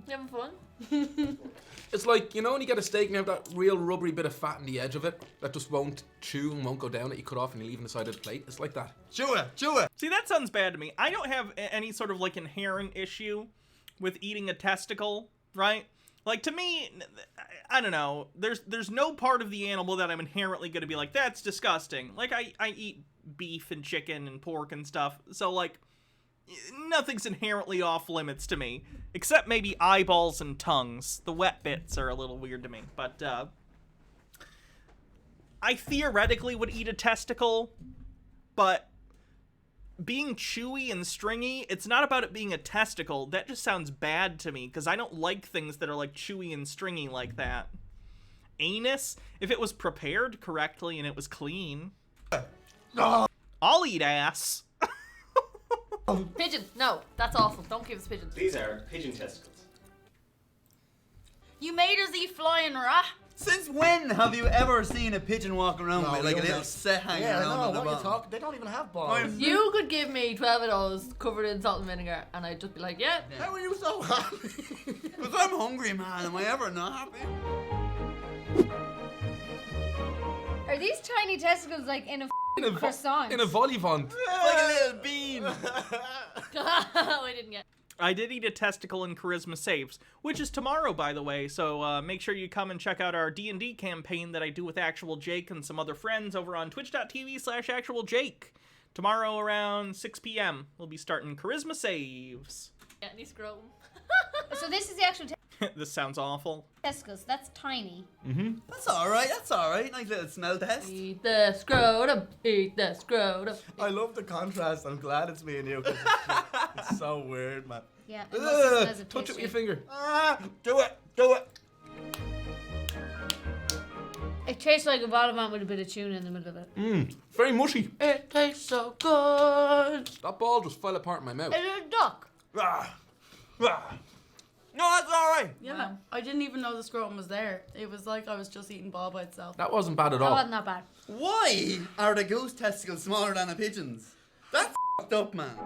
having fun? It's like, you know when you get a steak and you have that real rubbery bit of fat on the edge of it that just won't chew and won't go down that you cut off and you leave on the side of the plate? It's like that. Chew it. See, that sounds bad to me. I don't have any sort of like inherent issue with eating a testicle, right? Like, to me, I don't know. There's no part of the animal that I'm inherently going to be like, that's disgusting. Like, I eat beef and chicken and pork and stuff. So, like, nothing's inherently off limits to me. Except maybe eyeballs and tongues. The wet bits are a little weird to me. But, I theoretically would eat a testicle. But being chewy and stringy, it's not about it being a testicle. That just sounds bad to me, because I don't like things that are like chewy and stringy like that. Anus, if it was prepared correctly and it was clean. I'll eat ass. Pigeon. No, that's awful. Don't give us pigeons. These are pigeon testicles. You made us eat flying rat. Since when have you ever seen a pigeon walk around with like a little don't. set hanging Yeah, around no, on the what you bottom? talking? They don't even have balls. You could give me 12 of those covered in salt and vinegar, and I'd just be like, yeah. How are you so happy? Because I'm hungry, man. Am I ever not happy? Are these tiny testicles like in a croissant? In a volleyball. Like a little bean. I didn't get. I did eat a testicle in Charisma Saves, which is tomorrow, by the way, so make sure you come and check out our D&D campaign that I do with Actual Jake and some other friends over on twitch.tv/ActualJake. Tomorrow around 6 p.m. we'll be starting Charisma Saves. Yeah, any scrotum. So this is the actual This sounds awful. testicles. That's tiny. Mm-hmm. That's alright, that's alright. Nice little smell test. Eat the scrotum. Eat the scrotum. I love the contrast. I'm glad it's me and you. It's so weird, man. Yeah, it must have smells of Touch it with your pastry. finger. Do it. Do it. It tastes like a Volleyball with a bit of tuna in the middle of it. Mmm, very mushy. It tastes so good. That ball just fell apart in my mouth. It's a duck. No, that's alright. Yeah, man. I didn't even know the scrotum was there. It was like I was just eating ball by itself. That wasn't bad at That all. wasn't that bad. Why are the goose testicles smaller than a pigeon's? That's f***ed up, man.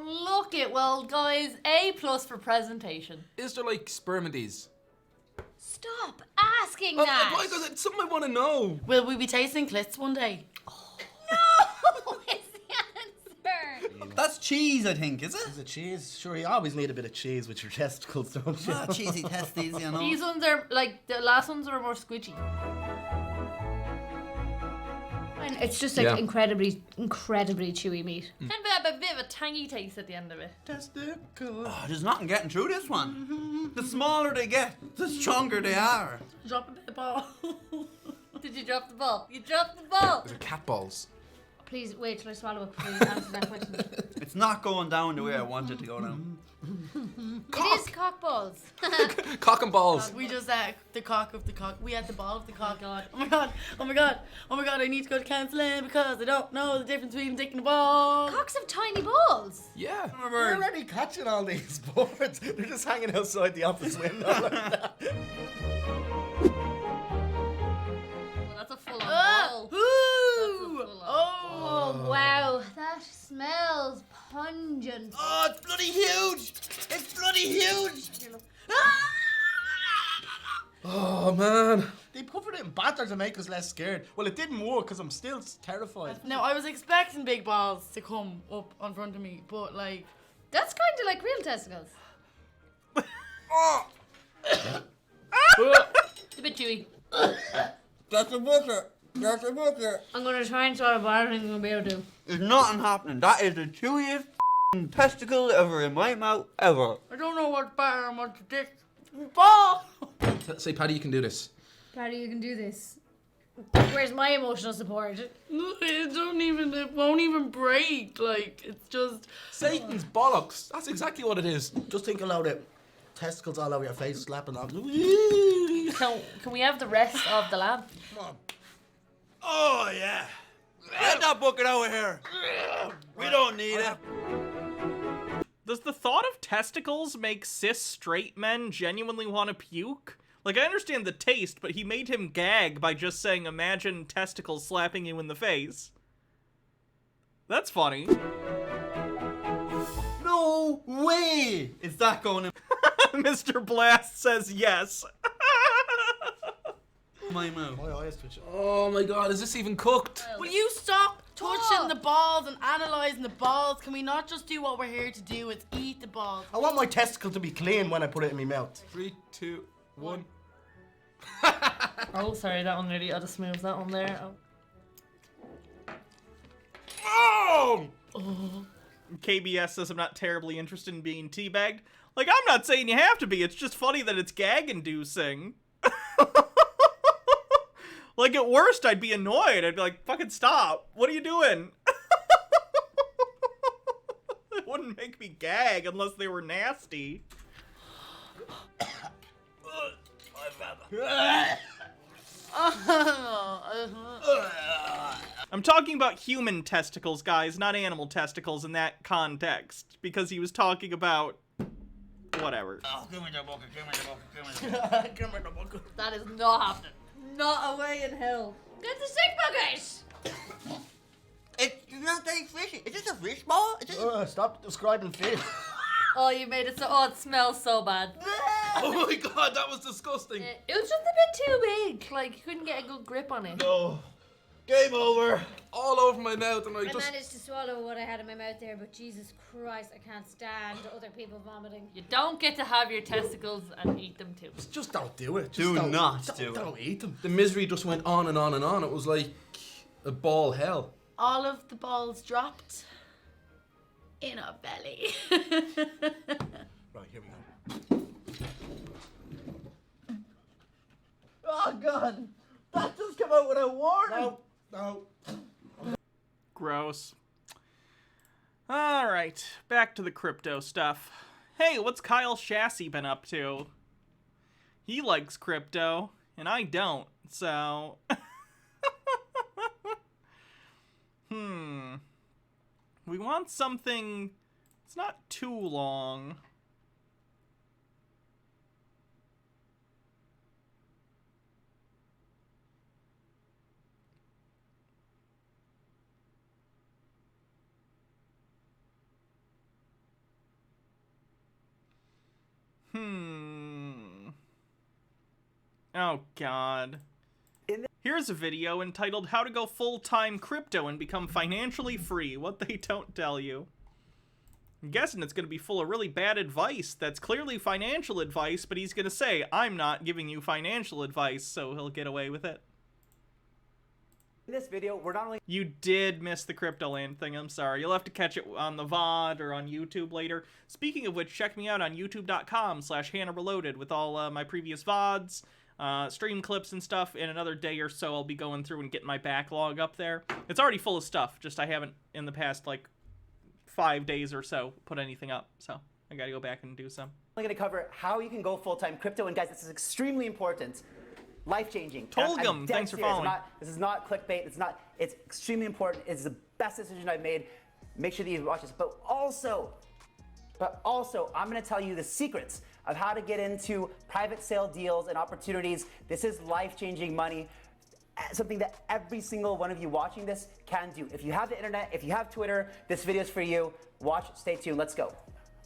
Look it, well, guys, A+ for presentation. Is there like spermatids? Stop asking Oh, that. why? Because it's something I want to know. Will we be tasting clits one day? No, it's the answer. That's cheese, I think, is it? Is it cheese? Sure, you always need a bit of cheese with your testicles, don't you? Ah, cheesy testes, you know. These ones are, like, the last ones were more squidgy. And it's just like Yeah. incredibly chewy meat. Kind of a bit of a tangy taste at the end of it. Testicles. Oh, there's nothing getting through this one. The smaller they get, the stronger they are. Drop a bit of ball. Did you drop the ball? You dropped the ball! These are cat balls. Please wait till I swallow it before you answer that question. It's not going down the way I want it to go down. It is cock balls. Cock and balls. We just the cock of the cock. We had the ball of the cock. Oh my god. Oh my god. Oh my god. I need to go to counselling because I don't know the difference between dick and a ball. Cocks have tiny balls. Yeah. We're already catching all these birds. They're just hanging outside the office window like that. Well, that's a full-on ball. Ooh. Oh wow, that smells pungent. Oh, it's bloody huge! It's bloody huge! Oh man. They put it in batter or to make us less scared. Well, it didn't work because I'm still terrified. No, I was expecting big balls to come up on front of me, but like... That's kind of like real testicles. It's a bit chewy. That's a booker. That's a booker. I'm gonna try and swallow, but I don't think I'm gonna be able to. There's nothing happening. That is the chewiest testicle ever in my mouth ever. I don't know what's better and what's dick. Ball! Say, Paddy, you can do this. Patty, you can do this. Where's my emotional support? It won't even break. Like, it's just... Satan's bollocks. That's exactly what it is. Just think about it. Testicles all over your face, slapping up. Can we have the rest of the lamb? Come on. Oh, yeah. Get that bucket over here. We don't need it. Does the thought of testicles make cis straight men genuinely want to puke? Like, I understand the taste, but he made him gag by just saying, imagine testicles slapping you in the face. That's funny. No way! Is that going in? Mr. Blast says yes. My mouth. My eyes twitching. Oh my god, is this even cooked? Will you stop touching the balls and analysing the balls? Can we not just do what we're here to do? It's eat the balls. I want my testicle to be clean when I put it in my mouth. 3, 2, 1. Oh, sorry, that one nearly out of smooth. That one there. Oh! KBS says I'm not terribly interested in being teabagged. Like, I'm not saying you have to be. It's just funny that it's gag-inducing. Like, at worst, I'd be annoyed. I'd be like, fucking stop. What are you doing? It wouldn't make me gag unless they were nasty. I'm talking about human testicles, guys, not animal testicles in that context. Because he was talking about... whatever. Oh, give me the bucket, give me the bucket, give me the bucket. Give me the bucket. That is not happening. Not a way in hell. Get the sick bucket! It's not very fishy. Is this a fish ball? Is this Stop describing fish. Oh, you made it so... Oh, it smells so bad. Oh my god, that was disgusting. It was just a bit too big. Like, you couldn't get a good grip on it. No. Game over. All over my mouth and I I just... managed to swallow what I had in my mouth there, but Jesus Christ, I can't stand other people vomiting. You don't get to have your testicles and eat them too. Just don't do it. Do not do it. Don't eat them. The misery just went on and on and on. It was like a ball hell. All of the balls dropped in our belly. Right, here we go. Oh god. That just came out without warning. No. Gross. Alright, back to the crypto stuff. Hey, what's Kyle Chassis been up to? He likes crypto, and I don't, so... We want something... it's not too long. Oh, God. Here's a video entitled How to Go Full-Time Crypto and Become Financially Free. What they don't tell you. I'm guessing it's going to be full of really bad advice that's clearly financial advice, but he's going to say, I'm not giving you financial advice, so he'll get away with it. In this video, we're not only... You did miss the Cryptoland thing, I'm sorry. You'll have to catch it on the VOD or on YouTube later. Speaking of which, check me out on youtube.com/HannahReloaded with all my previous VODs, stream clips and stuff. In another day or so, I'll be going through and getting my backlog up there. It's already full of stuff, just I haven't, in the past, like, 5 days or so, put anything up. So, I gotta go back and do some. I'm going to cover how you can go full-time crypto, and guys, this is extremely important. Life-changing. Tolgum, thanks for following. This is not clickbait. It's extremely important. It's the best decision I've made. Make sure that you watch this. But also, I'm going to tell you the secrets of how to get into private sale deals and opportunities. This is life-changing money. Something that every single one of you watching this can do. If you have the internet, if you have Twitter, this video is for you. Watch, stay tuned, let's go.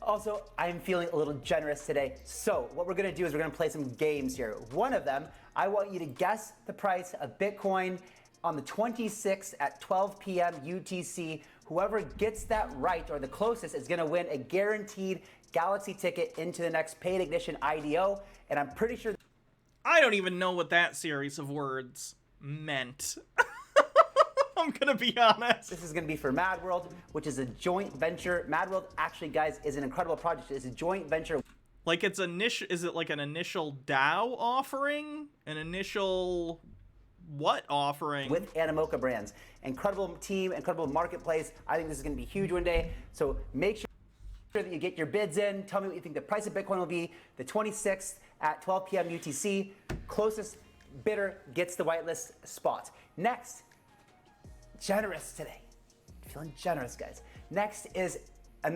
Also, I'm feeling a little generous today. So what we're gonna do is we're gonna play some games here. One of them, I want you to guess the price of Bitcoin on the 26th at 12 p.m. UTC. Whoever gets that right or the closest is gonna win a guaranteed Galaxy ticket into the next Paid Ignition IDO. And I'm pretty sure I don't even know what that series of words meant. I'm gonna be honest. this is gonna be for Mad World, which is a joint venture. Mad World actually, guys, is an incredible project. It's a joint venture. Like it's is it like an initial DAO offering? An initial what offering? With Animoca Brands. Incredible team, incredible marketplace. I think this is gonna be huge one day. So make sure that you get your bids in. Tell me what you think the price of Bitcoin will be the 26th at 12 p.m. UTC. Closest bidder gets the whitelist spot. Next, generous today. Feeling generous, guys. Next is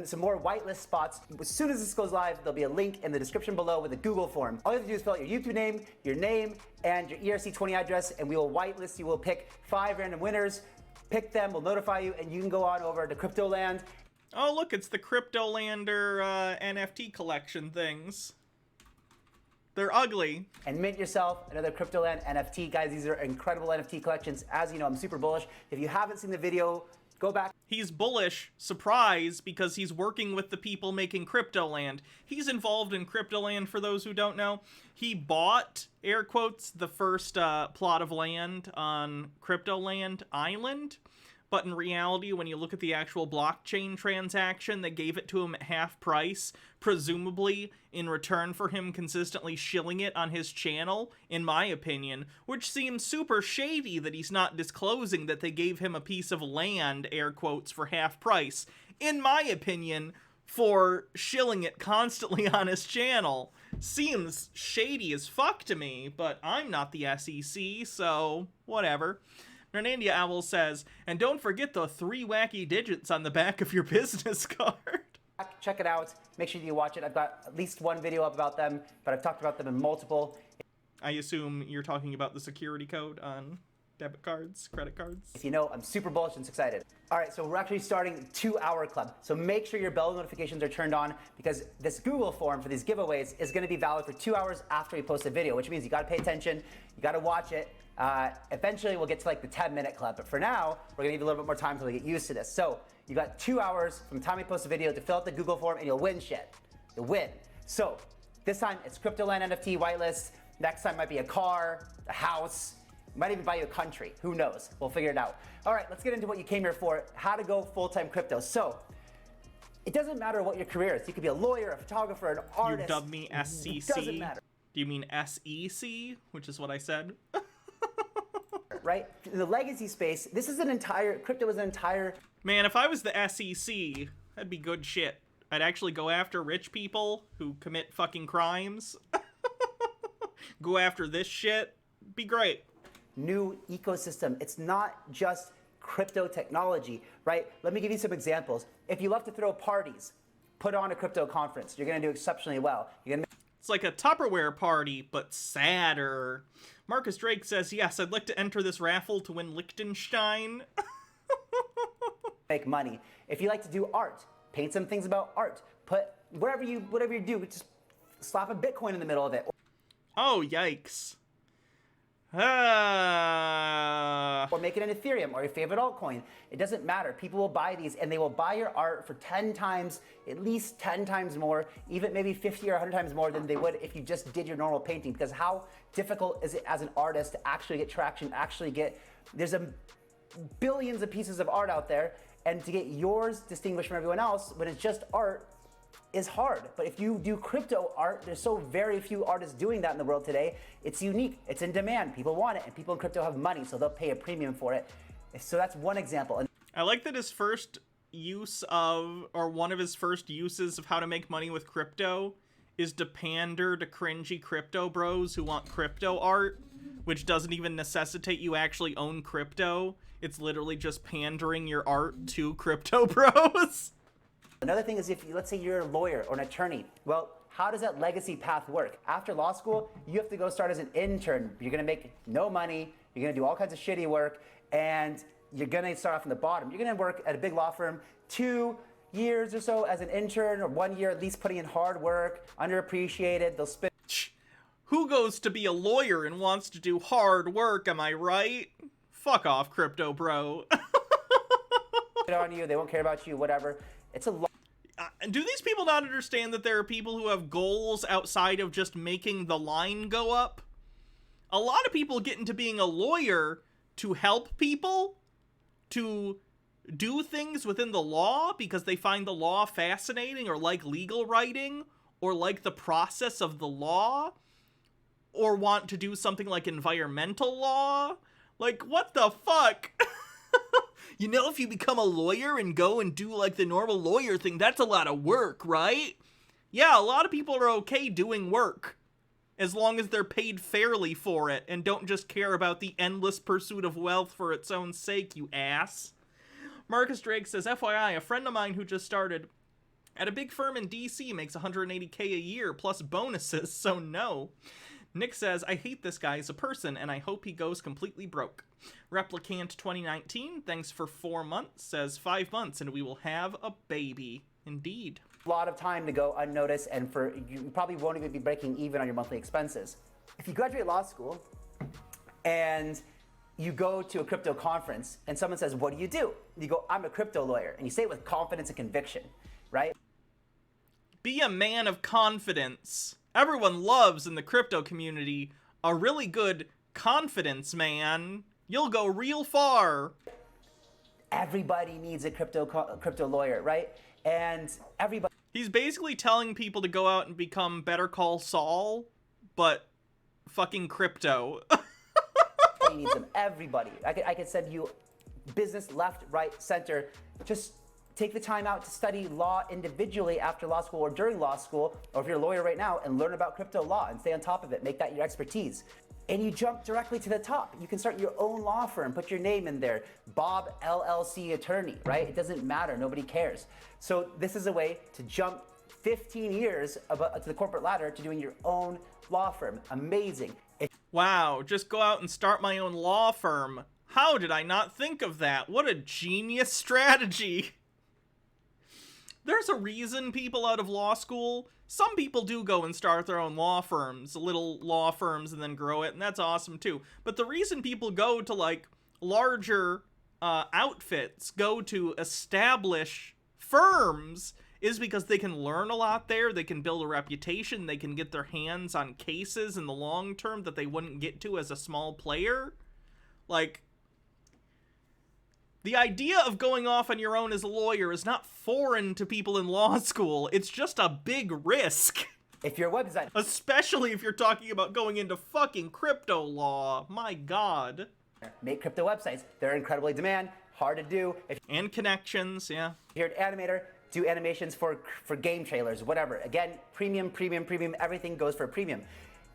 some more whitelist spots. As soon as this goes live, there'll be a link in the description below with a Google form. All you have to do is fill out your YouTube name, and your ERC20 address, and we will whitelist you. We'll pick 5 random winners, pick them, we'll notify you, and you can go on over to Cryptoland. Oh, look, it's the Cryptolander NFT collection things. They're ugly. And mint yourself another Cryptoland NFT. Guys, these are incredible NFT collections. As you know, I'm super bullish. If you haven't seen the video, go back. He's bullish, surprise, because he's working with the people making Cryptoland. He's involved in Cryptoland, for those who don't know. He bought, air quotes, the first plot of land on Cryptoland Island. But in reality, when you look at the actual blockchain transaction, they gave it to him at half price, presumably in return for him consistently shilling it on his channel, in my opinion, which seems super shady that he's not disclosing that they gave him a piece of land, air quotes, for half price, in my opinion, for shilling it constantly on his channel. Seems shady as fuck to me, but I'm not the SEC, so whatever. Hernandia Owl says, and don't forget the 3 wacky digits on the back of your business card. Check it out. Make sure you watch it. I've got at least one video up about them, but I've talked about them in multiple. I assume you're talking about the security code on debit cards, credit cards. If you know, I'm super bullish and excited. All right, so we're actually starting the 2-hour club. So make sure your bell notifications are turned on because this Google form for these giveaways is gonna be valid for 2 hours after we post a video, which means you gotta pay attention, you gotta watch it. Eventually we'll get to like the 10-minute club, but for now, we're gonna need a little bit more time until we get used to this. So you got 2 hours from the time we post a video to fill out the Google form and you'll win shit. You'll win. So this time it's Cryptoland NFT whitelist. Next time might be a car, a house, might even buy you a country. Who knows? We'll figure it out. All right, let's get into what you came here for, how to go full-time crypto. So it doesn't matter what your career is. You could be a lawyer, a photographer, an artist. You dubbed me SCC. It doesn't matter. Do you mean SEC, which is what I said? Right? In the legacy space, this is crypto is an entire... Man, if I was the SEC, that'd be good shit. I'd actually go after rich people who commit fucking crimes. Go after this shit. Be great. New ecosystem. It's not just crypto technology, right? Let me give you some examples. If you love to throw parties, put on a crypto conference. You're gonna do exceptionally well. It's like a Tupperware party, but sadder. Marcus Drake says, yes, I'd like to enter this raffle to win Liechtenstein. Make money. If you like to do art, paint some things about art. Put whatever you do, just slap a Bitcoin in the middle of it. Oh, yikes. Or make it an Ethereum or your favorite altcoin. It doesn't matter. People will buy these and they will buy your art for 10 times, at least 10 times more, even maybe 50 or 100 times more than they would if you just did your normal painting. Because how difficult is it as an artist to actually get traction, there's billions of pieces of art out there, and to get yours distinguished from everyone else when it's just art is hard. But if you do crypto art, there's so very few artists doing that in the world today. It's unique, it's in demand, people want it, and people in crypto have money, so they'll pay a premium for it. So that's one example. I like that his first use of, or one of his first uses of how to make money with crypto is to pander to cringy crypto bros who want crypto art, which doesn't even necessitate you actually own crypto. It's literally just pandering your art to crypto bros. Another thing is let's say you're a lawyer or an attorney. Well, how does that legacy path work? After law school, you have to go start as an intern. You're gonna make no money, you're gonna do all kinds of shitty work, and you're gonna start off from the bottom. You're gonna work at a big law firm to years or so as an intern, or 1 year at least putting in hard work, underappreciated. They'll spend. Who goes to be a lawyer and wants to do hard work, am I right? Fuck off, crypto bro. on you, they won't care about you, whatever. It's a lot. Do these people not understand that there are people who have goals outside of just making the line go up? A lot of people get into being a lawyer to help people, to do things within the law because they find the law fascinating, or like legal writing, or like the process of the law, or want to do something like environmental law. Like, what the fuck? You know, if you become a lawyer and go and do like the normal lawyer thing, that's a lot of work, right? Yeah, a lot of people are okay doing work, as long as they're paid fairly for it and don't just care about the endless pursuit of wealth for its own sake, you ass. Marcus Drake says, FYI, a friend of mine who just started at a big firm in DC makes $180K a year plus bonuses, so no. Nick says, I hate this guy as a person, and I hope he goes completely broke. Replicant 2019, thanks for 4 months, says 5 months, and we will have a baby. Indeed. A lot of time to go unnoticed, and you probably won't even be breaking even on your monthly expenses. If you graduate law school and you go to a crypto conference and someone says, what do? You go, I'm a crypto lawyer. And you say it with confidence and conviction, right? Be a man of confidence. Everyone loves in the crypto community a really good confidence man. You'll go real far. Everybody needs a crypto lawyer, right? And everybody. He's basically telling people to go out and become Better Call Saul, but fucking crypto. Needs them. Everybody. I could send you business left, right, center. Just take the time out to study law individually after law school or during law school, or if you're a lawyer right now, and learn about crypto law and stay on top of it. Make that your expertise. And you jump directly to the top. You can start your own law firm, put your name in there. Bob LLC attorney, right? It doesn't matter, nobody cares. So this is a way to jump 15 years to the corporate ladder to doing your own law firm. Amazing. Wow, just go out and start my own law firm. How did I not think of that? What a genius strategy. There's a reason people out of law school, some people do go and start their own law firms, little law firms, and then grow it, and that's awesome too. But the reason people go to like larger outfits, go to establish firms, is because they can learn a lot there, they can build a reputation, they can get their hands on cases in the long term that they wouldn't get to as a small player. Like, the idea of going off on your own as a lawyer is not foreign to people in law school. It's just a big risk. If your website... Especially if you're talking about going into fucking crypto law. My God. Make crypto websites. They're incredibly demand, hard to do. And connections, yeah. If you're an animator, do animations for game trailers, whatever. Again, premium, everything goes for premium.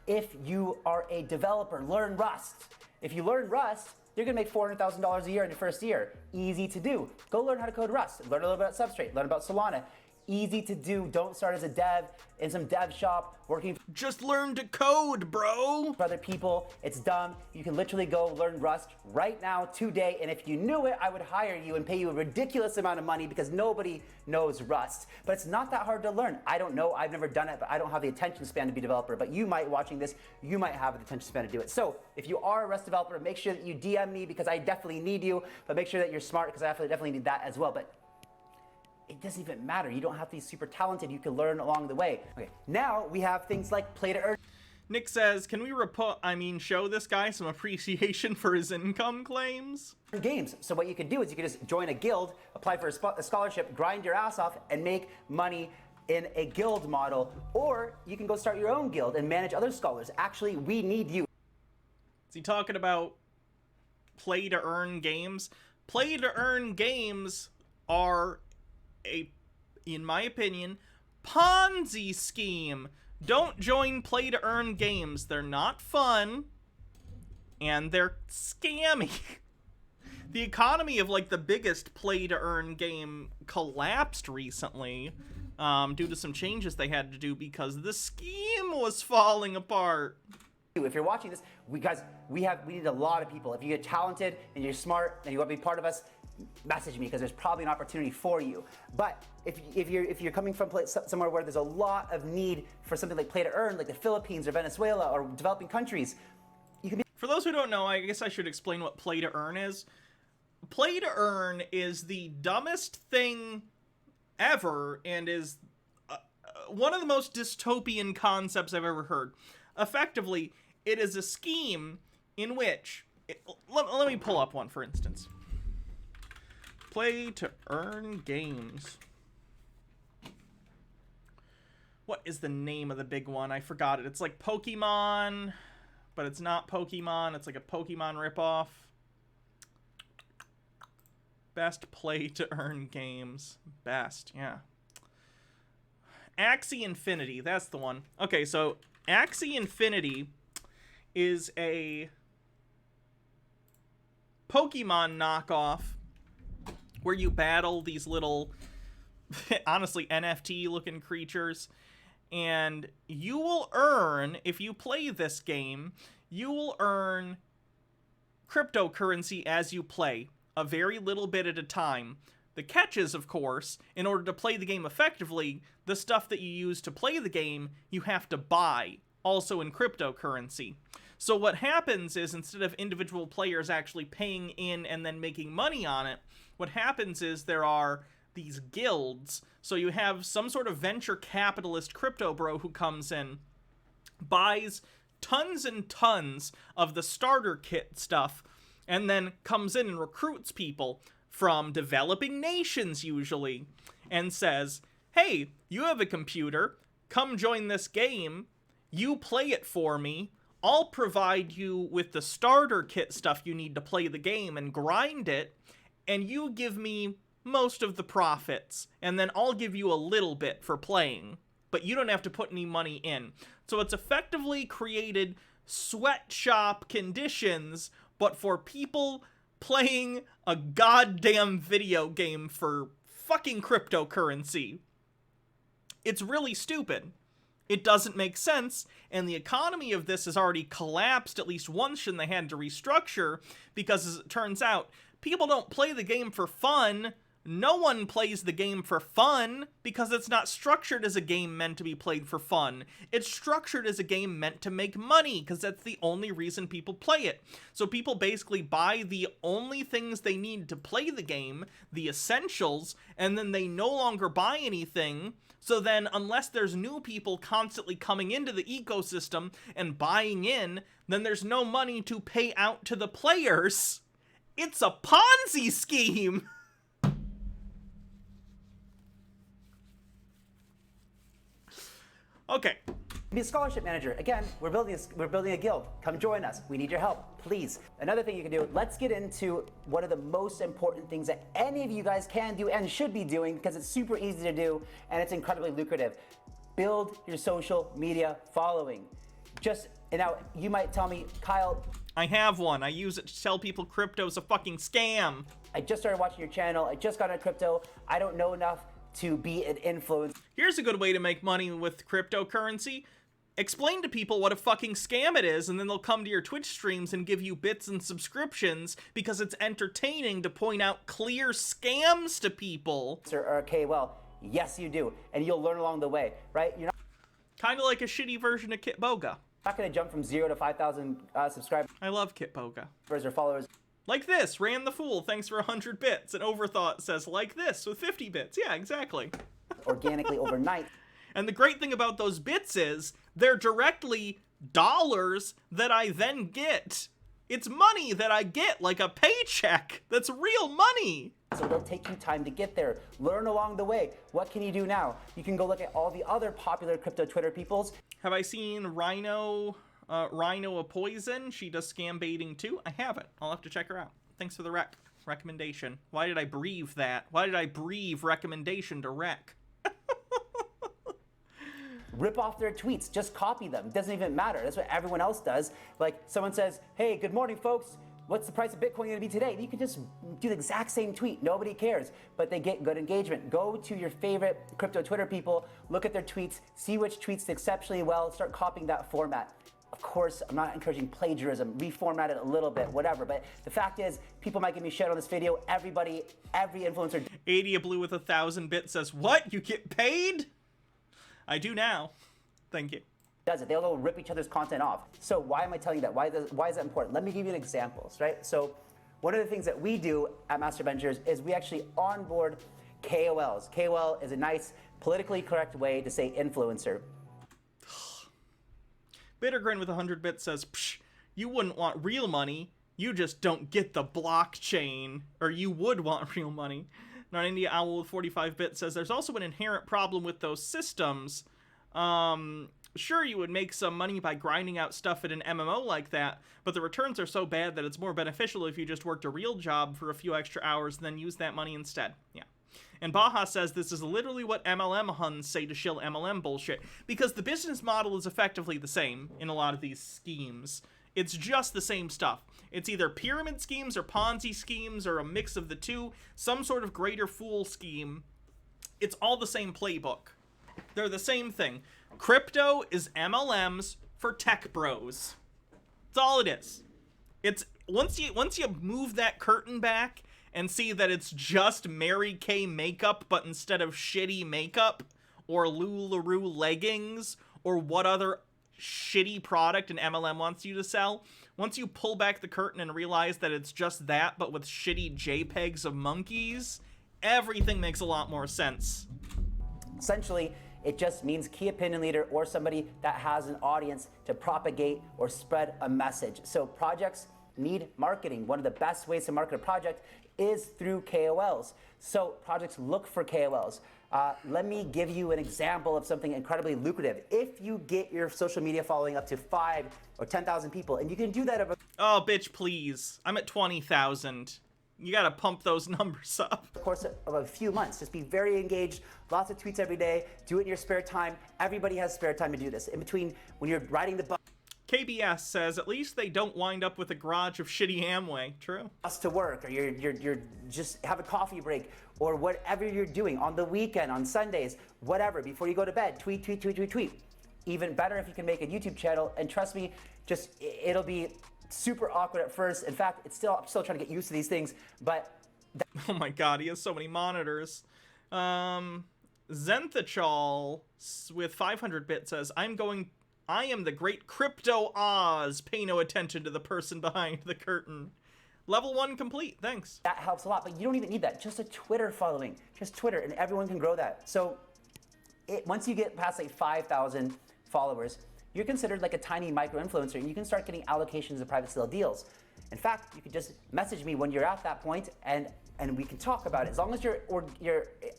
If you are a developer, learn Rust. If you learn Rust, you're gonna make $400,000 a year in your first year. Easy to do. Go learn how to code Rust. Learn a little bit about Substrate. Learn about Solana. Easy to do. Don't start as a dev in some dev shop working. Just learn to code, bro. For other people, it's dumb. You can literally go learn Rust right now, today. And if you knew it, I would hire you and pay you a ridiculous amount of money because nobody knows Rust. But it's not that hard to learn. I don't know. I've never done it, but I don't have the attention span to be a developer. But you might, watching this, you might have the attention span to do it. So if you are a Rust developer, make sure that you DM me because I definitely need you. But make sure that you're smart because I definitely need that as well. But it doesn't even matter. You don't have to be super talented. You can learn along the way. Okay, now we have things like play to earn. Nick says, can we show this guy some appreciation for his income claims? Games. So what you can do is you can just join a guild, apply for a scholarship, grind your ass off, and make money in a guild model. Or you can go start your own guild and manage other scholars. Actually, we need you. Is he talking about play to earn games? Play to earn games are in my opinion, Ponzi scheme. Don't join play to earn games. They're not fun and they're scammy. The economy of like the biggest play to earn game collapsed recently due to some changes they had to do because the scheme was falling apart. If you're watching this, we need a lot of people. If you're talented and you're smart and you want to be part of us, message me because there's probably an opportunity for you. But if you're coming from somewhere where there's a lot of need for something like play to earn, like the Philippines or Venezuela or developing countries, you can be. For those who don't know, I guess I should explain what play to earn is. Play to earn is the dumbest thing ever and is one of the most dystopian concepts I've ever heard. Effectively, it is a scheme in which... let me pull up one, for instance. Play to earn games. What is the name of the big one? I forgot it. It's like Pokemon, but it's not Pokemon. It's like a Pokemon ripoff. Best play to earn games. Best, yeah. Axie Infinity, that's the one. Okay, so Axie Infinity is a Pokemon knockoff where you battle these little, honestly, NFT-looking creatures. And you will earn, if you play this game, you will earn cryptocurrency as you play, a very little bit at a time. The catch is, of course, in order to play the game effectively, the stuff that you use to play the game, you have to buy, also in cryptocurrency. So what happens is, instead of individual players actually paying in and then making money on it, what happens is there are these guilds. So you have some sort of venture capitalist crypto bro who comes in, buys tons and tons of the starter kit stuff, and then comes in and recruits people from developing nations usually, and says, hey, you have a computer, come join this game, you play it for me, I'll provide you with the starter kit stuff you need to play the game and grind it, and you give me most of the profits, and then I'll give you a little bit for playing, but you don't have to put any money in. So it's effectively created sweatshop conditions, but for people playing a goddamn video game for fucking cryptocurrency. It's really stupid. It doesn't make sense, and the economy of this has already collapsed at least once, and they had to restructure, because as it turns out, people don't play the game for fun. No one plays the game for fun, because it's not structured as a game meant to be played for fun. It's structured as a game meant to make money, because that's the only reason people play it. So people basically buy the only things they need to play the game, the essentials, and then they no longer buy anything. So then, unless there's new people constantly coming into the ecosystem and buying in, then there's no money to pay out to the players. It's a Ponzi scheme! Okay. Be a scholarship manager. Again, we're building a guild. Come join us. We need your help, please. Another thing you can do, let's get into one of the most important things that any of you guys can do and should be doing, because it's super easy to do and it's incredibly lucrative. Build your social media following. And now you might tell me, Kyle, I have one. I use it to tell people crypto's a fucking scam. I just started watching your channel. I just got into crypto. I don't know enough to be an influencer. Here's a good way to make money with cryptocurrency. Explain to people what a fucking scam it is, and then they'll come to your Twitch streams and give you bits and subscriptions because it's entertaining to point out clear scams to people. Okay, well, yes you do, and you'll learn along the way, right? You're not kind of like a shitty version of Kitboga. Not gonna jump from 0 to 5,000 subscribers. I love Kitboga. Or followers. Like this, Ran the Fool, thanks for 100 bits. And Overthought says, like this, with 50 bits. Yeah, exactly. Organically overnight. And the great thing about those bits is, they're directly dollars that I then get. It's money that I get, like a paycheck. That's real money. So it'll take you time to get there. Learn along the way. What can you do now? You can go look at all the other popular crypto Twitter peoples. Have I seen Rhino a Poison? She does scam baiting too. I haven't. I'll have to check her out. Thanks for the recommendation. Why did I breathe that? Why did I breathe recommendation to rec? Rip off their tweets. Just copy them. It doesn't even matter. That's what everyone else does. Like someone says, hey, good morning, folks. What's the price of Bitcoin going to be today? You can just do the exact same tweet. Nobody cares, but they get good engagement. Go to your favorite crypto Twitter people, look at their tweets, see which tweets exceptionally well, start copying that format. Of course, I'm not encouraging plagiarism, reformat it a little bit, whatever. But the fact is, people might give me shit on this video. Every influencer. 80 Blue with 1,000 bits says, what? You get paid? I do now. Thank you. Does it? They'll go rip each other's content off. So why am I telling you that? Why is that important? Let me give you examples, right? So one of the things that we do at Master Ventures is we actually onboard KOLs. KOL is a nice, politically correct way to say influencer. Bittergrin with 100 bits says, psh, you wouldn't want real money. You just don't get the blockchain. Or you would want real money. Not India Owl with 45 bits says, there's also an inherent problem with those systems. Sure, you would make some money by grinding out stuff at an MMO like that, but the returns are so bad that it's more beneficial if you just worked a real job for a few extra hours and then use that money instead. Yeah. And Baja says this is literally what MLM Huns say to shill MLM bullshit, because the business model is effectively the same in a lot of these schemes. It's just the same stuff. It's either pyramid schemes or Ponzi schemes or a mix of the two, some sort of greater fool scheme. It's all the same playbook. They're the same thing. Crypto is MLMs for tech bros. That's all it is. It's once you move that curtain back and see that it's just Mary Kay makeup, but instead of shitty makeup or LuLaRoe leggings or what other shitty product an MLM wants you to sell, once you pull back the curtain and realize that it's just that, but with shitty JPEGs of monkeys, everything makes a lot more sense. Essentially, it just means key opinion leader or somebody that has an audience to propagate or spread a message. So projects need marketing. One of the best ways to market a project is through KOLs. So projects look for KOLs. Let me give you an example of something incredibly lucrative. If you get your social media following up to 5 or 10,000 people, and you can do that over... Oh, bitch, please. I'm at 20,000. You gotta pump those numbers up. Of course, of a few months. Just be very engaged, lots of tweets every day, do it in your spare time. Everybody has spare time to do this. In between, when you're riding the bus... KBS says, at least they don't wind up with a garage of shitty Amway. True. ...bus to work, or you're just have a coffee break, or whatever you're doing on the weekend, on Sundays, whatever, before you go to bed, tweet. Even better if you can make a YouTube channel, and trust me, it'll be super awkward at first. In fact, I'm still trying to get used to these things, but... Oh my god, he has so many monitors. Zenthachal with 500 bits says, I am the great Crypto Oz. Pay no attention to the person behind the curtain. Level 1 complete, thanks. That helps a lot, but you don't even need that. Just a Twitter following. Just Twitter, and everyone can grow that. So once you get past like 5,000 followers, you're considered like a tiny micro-influencer, and you can start getting allocations of private sale deals. In fact, you can just message me when you're at that point, and we can talk about it, as long as your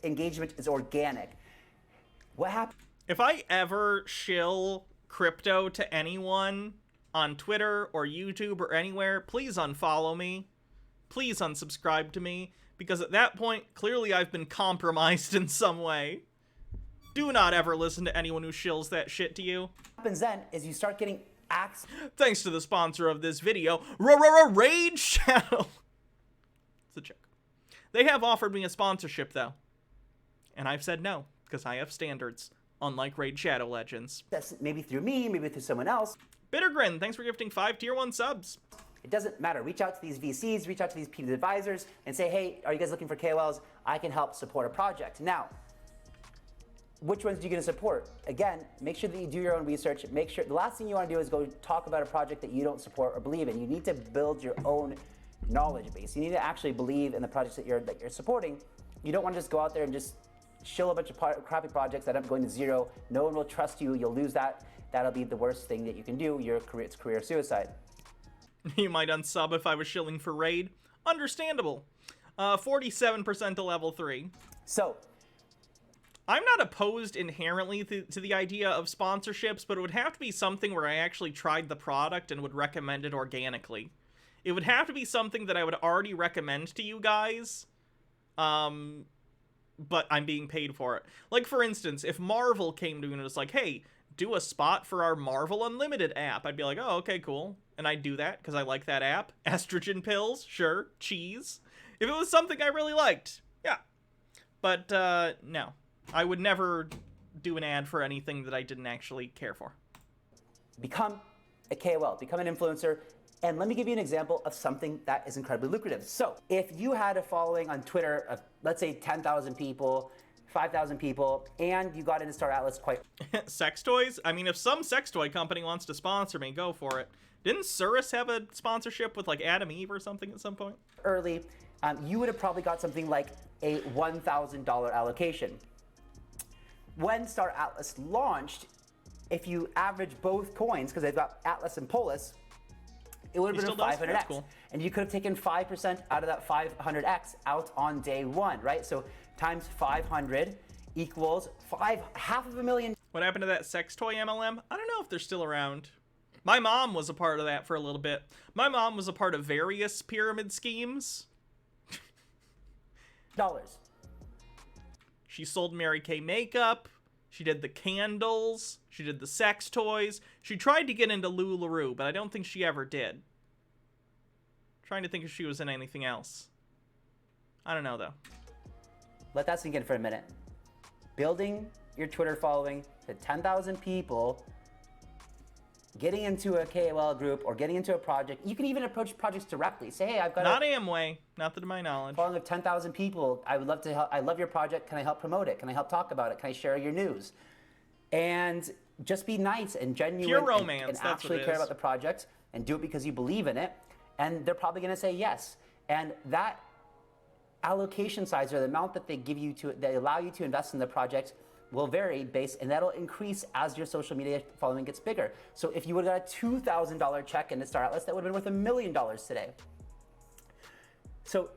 engagement is organic. What happened? If I ever shill crypto to anyone on Twitter or YouTube or anywhere, please unfollow me. Please unsubscribe to me, because at that point, clearly I've been compromised in some way. Do not ever listen to anyone who shills that shit to you. What happens then is you start getting acts. Thanks to the sponsor of this video, Rage Channel. It's a joke. They have offered me a sponsorship, though. And I've said no, because I have standards, unlike Raid Shadow Legends. That's maybe through me, maybe through someone else. Bittergrin, thanks for gifting 5 tier 1 subs. It doesn't matter. Reach out to these VCs, reach out to these people advisors, and say, hey, are you guys looking for KOLs? I can help support a project. Now, which ones are you going to support? Again, make sure that you do your own research. Make sure the last thing you want to do is go talk about a project that you don't support or believe in. You need to build your own knowledge base. You need to actually believe in the projects that you're supporting. You don't want to just go out there and just shill a bunch of crappy projects that end up going to zero. No one will trust you. You'll lose that. That'll be the worst thing that you can do. It's career suicide. You might unsub if I was shilling for Raid. Understandable. 47% to level 3. So, I'm not opposed inherently to the idea of sponsorships, but it would have to be something where I actually tried the product and would recommend it organically. It would have to be something that I would already recommend to you guys, but I'm being paid for it. Like, for instance, if Marvel came to me and was like, hey, do a spot for our Marvel Unlimited app, I'd be like, oh, okay, cool. And I'd do that because I like that app. Estrogen pills, sure. Cheese. If it was something I really liked, yeah. But, no. I would never do an ad for anything that I didn't actually care for. Become a KOL, become an influencer. And let me give you an example of something that is incredibly lucrative. So if you had a following on Twitter of, let's say, 10,000 people, 5,000 people, and you got into Star Atlas quite... Sex toys? I mean, if some sex toy company wants to sponsor me, go for it. Didn't Surus have a sponsorship with, like, Adam Eve or something at some point? Early, you would have probably got something like a $1,000 allocation. When Star Atlas launched, if you average both coins, because they've got Atlas and Polis, it would have been a 500x. Cool. And you could have taken 5% out of that 500x out on day one, right? So times 500 equals $500,000. What happened to that sex toy MLM? I don't know if they're still around. My mom was a part of that for a little bit. My mom was a part of various pyramid schemes. Dollars. She sold Mary Kay makeup. She did the candles. She did the sex toys. She tried to get into LuLaRoe, but I don't think she ever did. Trying to think if she was in anything else. I don't know, though. Let that sink in for a minute. Building your Twitter following to 10,000 people, getting into a KOL group or getting into a project. You can even approach projects directly. Say, hey, I've got not Amway, not to my knowledge. Following of 10,000 people. I would love to help. I love your project. Can I help promote it? Can I help talk about it? Can I share your news? And just be nice and genuine. Pure romance. And actually care about the project and do it because you believe in it. And they're probably going to say yes. And that allocation size, or the amount that they give you to, they allow you to invest in the project, will vary and that'll increase as your social media following gets bigger. So if you would have got a $2,000 check into Star Atlas, that would have been worth $1 million today. So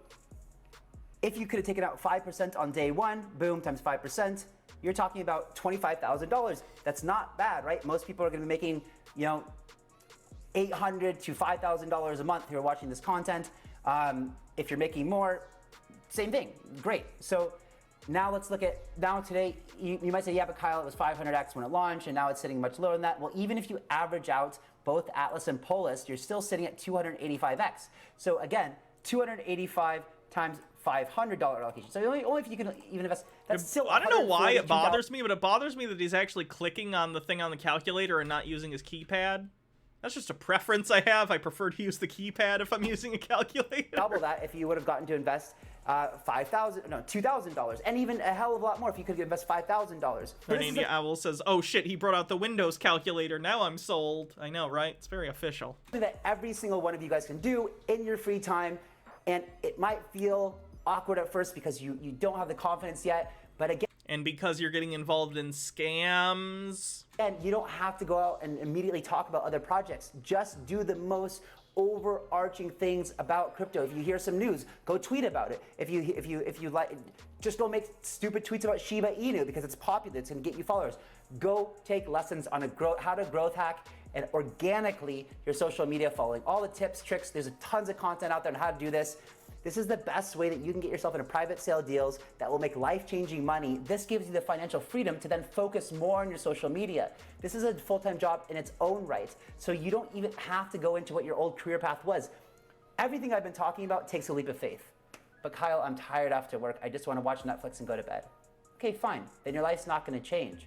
if you could have taken out 5% on day one, boom, times 5%, you're talking about $25,000. That's not bad, right? Most people are going to be making, you know, $800 to $5,000 a month who are watching this content. If you're making more, same thing, great. So now let's look at, now today, you might say, yeah, but Kyle, it was 500x when it launched, and now it's sitting much lower than that. Well, even if you average out both Atlas and Polis, you're still sitting at 285x. So again, 285 times $500 allocation. So only if you can even invest, that's still I don't know why it bothers me, but it bothers me that he's actually clicking on the thing on the calculator and not using his keypad. That's just a preference I have. I prefer to use the keypad if I'm using a calculator. Double that if you would have gotten to invest $2,000, and even a hell of a lot more if you could invest $5,000. India Owl says, "Oh shit, he brought out the Windows calculator. Now I'm sold." I know, right? It's very official. That every single one of you guys can do in your free time, and it might feel awkward at first because you don't have the confidence yet, but again. And because you're getting involved in scams. And you don't have to go out and immediately talk about other projects. Just do the most overarching things about crypto. If you hear some news, go tweet about it. If you like, just don't make stupid tweets about Shiba Inu because it's popular. It's going to get you followers. Go take lessons on how to growth hack and organically your social media following. All the tips, tricks. There's tons of content out there on how to do this. This is the best way that you can get yourself into private sale deals that will make life-changing money. This gives you the financial freedom to then focus more on your social media. This is a full-time job in its own right, so you don't even have to go into what your old career path was. Everything I've been talking about takes a leap of faith. But Kyle, I'm tired after work. I just want to watch Netflix and go to bed. Okay, fine. Then your life's not going to change.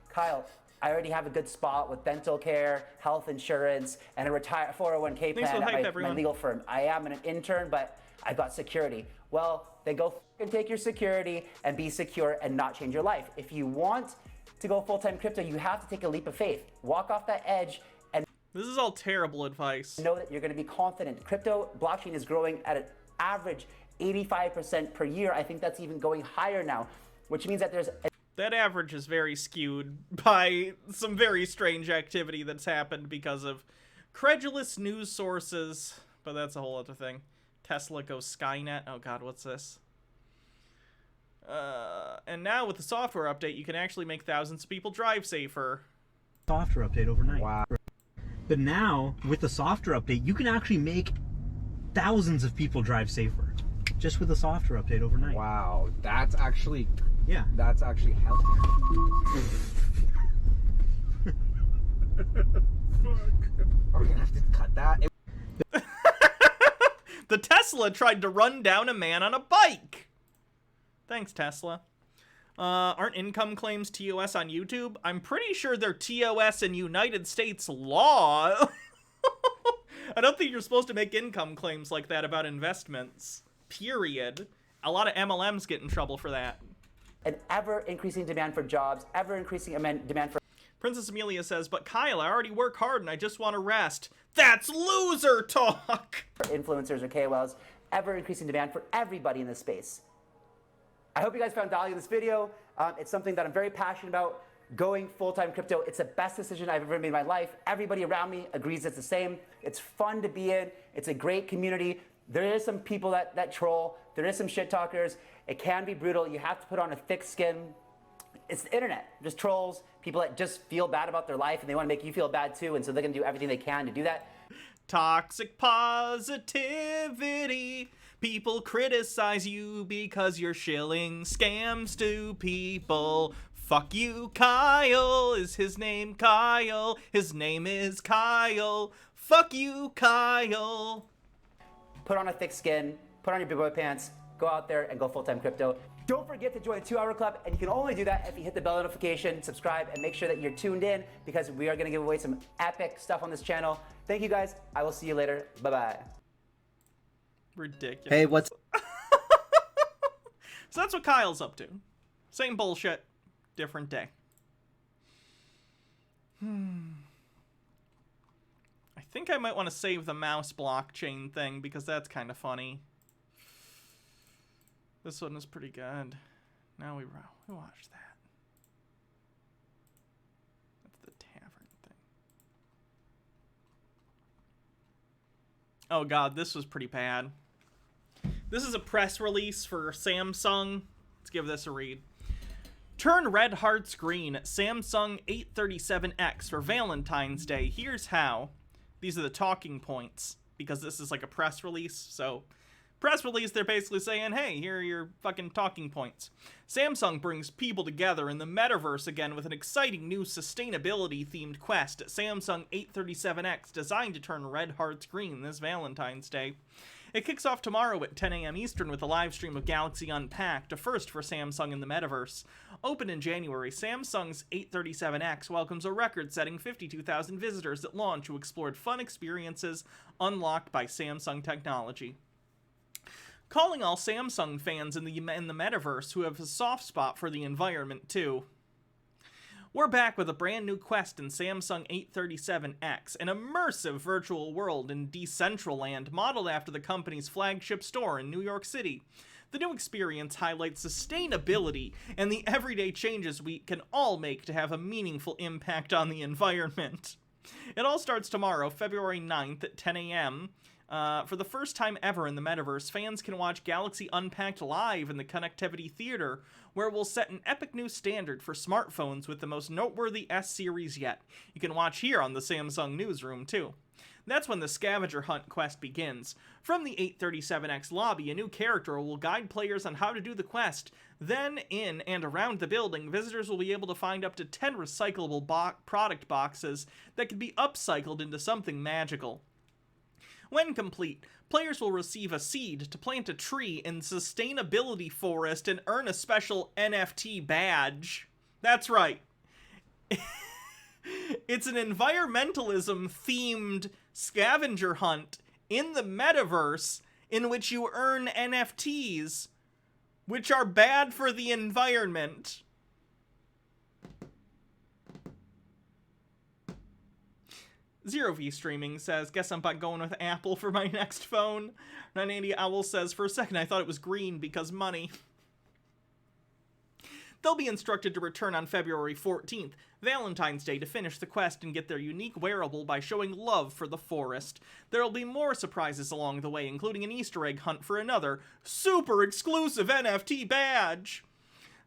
Kyle, I already have a good spot with dental care, health insurance, and a 401k plan at my legal firm. I am an intern, but I've got security. Well, then go and take your security and be secure and not change your life. If you want to go full-time crypto, you have to take a leap of faith. Walk off that edge and... This is all terrible advice. Know that you're going to be confident. Crypto blockchain is growing at an average 85% per year. I think that's even going higher now, which means that there's... That average is very skewed by some very strange activity that's happened because of credulous news sources, but that's a whole other thing. Tesla goes Skynet. Oh god, what's this? And now with the software update, you can actually make thousands of people drive safer. Software update overnight. Wow. But now, with the software update, you can actually make thousands of people drive safer. Just with the software update overnight. Wow, that's actually... Yeah. That's actually healthy. Are we gonna have to cut that? The Tesla tried to run down a man on a bike. Thanks, Tesla. Aren't income claims TOS on YouTube? I'm pretty sure they're TOS in United States law. I don't think you're supposed to make income claims like that about investments. Period. A lot of MLMs get in trouble for that. An ever-increasing demand for jobs, ever-increasing demand for... Princess Amelia says, but Kyle, I already work hard and I just want to rest. That's loser talk! For influencers or KOLs, ever-increasing demand for everybody in this space. I hope you guys found value in this video. It's something that I'm very passionate about. Going full-time crypto, it's the best decision I've ever made in my life. Everybody around me agrees it's the same. It's fun to be in. It's a great community. There is some people that troll. There is some shit talkers. It can be brutal. You have to put on a thick skin. It's the internet. Just trolls, people that just feel bad about their life and they want to make you feel bad too, and so they're going to do everything they can to do that. Toxic positivity. People criticize you because you're shilling scams to people. Fuck you, Kyle. Is his name Kyle? His name is Kyle. Fuck you, Kyle. Put on a thick skin, put on your big boy pants, go out there and go full-time crypto. Don't forget to join the 2-Hour Club, and you can only do that if you hit the bell notification, subscribe, and make sure that you're tuned in because we are going to give away some epic stuff on this channel. Thank you guys. I will see you later. Bye-bye. Ridiculous. Hey, what's... So that's what Kyle's up to. Same bullshit, different day. I think I might want to save the mouse blockchain thing because that's kind of funny. This one is pretty good. Now we watch that. That's the tavern thing. Oh god, this was pretty bad. This is a press release for Samsung. Let's give this a read. Turn red hearts green at Samsung 837X for Valentine's Day. Here's how. These are the talking points, because this is like a press release, so... Press release, they're basically saying, hey, here are your fucking talking points. Samsung brings people together in the metaverse again with an exciting new sustainability-themed quest at Samsung 837X designed to turn red hearts green this Valentine's Day. It kicks off tomorrow at 10 a.m. Eastern with a live stream of Galaxy Unpacked, a first for Samsung in the metaverse. Open in January, Samsung's 837X welcomes a record-setting 52,000 visitors at launch who explored fun experiences unlocked by Samsung technology. Calling all Samsung fans in the metaverse who have a soft spot for the environment, too. We're back with a brand new quest in Samsung 837X, an immersive virtual world in Decentraland modeled after the company's flagship store in New York City. The new experience highlights sustainability and the everyday changes we can all make to have a meaningful impact on the environment. It all starts tomorrow, February 9th at 10 a.m., for the first time ever in the metaverse, fans can watch Galaxy Unpacked live in the Connectivity Theater, where we'll set an epic new standard for smartphones with the most noteworthy S-series yet. You can watch here on the Samsung Newsroom, too. That's when the scavenger hunt quest begins. From the 837X lobby, a new character will guide players on how to do the quest. Then, in and around the building, visitors will be able to find up to 10 recyclable product boxes that can be upcycled into something magical. When complete, players will receive a seed to plant a tree in Sustainability Forest and earn a special NFT badge. That's right. It's an environmentalism-themed scavenger hunt in the metaverse in which you earn NFTs, which are bad for the environment. Zero V Streaming says, guess I'm going with Apple for my next phone. 980 Owl says, for a second I thought it was green because money. They'll be instructed to return on February 14th, Valentine's Day, to finish the quest and get their unique wearable by showing love for the forest. There'll be more surprises along the way, including an Easter egg hunt for another super exclusive NFT badge.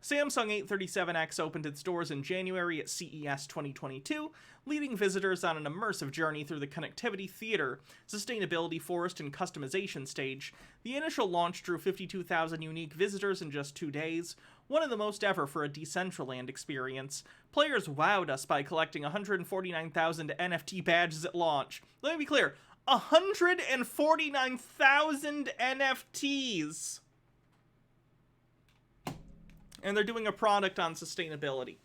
Samsung 837X opened its doors in January at CES 2022, leading visitors on an immersive journey through the Connectivity Theater, Sustainability Forest, and Customization stage. The initial launch drew 52,000 unique visitors in just 2 days, one of the most ever for a Decentraland experience. Players wowed us by collecting 149,000 NFT badges at launch. Let me be clear, 149,000 NFTs! And they're doing a product on sustainability.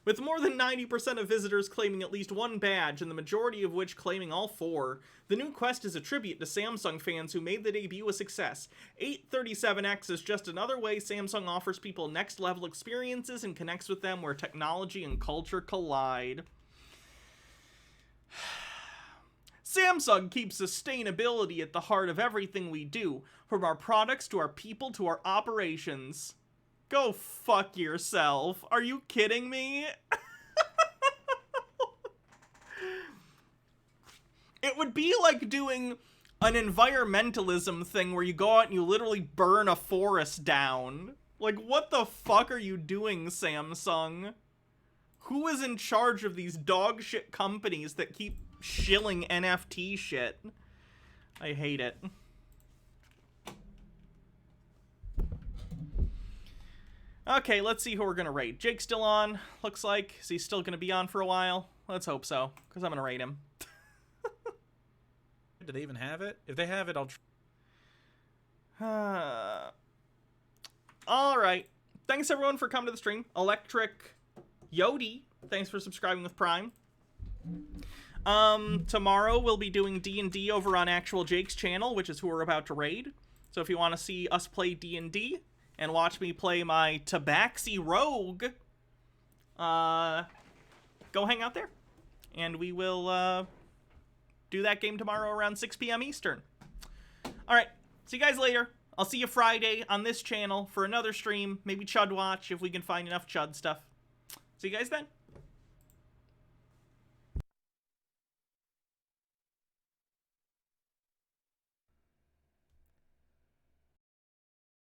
With more than 90% of visitors claiming at least one badge, and the majority of which claiming all 4, the new Quest is a tribute to Samsung fans who made the debut a success. 837X is just another way Samsung offers people next-level experiences and connects with them where technology and culture collide. Samsung keeps sustainability at the heart of everything we do, from our products to our people to our operations. Go fuck yourself. Are you kidding me? It would be like doing an environmentalism thing where you go out and you literally burn a forest down. Like, what the fuck are you doing, Samsung? Who is in charge of these dog shit companies that keep shilling NFT shit? I hate it. Okay, let's see who we're gonna raid. Jake's still on, looks like. Is he still gonna be on for a while? Let's hope so, because I'm gonna raid him. Do they even have it? If they have it, I'll Alright. Thanks everyone for coming to the stream. Electric Yodi, thanks for subscribing with Prime. Tomorrow we'll be doing D&D over on Actual Jake's channel, which is who we're about to raid. So if you want to see us play D&D and watch me play my Tabaxi Rogue, go hang out there. And we will do that game tomorrow around 6 p.m. Eastern. Alright, see you guys later. I'll see you Friday on this channel for another stream. Maybe Chud Watch if we can find enough Chud stuff. See you guys then.